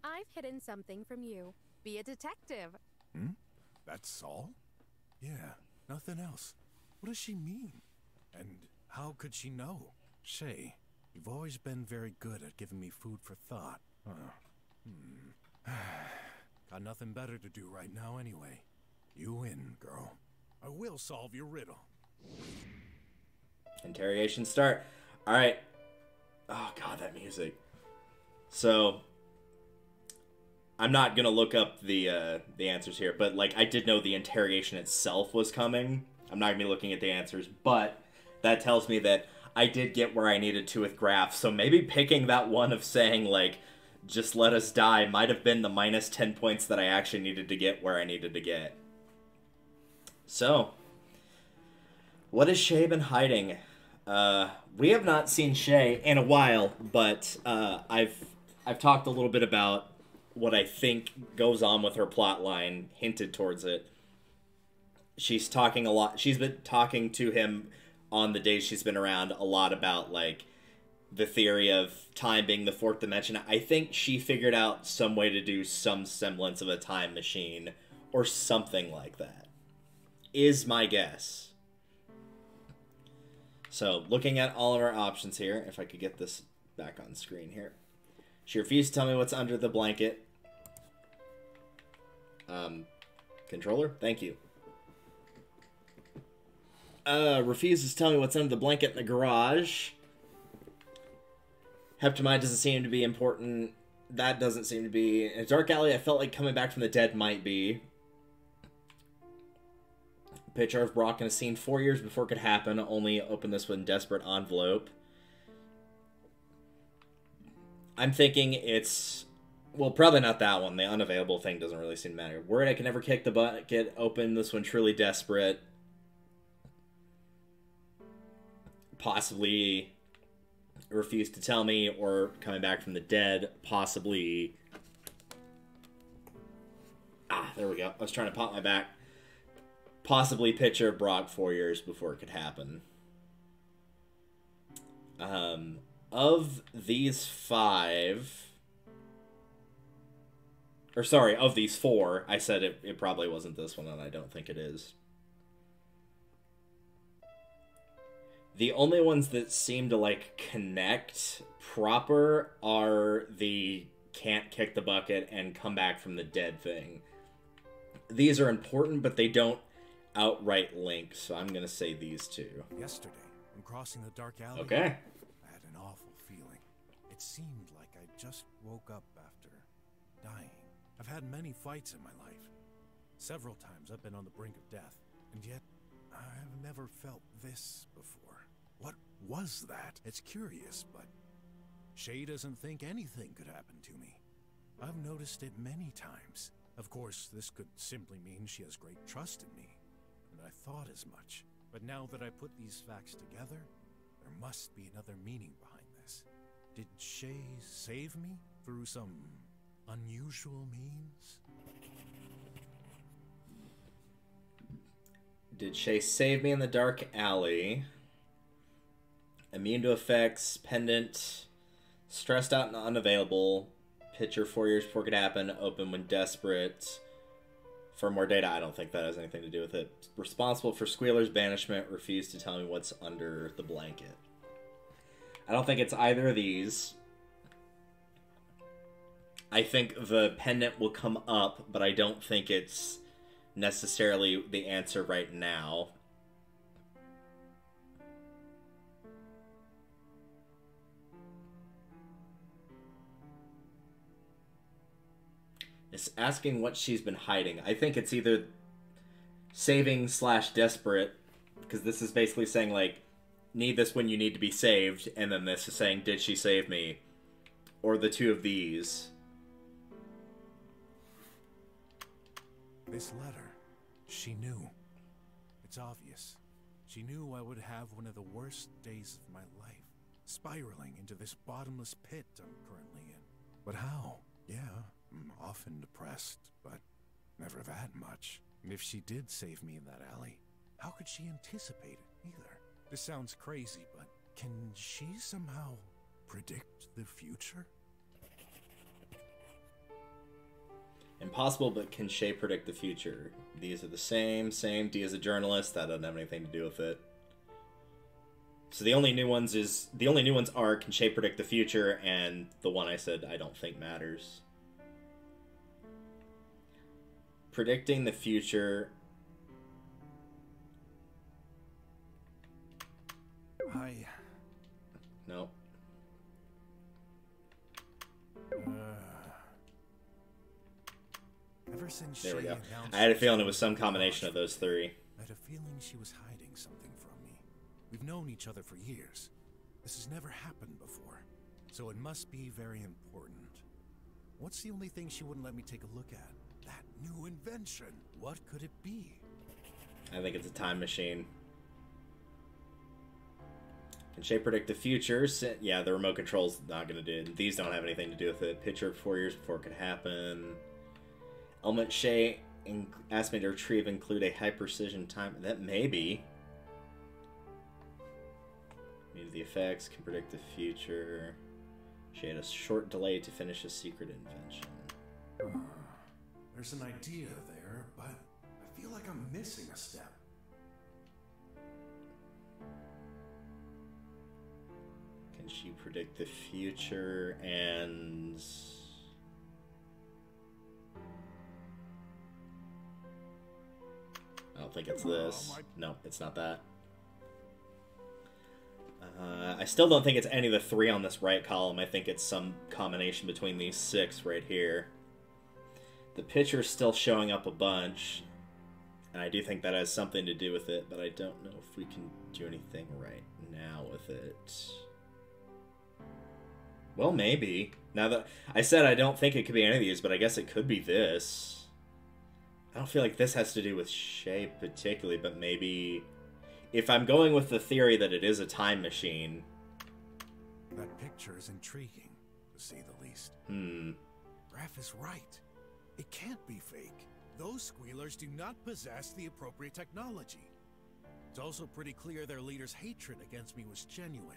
I've hidden something from you. Be a detective. That's all? Yeah, nothing else. What does she mean? And how could she know? Shay, you've always been very good at giving me food for thought. Got nothing better to do right now anyway. You win, girl. I will solve your riddle. Interrogation start. Alright. Oh god, that music. So, I'm not gonna look up the answers here, but like I did know the interrogation itself was coming. I'm not gonna be looking at the answers, but that tells me that I did get where I needed to with Graf. So maybe picking that one of saying like, just let us die might have been the minus 10 points that I actually needed to get where I needed to get. So, what has Shay been hiding? We have not seen Shay in a while, but I've talked a little bit about what I think goes on with her plot line, hinted towards it. She's talking a lot. She's been talking to him on the days she's been around a lot about, like, the theory of time being the fourth dimension. I think she figured out some way to do some semblance of a time machine or something like that, is my guess. So, looking at all of our options here, if I could get this back on screen here. She refused to tell me what's under the blanket. Controller? Thank you. Refuses to tell me what's under the blanket in the garage. Heptamine doesn't seem to be important. That doesn't seem to be. In a dark alley, I felt like coming back from the dead might be. Picture of Brok in a scene 4 years before it could happen. Only open this with a desperate envelope. I'm thinking it's... Well, probably not that one. The unavailable thing doesn't really seem to matter. Worried I can never kick the bucket open. This one truly desperate. Possibly refused to tell me, or coming back from the dead. Possibly... there we go. I was trying to pop my back. Possibly picture Brok 4 years before it could happen. Of these 5... Or sorry, of these four, I said it probably wasn't this one, and I don't think it is. The only ones that seem to, like, connect proper are the can't kick the bucket and come back from the dead thing. These are important, but they don't outright link, so I'm going to say these two. Yesterday, when crossing the dark alley, okay. I had an awful feeling. It seemed like I just woke up after dying. I've had many fights in my life. Several times I've been on the brink of death, and yet I've never felt this before. What was that? It's curious, but Shay doesn't think anything could happen to me. I've noticed it many times. Of course, this could simply mean she has great trust in me, and I thought as much. But now that I put these facts together, there must be another meaning behind this. Did Shay save me through some unusual means? Did Shay save me in the dark alley? Immune to effects, pendant, stressed out and unavailable, picture 4 years before it could happen, open when desperate. For more data, I don't think that has anything to do with it. Responsible for Squealer's banishment, refused to tell me what's under the blanket. I don't think it's either of these. I think the pendant will come up, but I don't think it's necessarily the answer right now. It's asking what she's been hiding. I think it's either saving / desperate, because this is basically saying, like, need this when you need to be saved, and then this is saying, did she save me? Or the two of these. This letter, she knew. It's obvious. She knew I would have one of the worst days of my life, spiraling into this bottomless pit I'm currently in. But how? Yeah, I'm often depressed, but never that much. And if she did save me in that alley, how could she anticipate it either? This sounds crazy, but can she somehow predict the future? Impossible, but can Shay predict the future? These are the same. D is a journalist. That doesn't have anything to do with it. So the only new ones are can Shay predict the future, and the one I said I don't think matters. Predicting the future. No. Ever since there we go. announced I had a feeling it was some combination of those three. I had a feeling she was hiding something from me. We've known each other for years. This has never happened before, so it must be very important. What's the only thing she wouldn't let me take a look at? That new invention. What could it be? I think it's a time machine. Can Shay predict the future? Yeah, the remote control's not going to do it. These don't have anything to do with it. Picture 4 years before it could happen. Element Shay asked me to retrieve include a high precision time. That may be. Means the effects can predict the future. She had a short delay to finish a secret invention. There's an idea there, but I feel like I'm missing a step. Can she predict the future and... I don't think it's this. No, it's not that. I still don't think it's any of the three on this right column. I think it's some combination between these 6 right here. The picture's still showing up a bunch, and I do think that has something to do with it, but I don't know if we can do anything right now with it. Well, maybe. Now that I said I don't think it could be any of these, but I guess it could be this. I don't feel like this has to do with Shay particularly, but maybe... If I'm going with the theory that it is a time machine... That picture is intriguing, to say the least. Raph is right. It can't be fake. Those squealers do not possess the appropriate technology. It's also pretty clear their leader's hatred against me was genuine.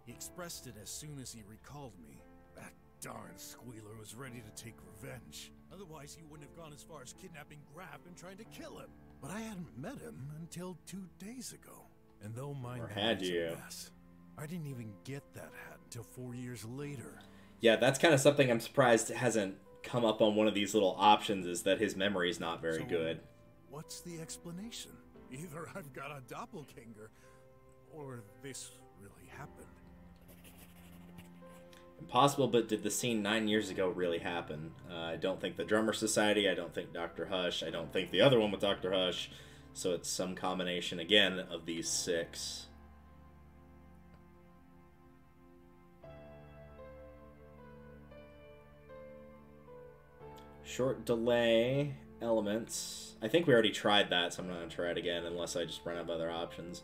He expressed it as soon as he recalled me. That darn squealer was ready to take revenge. Otherwise, he wouldn't have gone as far as kidnapping Graf and trying to kill him. But I hadn't met him until 2 days ago. And though mine Or had was a you? mess, I didn't even get that hat until 4 years later. Yeah, that's kind of something I'm surprised hasn't come up on one of these little options, is that his memory is not very good. What's the explanation? Either I've got a doppelganger, or this really happened. Impossible, but did the scene 9 years ago really happen? I don't think the Drummer Society, I don't think Dr. Hush, I don't think the other one with Dr. Hush, so it's some combination, again, of these 6. Short delay elements. I think we already tried that, so I'm not going to try it again unless I just run out of other options.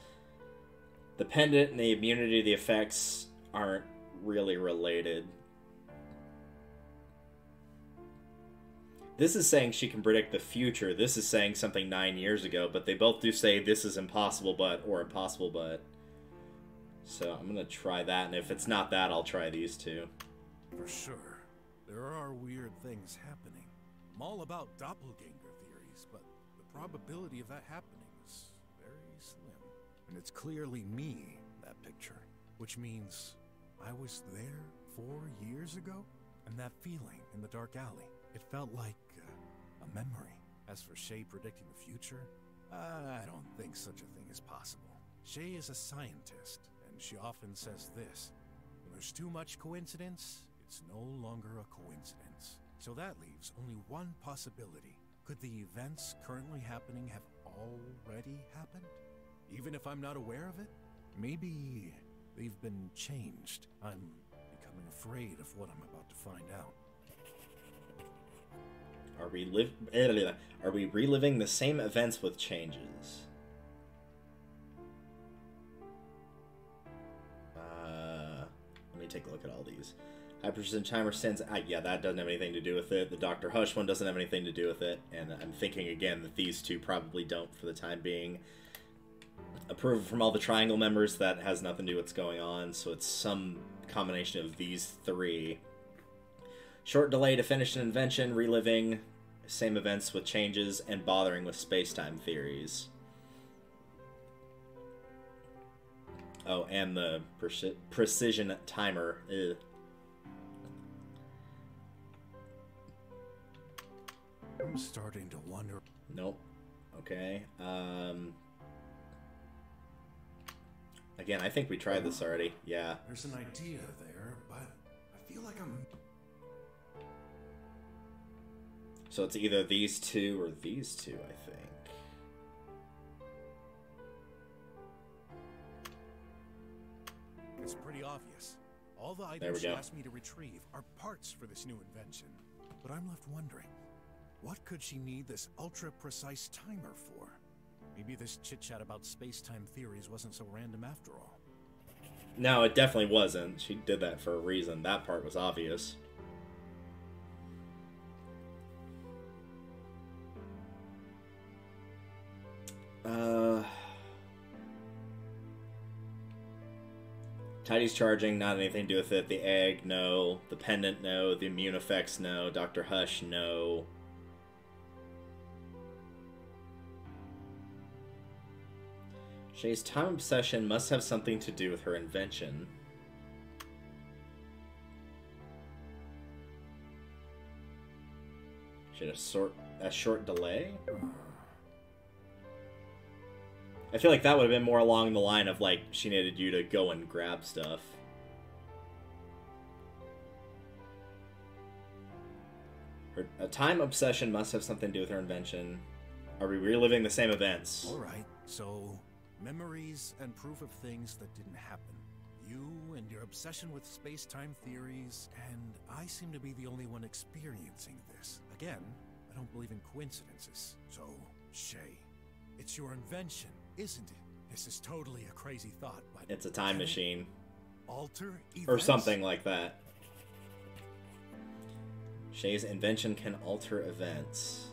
The pendant and the immunity to the effects aren't really related. This is saying she can predict the future. This is saying something 9 years ago, but they both do say this is impossible but, or impossible but. So I'm going to try that, and if it's not that, I'll try these two. For sure. There are weird things happening. I'm all about doppelganger theories, but the probability of that happening is very slim. And it's clearly me, that picture. Which means I was there 4 years ago? And that feeling in the dark alley, it felt like a memory. As for Shay predicting the future, I don't think such a thing is possible. Shay is a scientist, and she often says this: when there's too much coincidence, it's no longer a coincidence. So that leaves only one possibility. Could the events currently happening have already happened? Even if I'm not aware of it? Maybe they've been changed. I'm becoming afraid of what I'm about to find out. Are we reliving the same events with changes? Let me take a look at all these. High precision timer sends. Yeah, that doesn't have anything to do with it. The Dr. Hush one doesn't have anything to do with it. And I'm thinking again that these two probably don't for the time being. Approval from all the triangle members, that has nothing to do with what's going on. So it's some combination of these 3. Short delay to finish an invention, reliving same events with changes, and bothering with space-time theories. Oh, and the precision timer. Ugh. I'm starting to wonder. Nope. Okay. Again, I think we tried this already. Yeah. There's an idea there, but I feel like I'm... So it's either these 2 or these 2, I think. It's pretty obvious. All the There we items she go. asked me to retrieve are parts for this new invention. But I'm left wondering, what could she need this ultra-precise timer for? Maybe this chit-chat about space-time theories wasn't so random after all. No, it definitely wasn't. She did that for a reason. That part was obvious. Tidy's charging, not anything to do with it. The egg, no. The pendant, no. The immune effects, no. Dr. Hush, no. Shay's time obsession must have something to do with her invention. She had a short delay? I feel like that would have been more along the line of, like, she needed you to go and grab stuff. A time obsession must have something to do with her invention. Are we reliving the same events? Alright, so memories and proof of things that didn't happen. You and your obsession with space-time theories, and I seem to be the only one experiencing this. Again, I don't believe in coincidences. So, Shay, it's your invention, isn't it? This is totally a crazy thought, but... It's a time machine. Alter events? Or something like that. Shay's invention can alter events.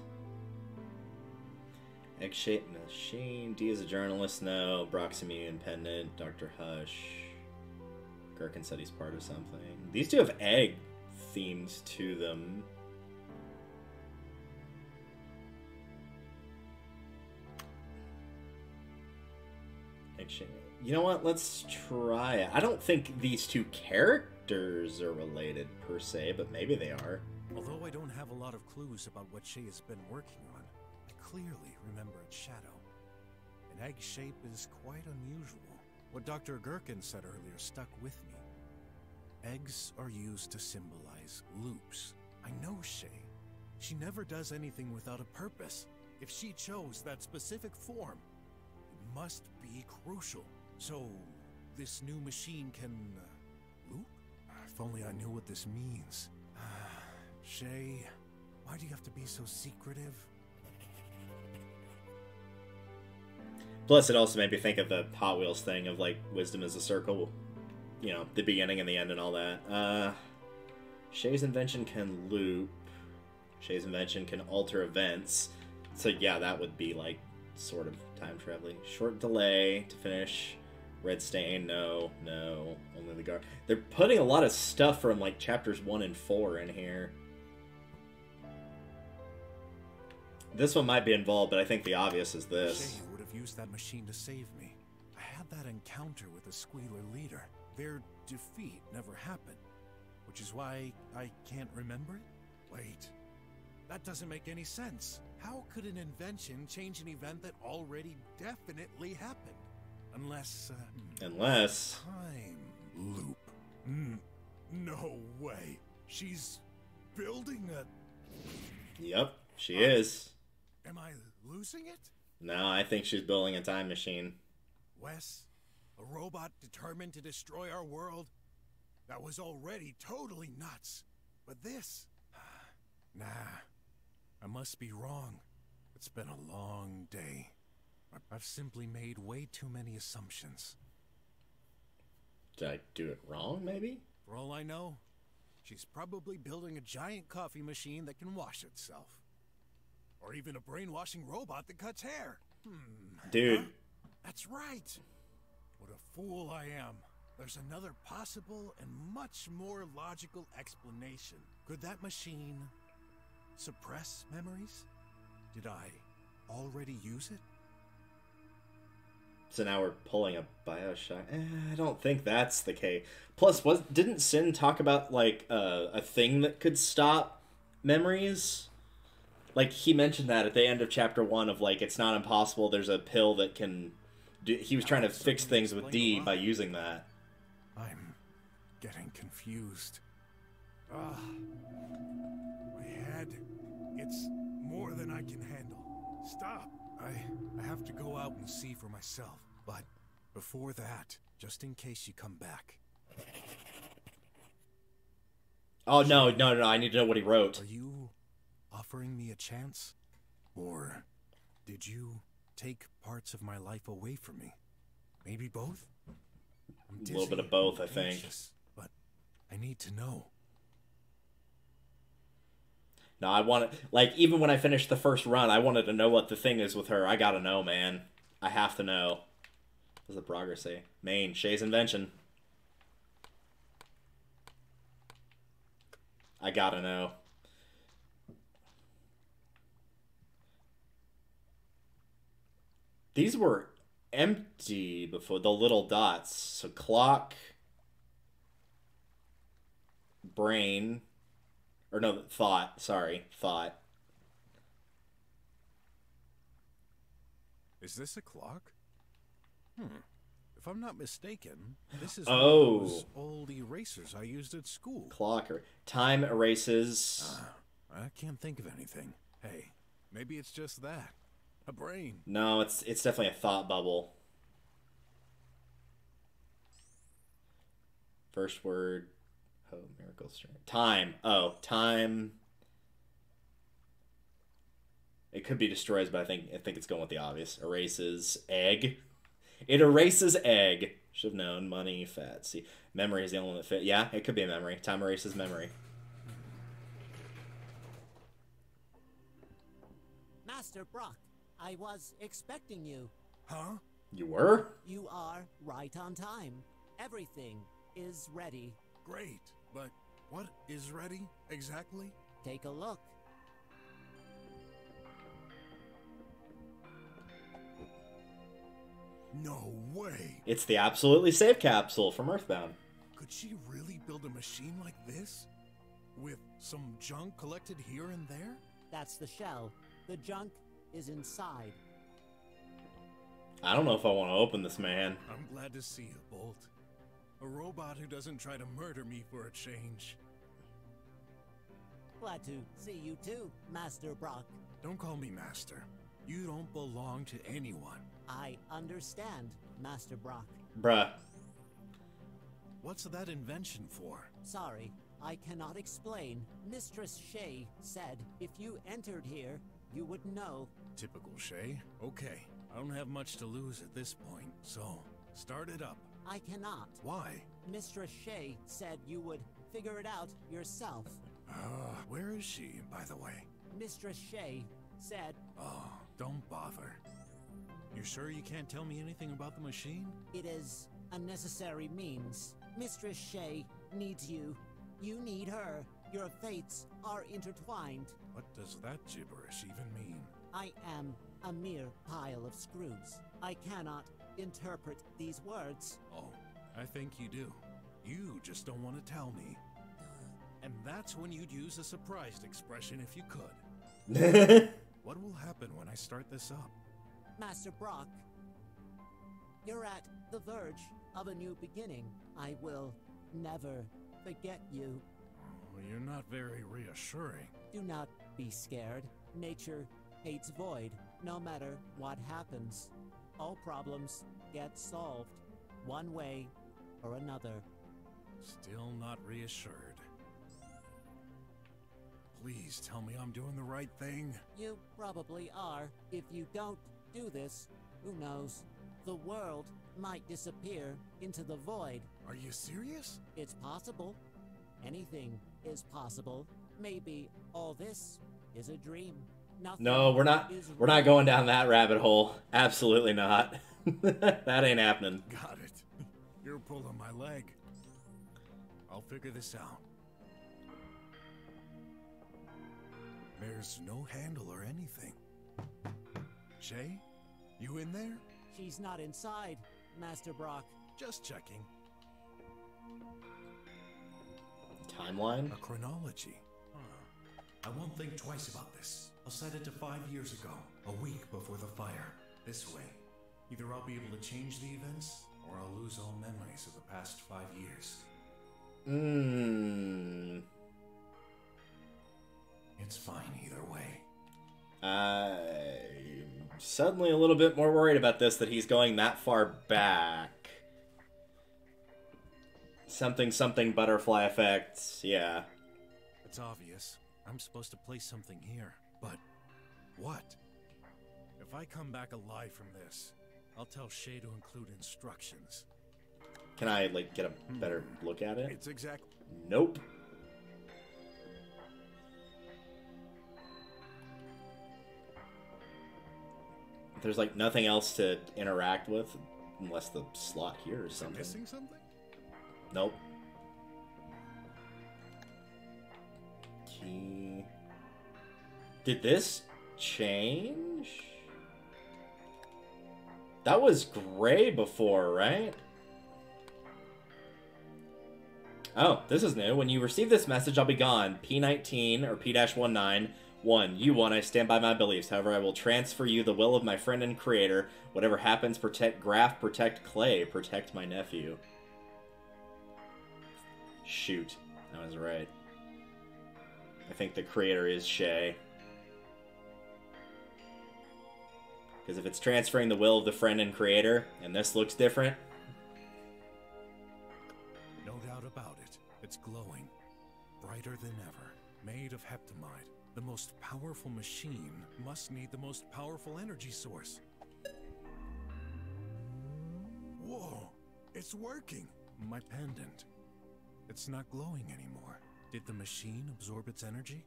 Egg-shaped machine. D is a journalist. No. Brok's immune pendant. Dr. Hush. Gherkin said he's part of something. These two have egg themes to them. You know what? Let's try it. I don't think these two characters are related per se, but maybe they are. Although I don't have a lot of clues about what Shay has been working on, I clearly remember its shadow. An egg shape is quite unusual. What Dr. Gherkin said earlier stuck with me. Eggs are used to symbolize loops. I know Shay. She never does anything without a purpose. If she chose that specific form, it must be crucial. So, this new machine can loop? If only I knew what this means. Shay, why do you have to be so secretive? Plus, it also made me think of the Hot Wheels thing of, like, wisdom is a circle. You know, the beginning and the end and all that. Shay's invention can loop. Shay's invention can alter events. So, yeah, that would be, like, sort of time traveling. Short delay to finish. Red stain, no. Only the guard. They're putting a lot of stuff from, like, chapters 1 and 4 in here. This one might be involved, but I think the obvious is this. Shay would have used that machine to save me. I had that encounter with the Squealer leader. Their defeat never happened, which is why I can't remember it. Wait, that doesn't make any sense. How could an invention change an event that already definitely happened? Unless... Time loop. No way. She's building a... Yep, she is. Am I losing it? No, I think she's building a time machine. Wes, a robot determined to destroy our world? That was already totally nuts. But this... Nah, I must be wrong. It's been a long day. I've simply made way too many assumptions. Did I do it wrong, maybe? For all I know, she's probably building a giant coffee machine that can wash itself. Or even a brainwashing robot that cuts hair. Dude. Huh? That's right. What a fool I am. There's another possible and much more logical explanation. Could that machine suppress memories? Did I already use it? So now we're pulling a Bioshock. I don't think that's the case. Plus, didn't Sin talk about, like, a thing that could stop memories? Like, he mentioned that at the end of chapter 1 of, like, it's not impossible, there's a pill that can... He was trying to fix things with D by using that. I'm getting confused. My head. It's more than I can handle. Stop. I have to go out and see for myself. But before that, just in case you come back. Oh, no, I need to know what he wrote. Are you offering me a chance? Or did you take parts of my life away from me? Maybe both? I'm a little bit of both, I think. Anxious, but I need to know. No, I want to... Like, even when I finished the first run, I wanted to know what the thing is with her. I gotta know, man. I have to know. What does the progress say? Main, Shay's invention. I gotta know. These were empty before, the little dots. So clock, brain, or no, thought, sorry, thought. Is this a clock? If I'm not mistaken, this is one of those old erasers I used at school. Clocker. Time erases. I can't think of anything. Hey, maybe it's just that. A brain. No, it's definitely a thought bubble. First word. Oh, miracle strength. Time. Oh, time. It could be destroys, but I think it's going with the obvious. Erases egg. It erases egg. Should have known. Money, fat. See, memory is the only one that fit. Yeah, it could be a memory. Time erases memory. Master Brok, I was expecting you. Huh? You were? You are right on time. Everything is ready. Great, but What is ready, exactly? Take a look. No way! It's the absolutely safe capsule from Earthbound. Could she really build a machine like this? With some junk collected here and there? That's the shell. The junk is inside. I don't know if I want to open this, man. I'm glad to see you, Bolt. A robot who doesn't try to murder me for a change. Glad to see you too, Master Brok. Don't call me Master. You don't belong to anyone. I understand, Master Brok. Bruh. What's that invention for? Sorry, I cannot explain. Mistress Shay said if you entered here, you would know. Typical Shay. Okay, I don't have much to lose at this point, so start it up. I cannot. Why? Mistress Shay said you would figure it out yourself. Where is she, by the way? Mistress Shay said... Oh, don't bother. You're sure you can't tell me anything about the machine? It is a necessary means. Mistress Shay needs you. You need her. Your fates are intertwined. What does that gibberish even mean? I am a mere pile of screws. I cannot interpret these words. Oh, I think you do. You just don't want to tell me. And that's when you'd use a surprised expression if you could. What will happen when I start this up? Master Brok, you're at the verge of a new beginning. I will never forget you. Oh, you're not very reassuring. Do not be scared. Nature hates void, no matter what happens. All problems get solved, one way or another. Still not reassured. Please tell me I'm doing the right thing. You probably are. If you don't do this, who knows? The world might disappear into the void. Are you serious? It's possible. Anything is possible. Maybe all this is a dream. Nothing. No, we're not going down that rabbit hole. Absolutely not. That ain't happening. Got it. You're pulling my leg. I'll figure this out. There's no handle or anything. Shay, you in there? She's not inside, Master Brok. Just checking. Timeline? A chronology. I won't think twice about this. I'll set it to 5 years ago, a week before the fire. This way, either I'll be able to change the events, or I'll lose all memories of the past 5 years. It's fine either way. I'm suddenly a little bit more worried about this, that he's going that far back. Something butterfly effects, yeah. It's obvious. I'm supposed to place something here, but what? If I come back alive from this, I'll tell Shay to include instructions. Can I, like, get a better look at it? It's exact. Nope. There's, like, nothing else to interact with, unless the slot here or something. Missing something? Nope. Key. Did this change? That was gray before, right? Oh, this is new. When you receive this message, I'll be gone. P19 or P-19. 1. You won. I stand by my beliefs. However, I will transfer you the will of my friend and creator. Whatever happens, protect Graph, protect Clay, protect my nephew. Shoot. I was right. I think the creator is Shay. Because if it's transferring the will of the friend and creator, and this looks different... No doubt about it. It's glowing. Brighter than ever. Made of heptamide. The most powerful machine must need the most powerful energy source. Whoa! It's working! My pendant. It's not glowing anymore. Did the machine absorb its energy?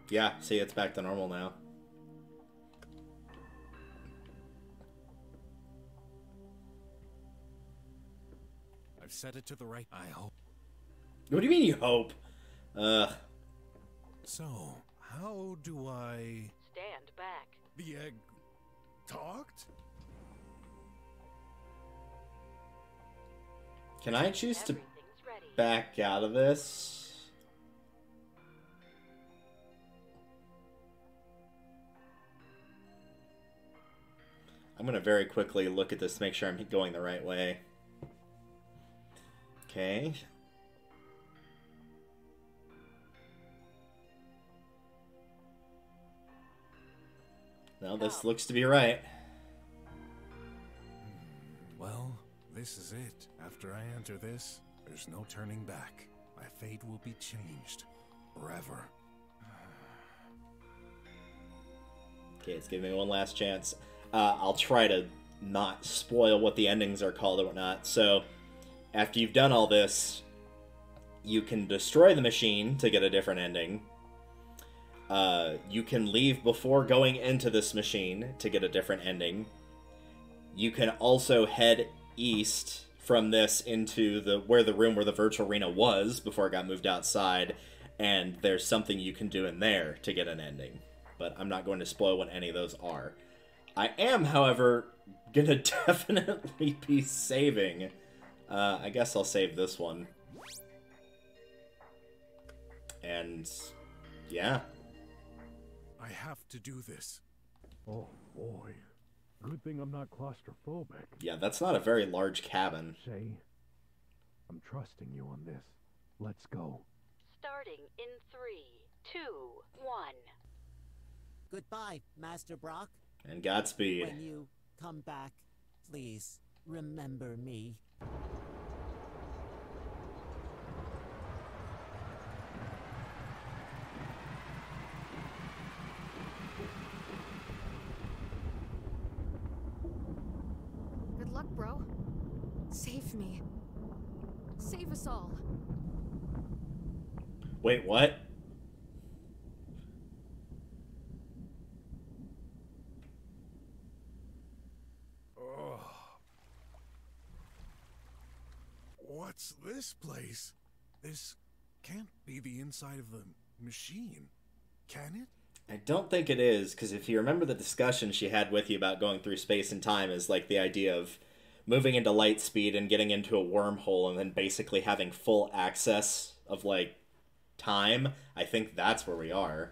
Yeah, see, it's back to normal now. I've set it to the right. I hope. What do you mean you hope? Ugh. So, how do I... Stand back. The egg... talked? Can I choose to back out of this? I'm going to very quickly look at this to make sure I'm going the right way. Okay. No, this looks to be right. Well, this is it. After I enter this, there's no turning back. My fate will be changed. Forever. Okay, it's giving me one last chance. I'll try to not spoil what the endings are called or whatnot. So, after you've done all this, you can destroy the machine to get a different ending. You can leave before going into this machine to get a different ending. You can also head east from this into the room where the virtual arena was before it got moved outside, and there's something you can do in there to get an ending. But I'm not going to spoil what any of those are. I am, however, gonna definitely be saving. I guess I'll save this one. And yeah. I have to do this. Oh boy. Good thing I'm not claustrophobic. Yeah, that's not a very large cabin. Shay, I'm trusting you on this. Let's go. Starting in 3, 2, 1. Goodbye, Master Brok. And Godspeed. When you come back, please remember me. Good luck, bro. Save me. Save us all. Wait, what? What's this place? This can't be the inside of the machine, can it? I don't think it is, because if you remember the discussion she had with you about going through space and time is like the idea of moving into light speed and getting into a wormhole and then basically having full access of, like, time. I think that's where we are.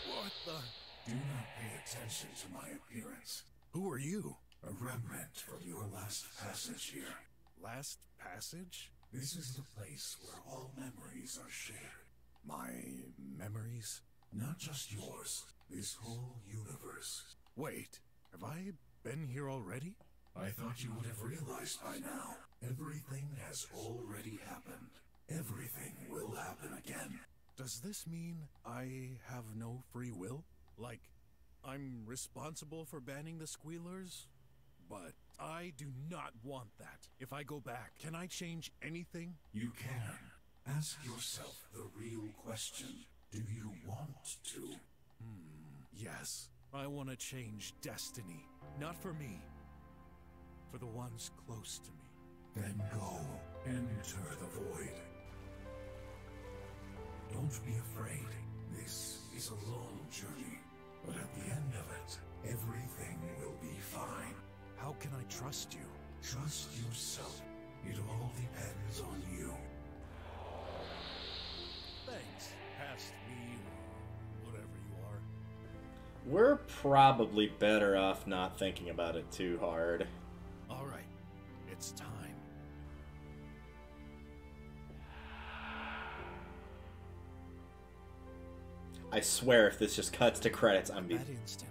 What the? Do not pay attention to my appearance. Who are you? A remnant from your last passage here. Last passage? This is the place where all memories are shared. My memories? Not just yours. This whole universe. Wait, have I been here already? I thought you would have realized by now. Everything has already happened. Everything will happen again. Does this mean I have no free will? Like, I'm responsible for banning the squealers? But I do not want that. If I go back, can I change anything? You can. Ask yourself the real question. Do you want to? Yes. I want to change destiny. Not for me. For the ones close to me. Then go. Enter the void. Don't be afraid. This is a long journey. But at the end of it, everything will be fine. How can I trust you? Trust yourself. It all depends on you. Thanks, past me, or whatever you are. We're probably better off not thinking about it too hard. All right, it's time. I swear if this just cuts to credits, I'm That instant,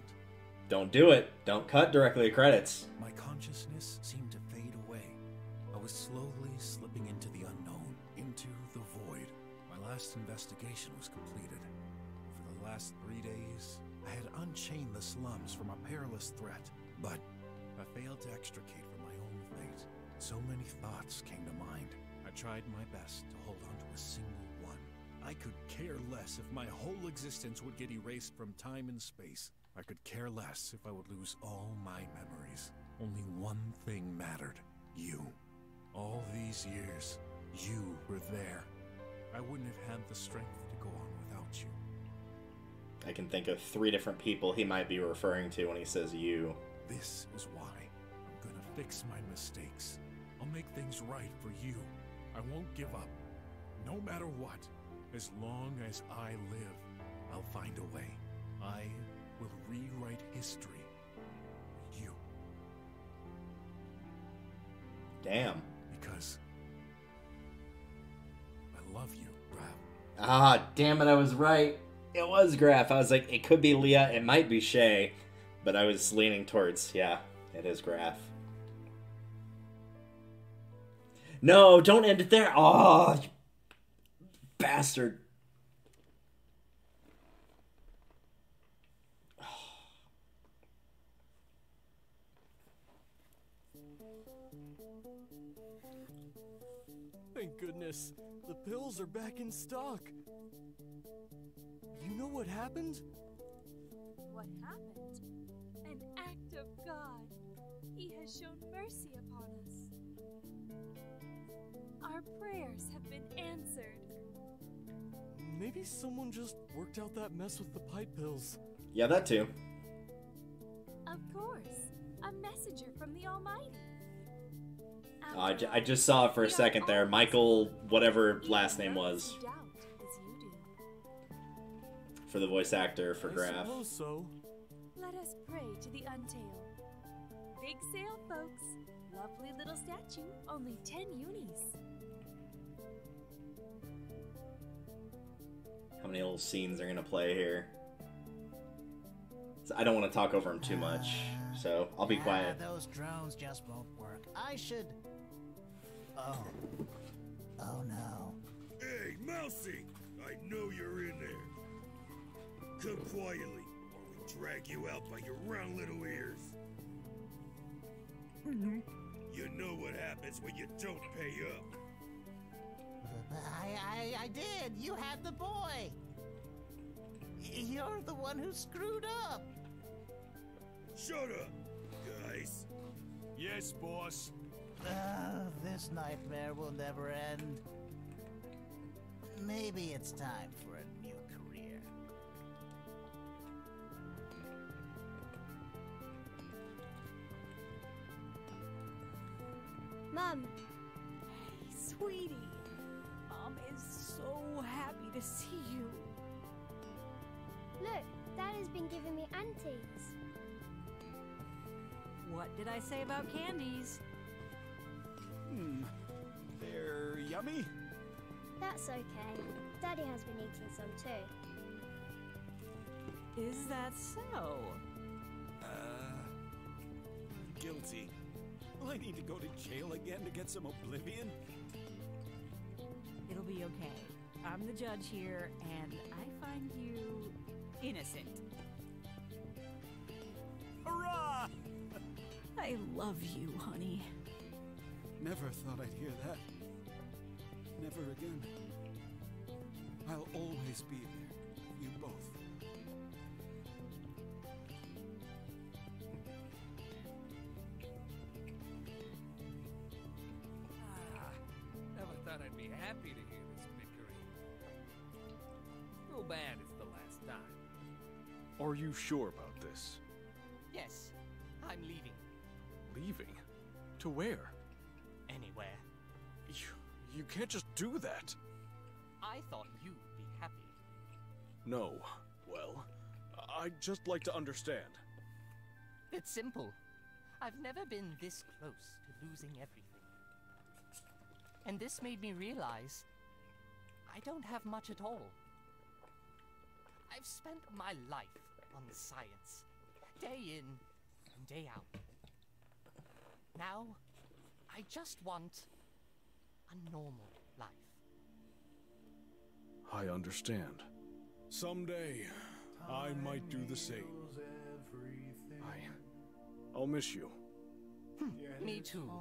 Don't do it. Don't cut directly to credits. my consciousness seemed to fade away. I was slowly slipping into the unknown, into the void. My last investigation was completed. For the last 3 days, I had unchained the slums from a perilous threat, but I failed to extricate from my own fate. So many thoughts came to mind. I tried my best to hold on to a single one. I could care less if my whole existence would get erased from time and space. I could care less if I would lose all my memories. Only one thing mattered. You. All these years, you were there. I wouldn't have had the strength to go on without you. I can think of 3 different people he might be referring to when he says you. This is why I'm gonna fix my mistakes. I'll make things right for you. I won't give up. No matter what. As long as I live, I'll find a way. I will rewrite history for you. Damn. Because I love you, Graf. Ah, damn it, I was right. It was Graf. I was like, it could be Leah, it might be Shay, but I was leaning towards, yeah, it is Graf. No, don't end it there. Oh, you bastard. Thank goodness. The pills are back in stock. You know what happened? What happened? An act of God. He has shown mercy upon us. Our prayers have been answered. Maybe someone just worked out that mess with the pipe pills. Yeah, that too. Of course. A messenger from the Almighty. I just saw it for a second there. Michael, whatever last name was. For the voice actor for Graf. So. Let us pray to the Untail. Big sale, folks. Lovely little statue, only 10 unis. How many little scenes are gonna play here? So I don't want to talk over him too much, so I'll be quiet. Those drones just won't work. I should... Oh. Oh no. Hey, Mousy! I know you're in there. Come quietly, or we drag you out by your round little ears. You know what happens when you don't pay up. I did. You had the boy. You're the one who screwed up. Shut up, guys. Yes, boss. This nightmare will never end. Maybe it's time for a new career. Mom. Hey, sweetie. Mom is so happy to see you. Look, Dad has been giving me antiques. What did I say about candies? They're yummy? That's okay. Daddy has been eating some too. Is that so? Guilty. Will I need to go to jail again to get some oblivion? It'll be okay. I'm the judge here, and I find you innocent. Hurrah! I love you, honey. Never thought I'd hear that. Never again. I'll always be there, you both. Never thought I'd be happy to hear this bickering. Too bad it's the last time. Are you sure about this? Yes, I'm leaving. Leaving? To where? Anywhere. You can't just do that. I thought you'd be happy. No. Well, I'd just like to understand. It's simple. I've never been this close to losing everything. And this made me realize I don't have much at all. I've spent my life on science, day in and day out. Now, I just want a normal life. I understand. Someday, I might do the same. I'll miss you. Me too,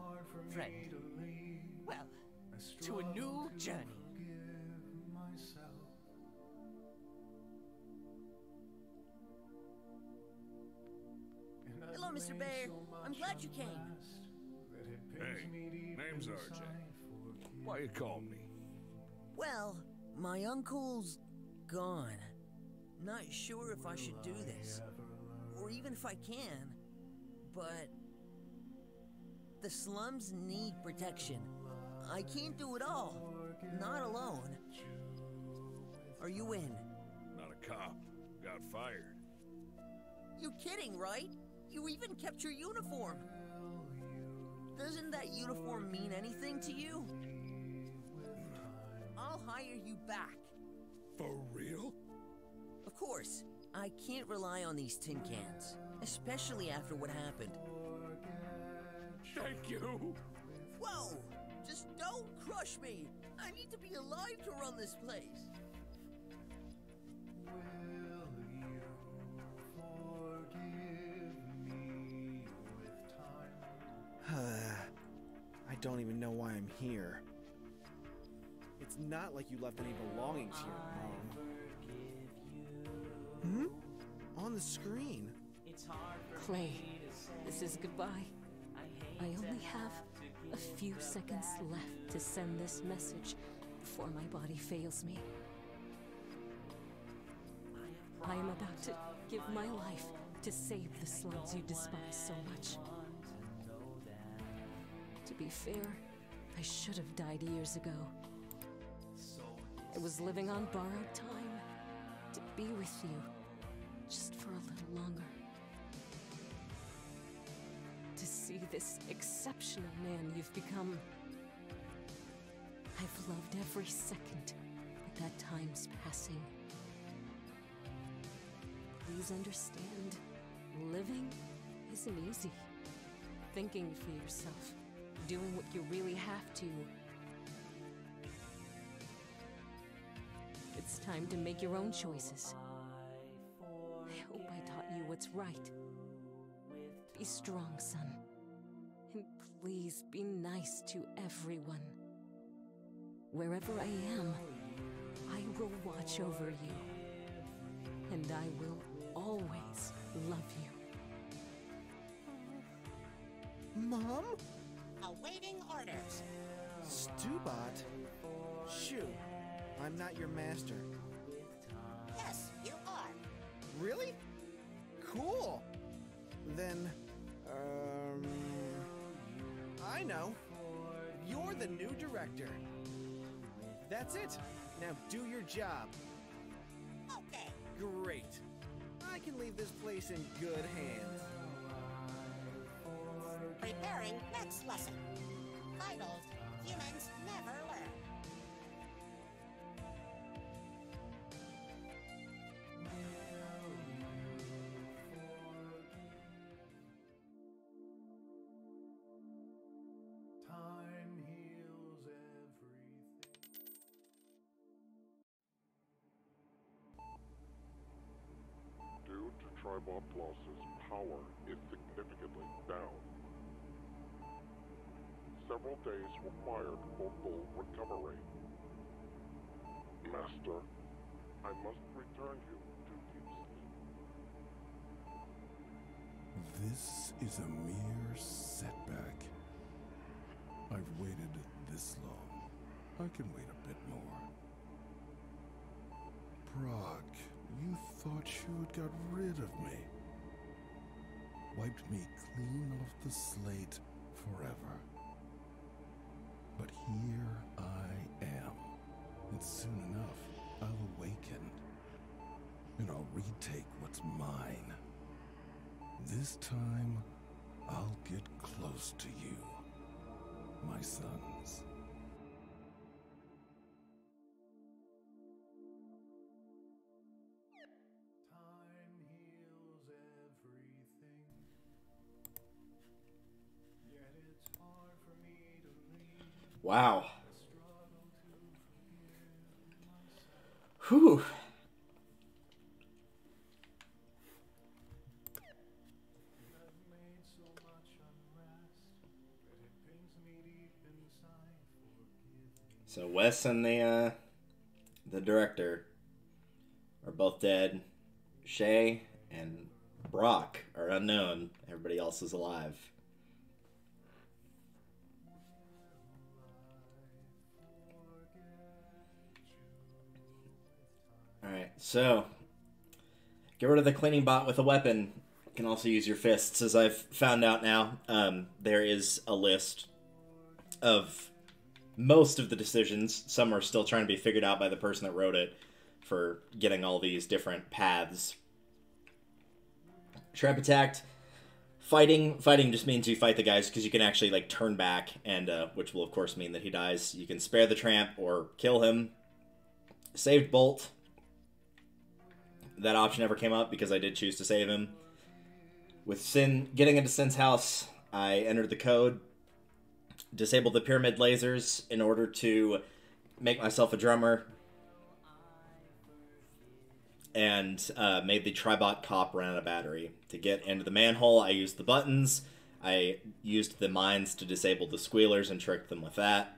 friend. Well, to a new journey. Hello, Mr. Bear. I'm glad you came. Hey, name's RJ. Why you call me? Well, my uncle's gone. Not sure if I should do this, or even if I can, but the slums need protection. I can't do it all, not alone. Are you in? Not a cop. Got fired. You're kidding, right? You even kept your uniform. Doesn't that uniform mean anything to you? I'll hire you back. For real? Of course. I can't rely on these tin cans, especially after what happened. Thank you. Whoa! Just don't crush me! I need to be alive to run this place! I don't even know why I'm here. It's not like you left any belongings here, Mom. On the screen. Clay, this is goodbye. I only have a few seconds left to send this message before my body fails me. I am about to give my life to save the slums you despise so much. To be fair, I should have died years ago. I was living on borrowed time to be with you, just for a little longer. To see this exceptional man you've become. I've loved every second, but that time's passing. Please understand, living isn't easy. Thinking for yourself, doing what you really have to. It's time to make your own choices. I hope I taught you what's right. Be strong, son. And please be nice to everyone. Wherever I am, I will watch over you. And I will always love you. Mom? Awaiting orders. Stubot? Shoot, I'm not your master. Yes, you are. Really? Cool. Then, I know. You're the new director. That's it. Now do your job. Okay. Great. I can leave this place in good hands. Preparing next lesson. Titled, Humans Never Learn. Time heals everything. Due to Tribop losses, power is significantly down. Several days required for full recovery. Master, I must return you to deep sleep. This is a mere setback. I've waited this long. I can wait a bit more. Brok, you thought you had got rid of me. Wiped me clean off the slate forever. But here I am. And soon enough, I'll awaken. And I'll retake what's mine. This time, I'll get close to you, my sons. Time heals everything. Yet it's hard for me to leave. Wow. Whew. So Wes and the director are both dead. Shay and Brok are unknown. Everybody else is alive. so get rid of the cleaning bot with a weapon. You can also use your fists, as I've found out now. There is a list of most of the decisions. Some are still trying to be figured out by the person that wrote it for getting all these different paths. Trap attacked. Fighting just means you fight the guys because you can actually like turn back, and which will of course mean that he dies. You can spare the tramp or kill him. Saved Bolt. That option never came up because I did choose to save him. With Sin getting into Sin's house, I entered the code, disabled the pyramid lasers in order to make myself a drummer, and made the Tribot cop run out of battery. To get into the manhole, I used the buttons. I used the mines to disable the squealers and tricked them with that.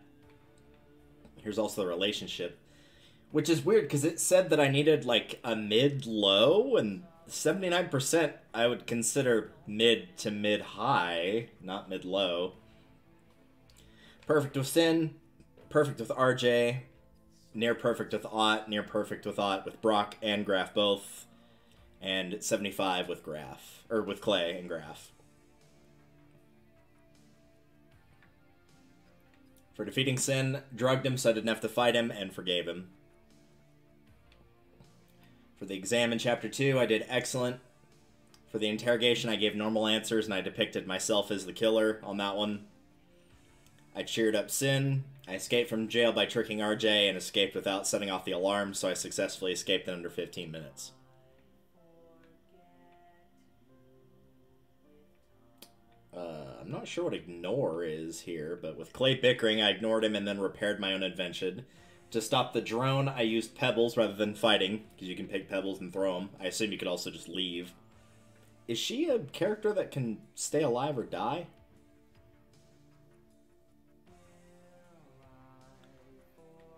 Here's also the relationship, which is weird because it said that I needed like a mid-low, and 79% I would consider mid to mid-high, not mid-low. Perfect with Sin, perfect with RJ, near perfect with Ott, near perfect with Ott with Brok and Graf both, and 75 with Graf, or with Clay and Graf. For defeating Sin, drugged him so I didn't have to fight him, and forgave him. For the exam in Chapter 2, I did excellent. For the interrogation, I gave normal answers, and I depicted myself as the killer on that one. I cheered up Sin. I escaped from jail by tricking RJ and escaped without setting off the alarm, so I successfully escaped in under 15 minutes. I'm not sure what ignore is here, but with Clay bickering, I ignored him and then repaired my own invention. To stop the drone, I used pebbles rather than fighting, because you can pick pebbles and throw them. I assume you could also just leave. Is she a character that can stay alive or die?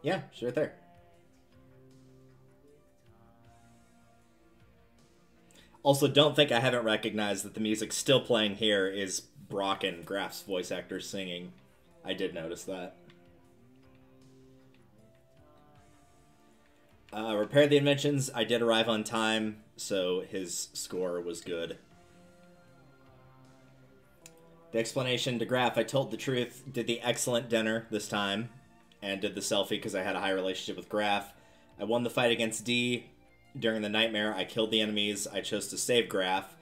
Yeah, she's right there. Also, don't think I haven't recognized that the music still playing here is Brok and Graf's voice actors singing. I did notice that. Repaired the inventions. I did arrive on time, so his score was good. The explanation to Graf, I told the truth, did the excellent dinner this time, and did the selfie because I had a high relationship with Graf. I won the fight against D. During the nightmare, I killed the enemies. I chose to save Graf.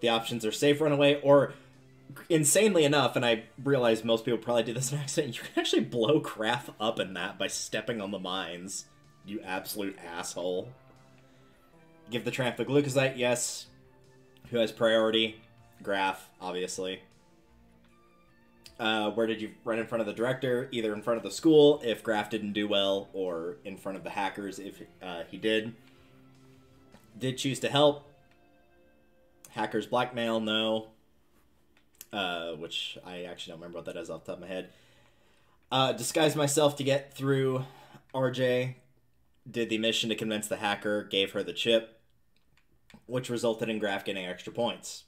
The options are save, run away, or, insanely enough, and I realize most people probably do this in accident, you can actually blow Graf up in that by stepping on the mines. You absolute asshole. Give the tramp the glucosite, yes. Who has priority? Graf, obviously. Where did you run in front of the director? Either in front of the school, if Graf didn't do well, or in front of the hackers, if he did. Did choose to help. Hackers blackmail, no. Which I actually don't remember what that is off the top of my head. Disguised myself to get through RJ. Did the mission to convince the hacker, gave her the chip, which resulted in Graf getting extra points.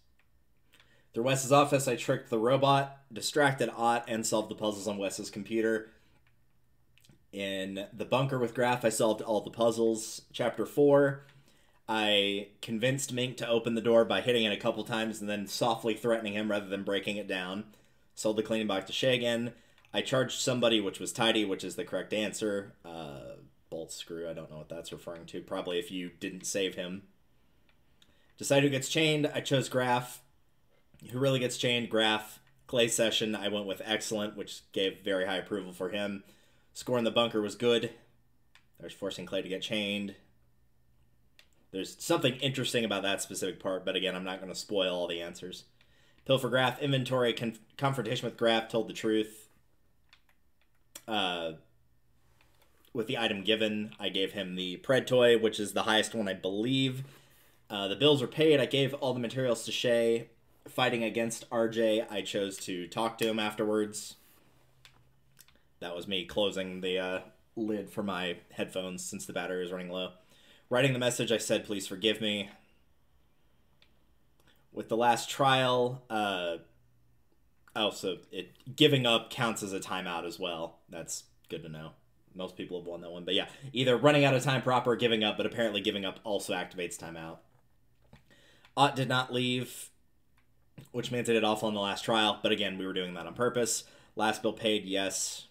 Through Wes's office, I tricked the robot, distracted Ott, and solved the puzzles on Wes's computer. In the bunker with Graf, I solved all the puzzles. Chapter 4, I convinced Mink to open the door by hitting it a couple times and then softly threatening him rather than breaking it down. Sold the cleaning box to Shagan. I charged somebody, which was Tidy, which is the correct answer. Bolt screw, I don't know what that's referring to. Probably if you didn't save him. Decide who gets chained. I chose Graf. Who really gets chained? Graf. Clay session, I went with excellent, which gave very high approval for him. Score in the bunker was good. There's forcing Clay to get chained. There's something interesting about that specific part, but again, I'm not going to spoil all the answers. Pill for Graf. Inventory. Confrontation with Graf. Told the truth. With the item given, I gave him the Pred toy, which is the highest one, I believe. The bills were paid. I gave all the materials to Shay. Fighting against RJ, I chose to talk to him afterwards. That was me closing the lid for my headphones since the battery was running low. Writing the message, I said, please forgive me. With the last trial, so giving up counts as a timeout as well. That's good to know. most people have won that one. But yeah, either running out of time proper or giving up, but apparently giving up also activates timeout. Ott did not leave, which means I did awful on the last trial, but again, we were doing that on purpose. Last bill paid, yes.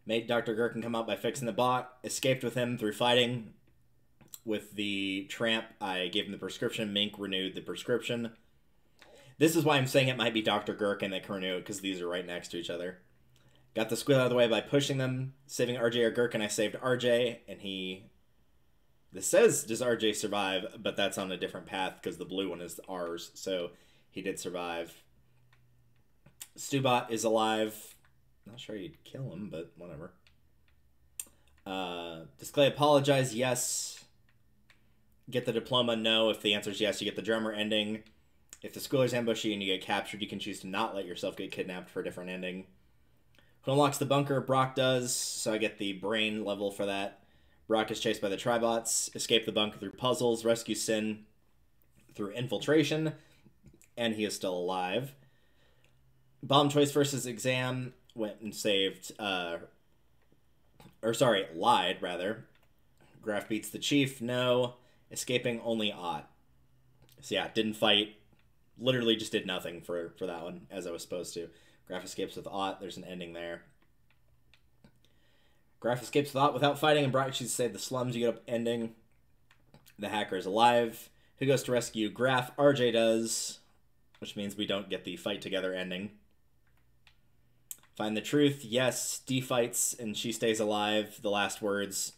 Made Dr. Gherkin come out by fixing the bot. Escaped with him through fighting with the tramp. I gave him the prescription. Mink renewed the prescription. This is why I'm saying it might be Dr. Gherkin that can renew it, because these are right next to each other. Got the squeal out of the way by pushing them. Saving RJ or Gherkin, I saved RJ, and he... This says, does RJ survive? But that's on a different path, because the blue one is ours, so he did survive. Stubot is alive. Not sure you'd kill him, but whatever. Does Clay apologize? Yes. Get the diploma? No. If the answer is yes, you get the drummer ending. If the schoolers ambush you and you get captured, you can choose to not let yourself get kidnapped for a different ending. Who unlocks the bunker? Brok does, so I get the brain level for that. Brok is chased by the Tribots, escape the bunker through puzzles, rescue Sin through infiltration, and he is still alive. Bomb choice versus exam, went and saved, lied, rather. Graf beats the chief, no. Escaping only Ott. So yeah, didn't fight, literally just did nothing for that one, as I was supposed to. Graf escapes with Ott, there's an ending there. Graf escapes with Ott without fighting, and Brok chooses to save the slums, you get up ending. The hacker is alive. Who goes to rescue Graf? RJ does, which means we don't get the fight together ending. Find the truth, yes. D fights, and she stays alive. The last words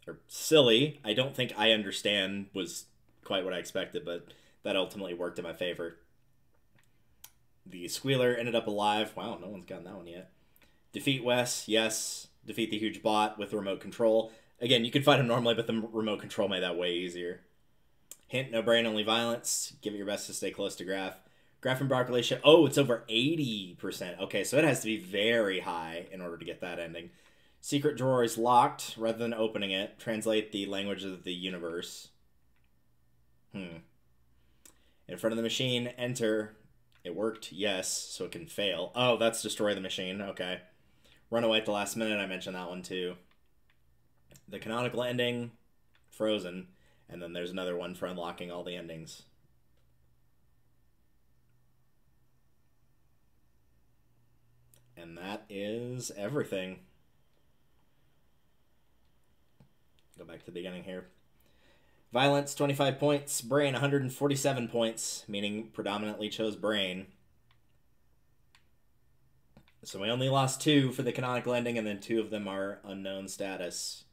are silly. I don't think I understand was quite what I expected, but that ultimately worked in my favor. The squealer ended up alive. Wow, no one's gotten that one yet. Defeat Wes, yes. Defeat the huge bot with remote control. Again, you could fight him normally, but the remote control made that way easier. Hint, no brain, only violence. Give it your best to stay close to Graf. Graf and Brok relationship. Oh, it's over 80%. Okay, so it has to be very high in order to get that ending. Secret drawer is locked rather than opening it. Translate the language of the universe. In front of the machine, enter. It worked, yes, so it can fail. Oh, that's destroy the machine. Okay. Run away at the last minute. I mentioned that one too. The canonical ending, frozen. And then there's another one for unlocking all the endings. And that is everything. Go back to the beginning here. Violence, 25 points. Brain, 147 points, meaning predominantly chose brain. So we only lost 2 for the canonical ending, and then 2 of them are unknown status.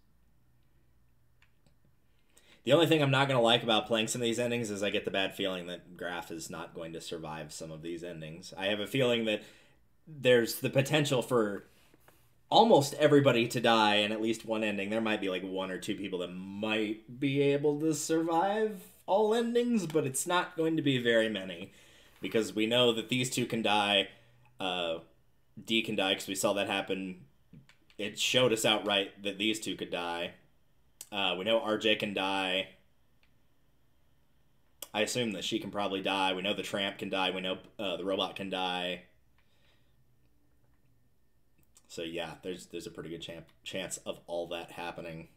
The only thing I'm not going to like about playing some of these endings is I get the bad feeling that Graf is not going to survive some of these endings. I have a feeling that there's the potential for almost everybody to die in at least one ending. There might be like 1 or 2 people that might be able to survive all endings, but it's not going to be very many, because we know that these 2 can die. D can die because we saw that happen. It showed us outright that these 2 could die. We know RJ can die. I assume that she can probably die. We know the tramp can die. We know the robot can die. So yeah, there's a pretty good chance of all that happening.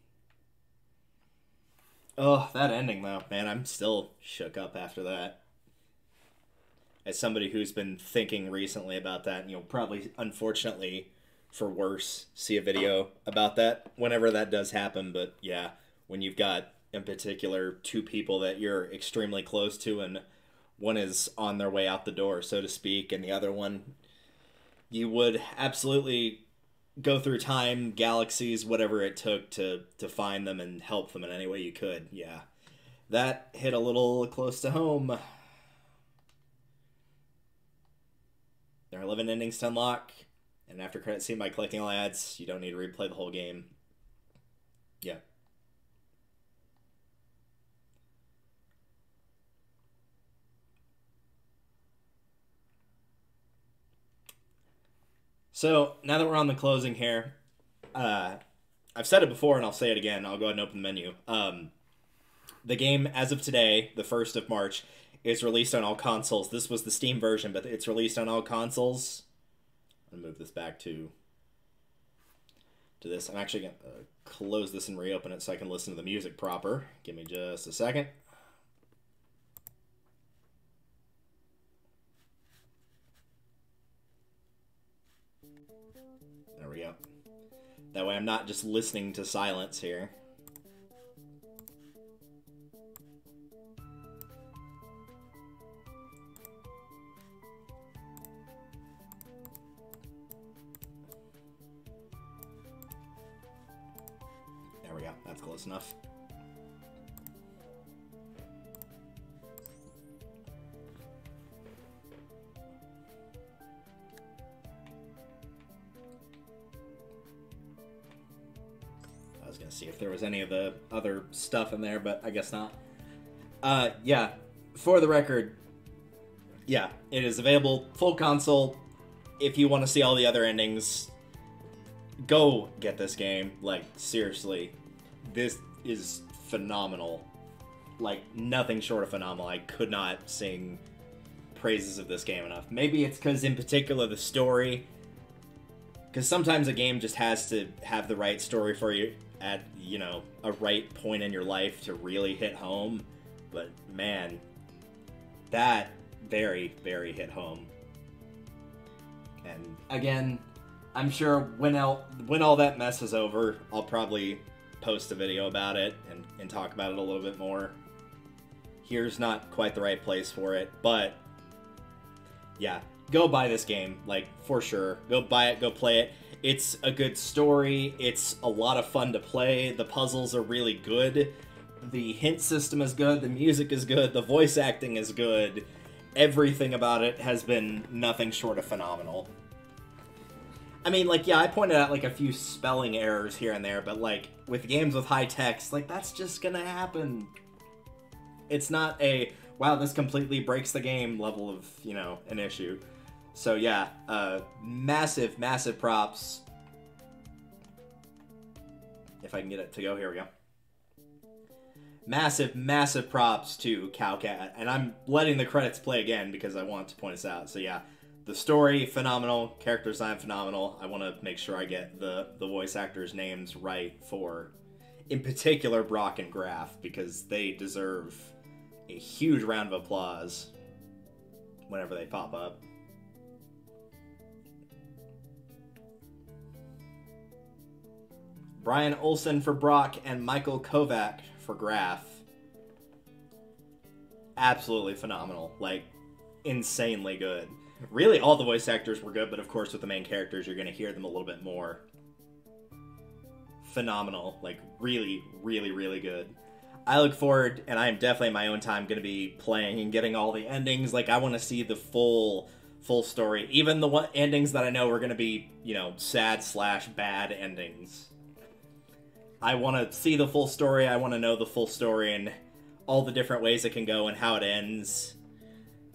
Oh, that ending though, man, I'm still shook up after that. As somebody who's been thinking recently about that, and you'll probably, unfortunately, for worse, see a video about that whenever that does happen. But yeah, when you've got, in particular, 2 people that you're extremely close to, and one is on their way out the door, so to speak, and the other one, you would absolutely go through time, galaxies, whatever it took to find them and help them in any way you could. Yeah, that hit a little close to home. There are 11 endings to unlock, and after credit scene by collecting all ads, you don't need to replay the whole game. Yeah. So, now that we're on the closing here, I've said it before and I'll say it again. I'll go ahead and open the menu. The game, as of today, the 1st of March, is released on all consoles. This was the Steam version, but it's released on all consoles. I'll move this back to to this. I'm actually going to close this and reopen it so I can listen to the music proper. Give me just a second. There we go. That way I'm not just listening to silence here. There we go. That's close enough. I was gonna see if there was any of the other stuff in there, but I guess not. Yeah, for the record, yeah, it is available full console. If you want to see all the other endings, go get this game. Like, seriously, this is phenomenal. Like, nothing short of phenomenal. I could not sing praises of this game enough. Maybe it's because, in particular, the story. Because sometimes a game just has to have the right story for you at, you know, a right point in your life to really hit home. But, man, that very, very hit home. And, again, I'm sure when all that mess is over, I'll probably post a video about it and talk about it a little bit more. Here's not quite the right place for it, but yeah, go buy this game, like, for sure. Go buy it, go play it. It's a good story. It's a lot of fun to play. The puzzles are really good. The hint system is good. The music is good. The voice acting is good. Everything about it has been nothing short of phenomenal. I mean, like, yeah, I pointed out, like, a few spelling errors here and there, but, like, with games with high text, like, that's just gonna happen. It's not a, wow, this completely breaks the game level of, you know, an issue. So, yeah, massive, massive props. If I can get it to go, here we go. Massive, massive props to COWCAT, and I'm letting the credits play again because I want to point this out. So, yeah. The story, phenomenal. Character design, phenomenal. I want to make sure I get the voice actors' names right for, in particular, Brok and Graf, because they deserve a huge round of applause whenever they pop up. Brian Olsen for Brok and Michael Kovac for Graf. Absolutely phenomenal. Like, insanely good. Really, all the voice actors were good, but of course with the main characters, you're going to hear them a little bit more. Phenomenal. Like, really, really, really good. I look forward, and I am definitely in my own time going to be playing and getting all the endings. Like, I want to see the full story. Even the endings that I know are going to be, you know, sad/bad endings. I want to see the full story. I want to know the full story and all the different ways it can go and how it ends.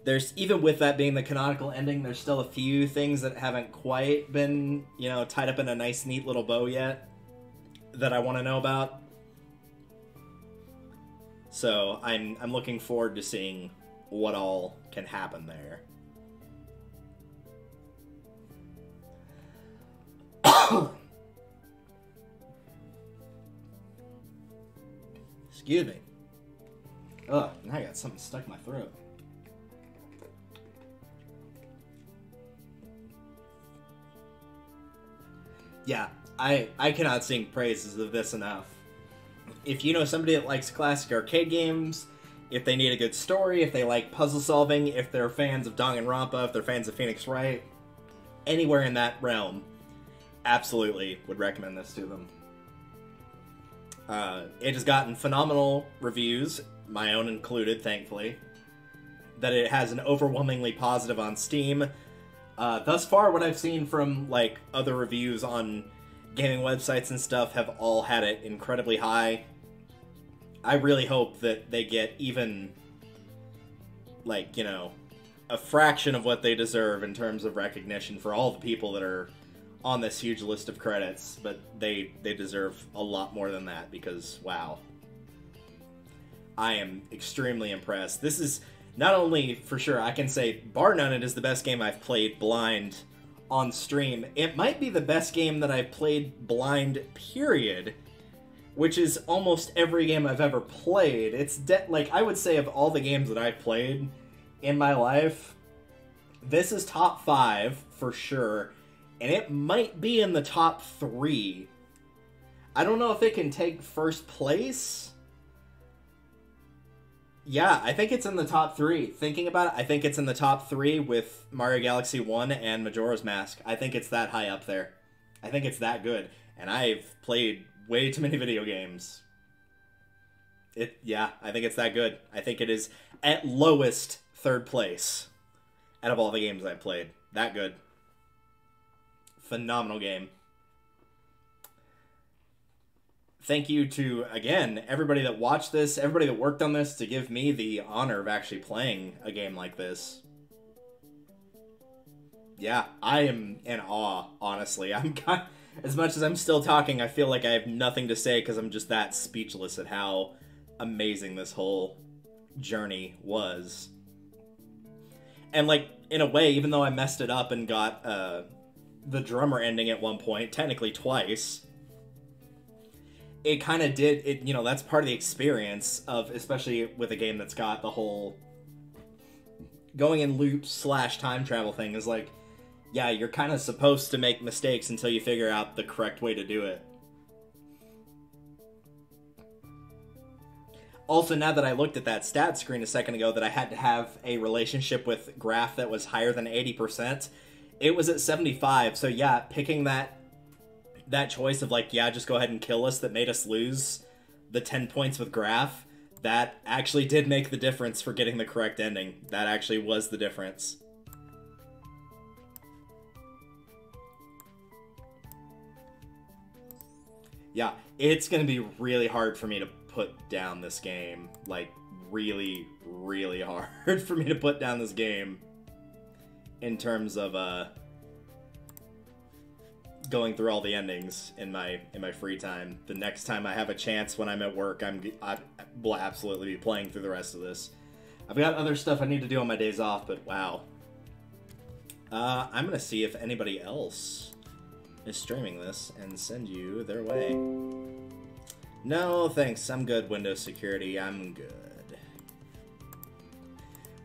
There's, even with that being the canonical ending, there's still a few things that haven't quite been, you know, tied up in a nice, neat little bow yet that I want to know about. So I'm looking forward to seeing what all can happen there. Excuse me. Ugh, now I got something stuck in my throat. Yeah, I cannot sing praises of this enough. If you know somebody that likes classic arcade games, if they need a good story, if they like puzzle solving, if they're fans of Danganronpa, if they're fans of Phoenix Wright, anywhere in that realm, absolutely would recommend this to them. It has gotten phenomenal reviews, my own included, thankfully. That it has an overwhelmingly positive on Steam. Thus far, what I've seen from, like, other reviews on gaming websites and stuff have all had it incredibly high. I really hope that they get even, like, you know, a fraction of what they deserve in terms of recognition for all the people that are on this huge list of credits, but they deserve a lot more than that because, wow. I am extremely impressed. This is not only, for sure, I can say, bar none, it is the best game I've played blind on stream. It might be the best game that I've played blind, period. Which is almost every game I've ever played. It's like, I would say of all the games that I've played in my life, this is top 5 for sure. And it might be in the top 3. I don't know if it can take first place. Yeah, I think it's in the top 3. Thinking about it, I think it's in the top 3 with Mario Galaxy 1 and Majora's Mask. I think it's that high up there. I think it's that good. And I've played way too many video games. Yeah, I think it's that good. I think it is at lowest 3rd place out of all the games I've played. That good. Phenomenal game. Thank you to, again, everybody that watched this, everybody that worked on this to give me the honor of actually playing a game like this. Yeah, I am in awe, honestly. As much as I'm still talking, I feel like I have nothing to say because I'm just that speechless at how amazing this whole journey was. And, like, in a way, even though I messed it up and got the drummer ending at one point, technically twice, it kind of did, you know, that's part of the experience of, especially with a game that's got the whole going in loops / time travel thing, is like, yeah, you're kind of supposed to make mistakes until you figure out the correct way to do it. Also, now that I looked at that stat screen a second ago that I had to have a relationship with Graph that was higher than 80%, it was at 75. So yeah, picking that choice of like, yeah, just go ahead and kill us that made us lose the 10 points with Graph, that actually did make the difference for getting the correct ending. That actually was the difference. Yeah, it's going to be really hard for me to put down this game. Like, really, really hard for me to put down this game in terms of going through all the endings in my free time. The next time I have a chance when I'm at work, I will absolutely be playing through the rest of this. I've got other stuff I need to do on my days off, but wow. I'm going to see if anybody else is streaming this and send you their way. No, thanks. I'm good, Windows security. I'm good.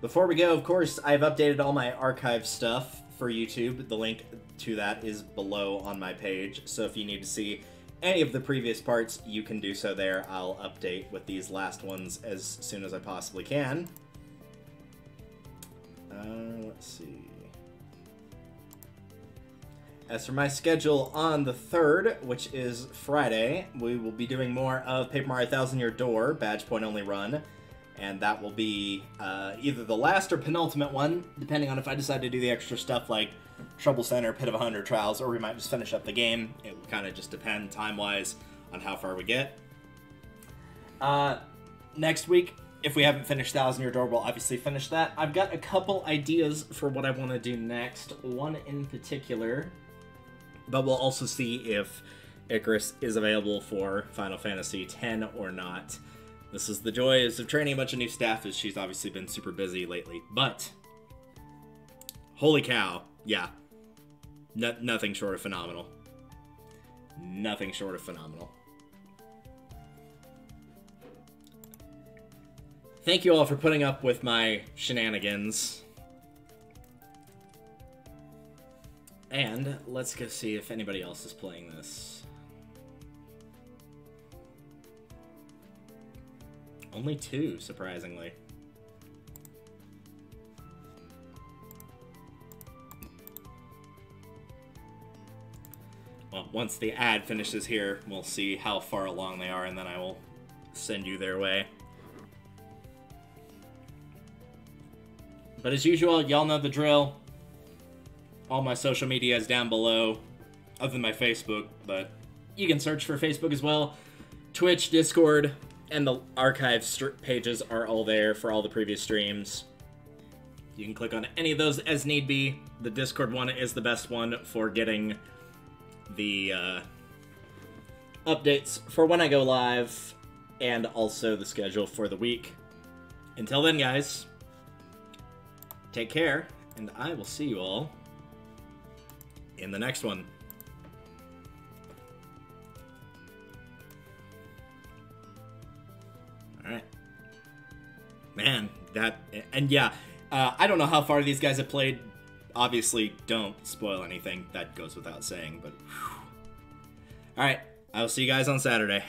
Before we go, of course, I've updated all my archive stuff for YouTube. The link to that is below on my page, so if you need to see any of the previous parts, you can do so there. I'll update with these last ones as soon as I possibly can. Let's see. As for my schedule on the 3rd, which is Friday, we will be doing more of Paper Mario Thousand Year Door, badge point only run. And that will be either the last or penultimate one, depending on if I decide to do the extra stuff like Trouble Center, Pit of 100 Trials, or we might just finish up the game. It will kind of just depend time-wise on how far we get. Next week, if we haven't finished Thousand Year Door, we'll obviously finish that. I've got a couple ideas for what I want to do next, one in particular. But we'll also see if Icarus is available for Final Fantasy X or not. This is the joys of training a bunch of new staff, as she's obviously been super busy lately. But, holy cow, yeah. Nothing short of phenomenal. Nothing short of phenomenal. Thank you all for putting up with my shenanigans. And let's go see if anybody else is playing this. Only 2, surprisingly. Well, once the ad finishes here, we'll see how far along they are, and then I will send you their way. But as usual, y'all know the drill. All my social media is down below, other than my Facebook, but you can search for Facebook as well. Twitch, Discord, and the archive pages are all there for all the previous streams. You can click on any of those as need be. The Discord one is the best one for getting the updates for when I go live, and also the schedule for the week. Until then, guys, take care, and I will see you all in the next one. All right. Man, and yeah, I don't know how far these guys have played. Obviously, don't spoil anything. That goes without saying, but whew. All right, I will see you guys on Saturday.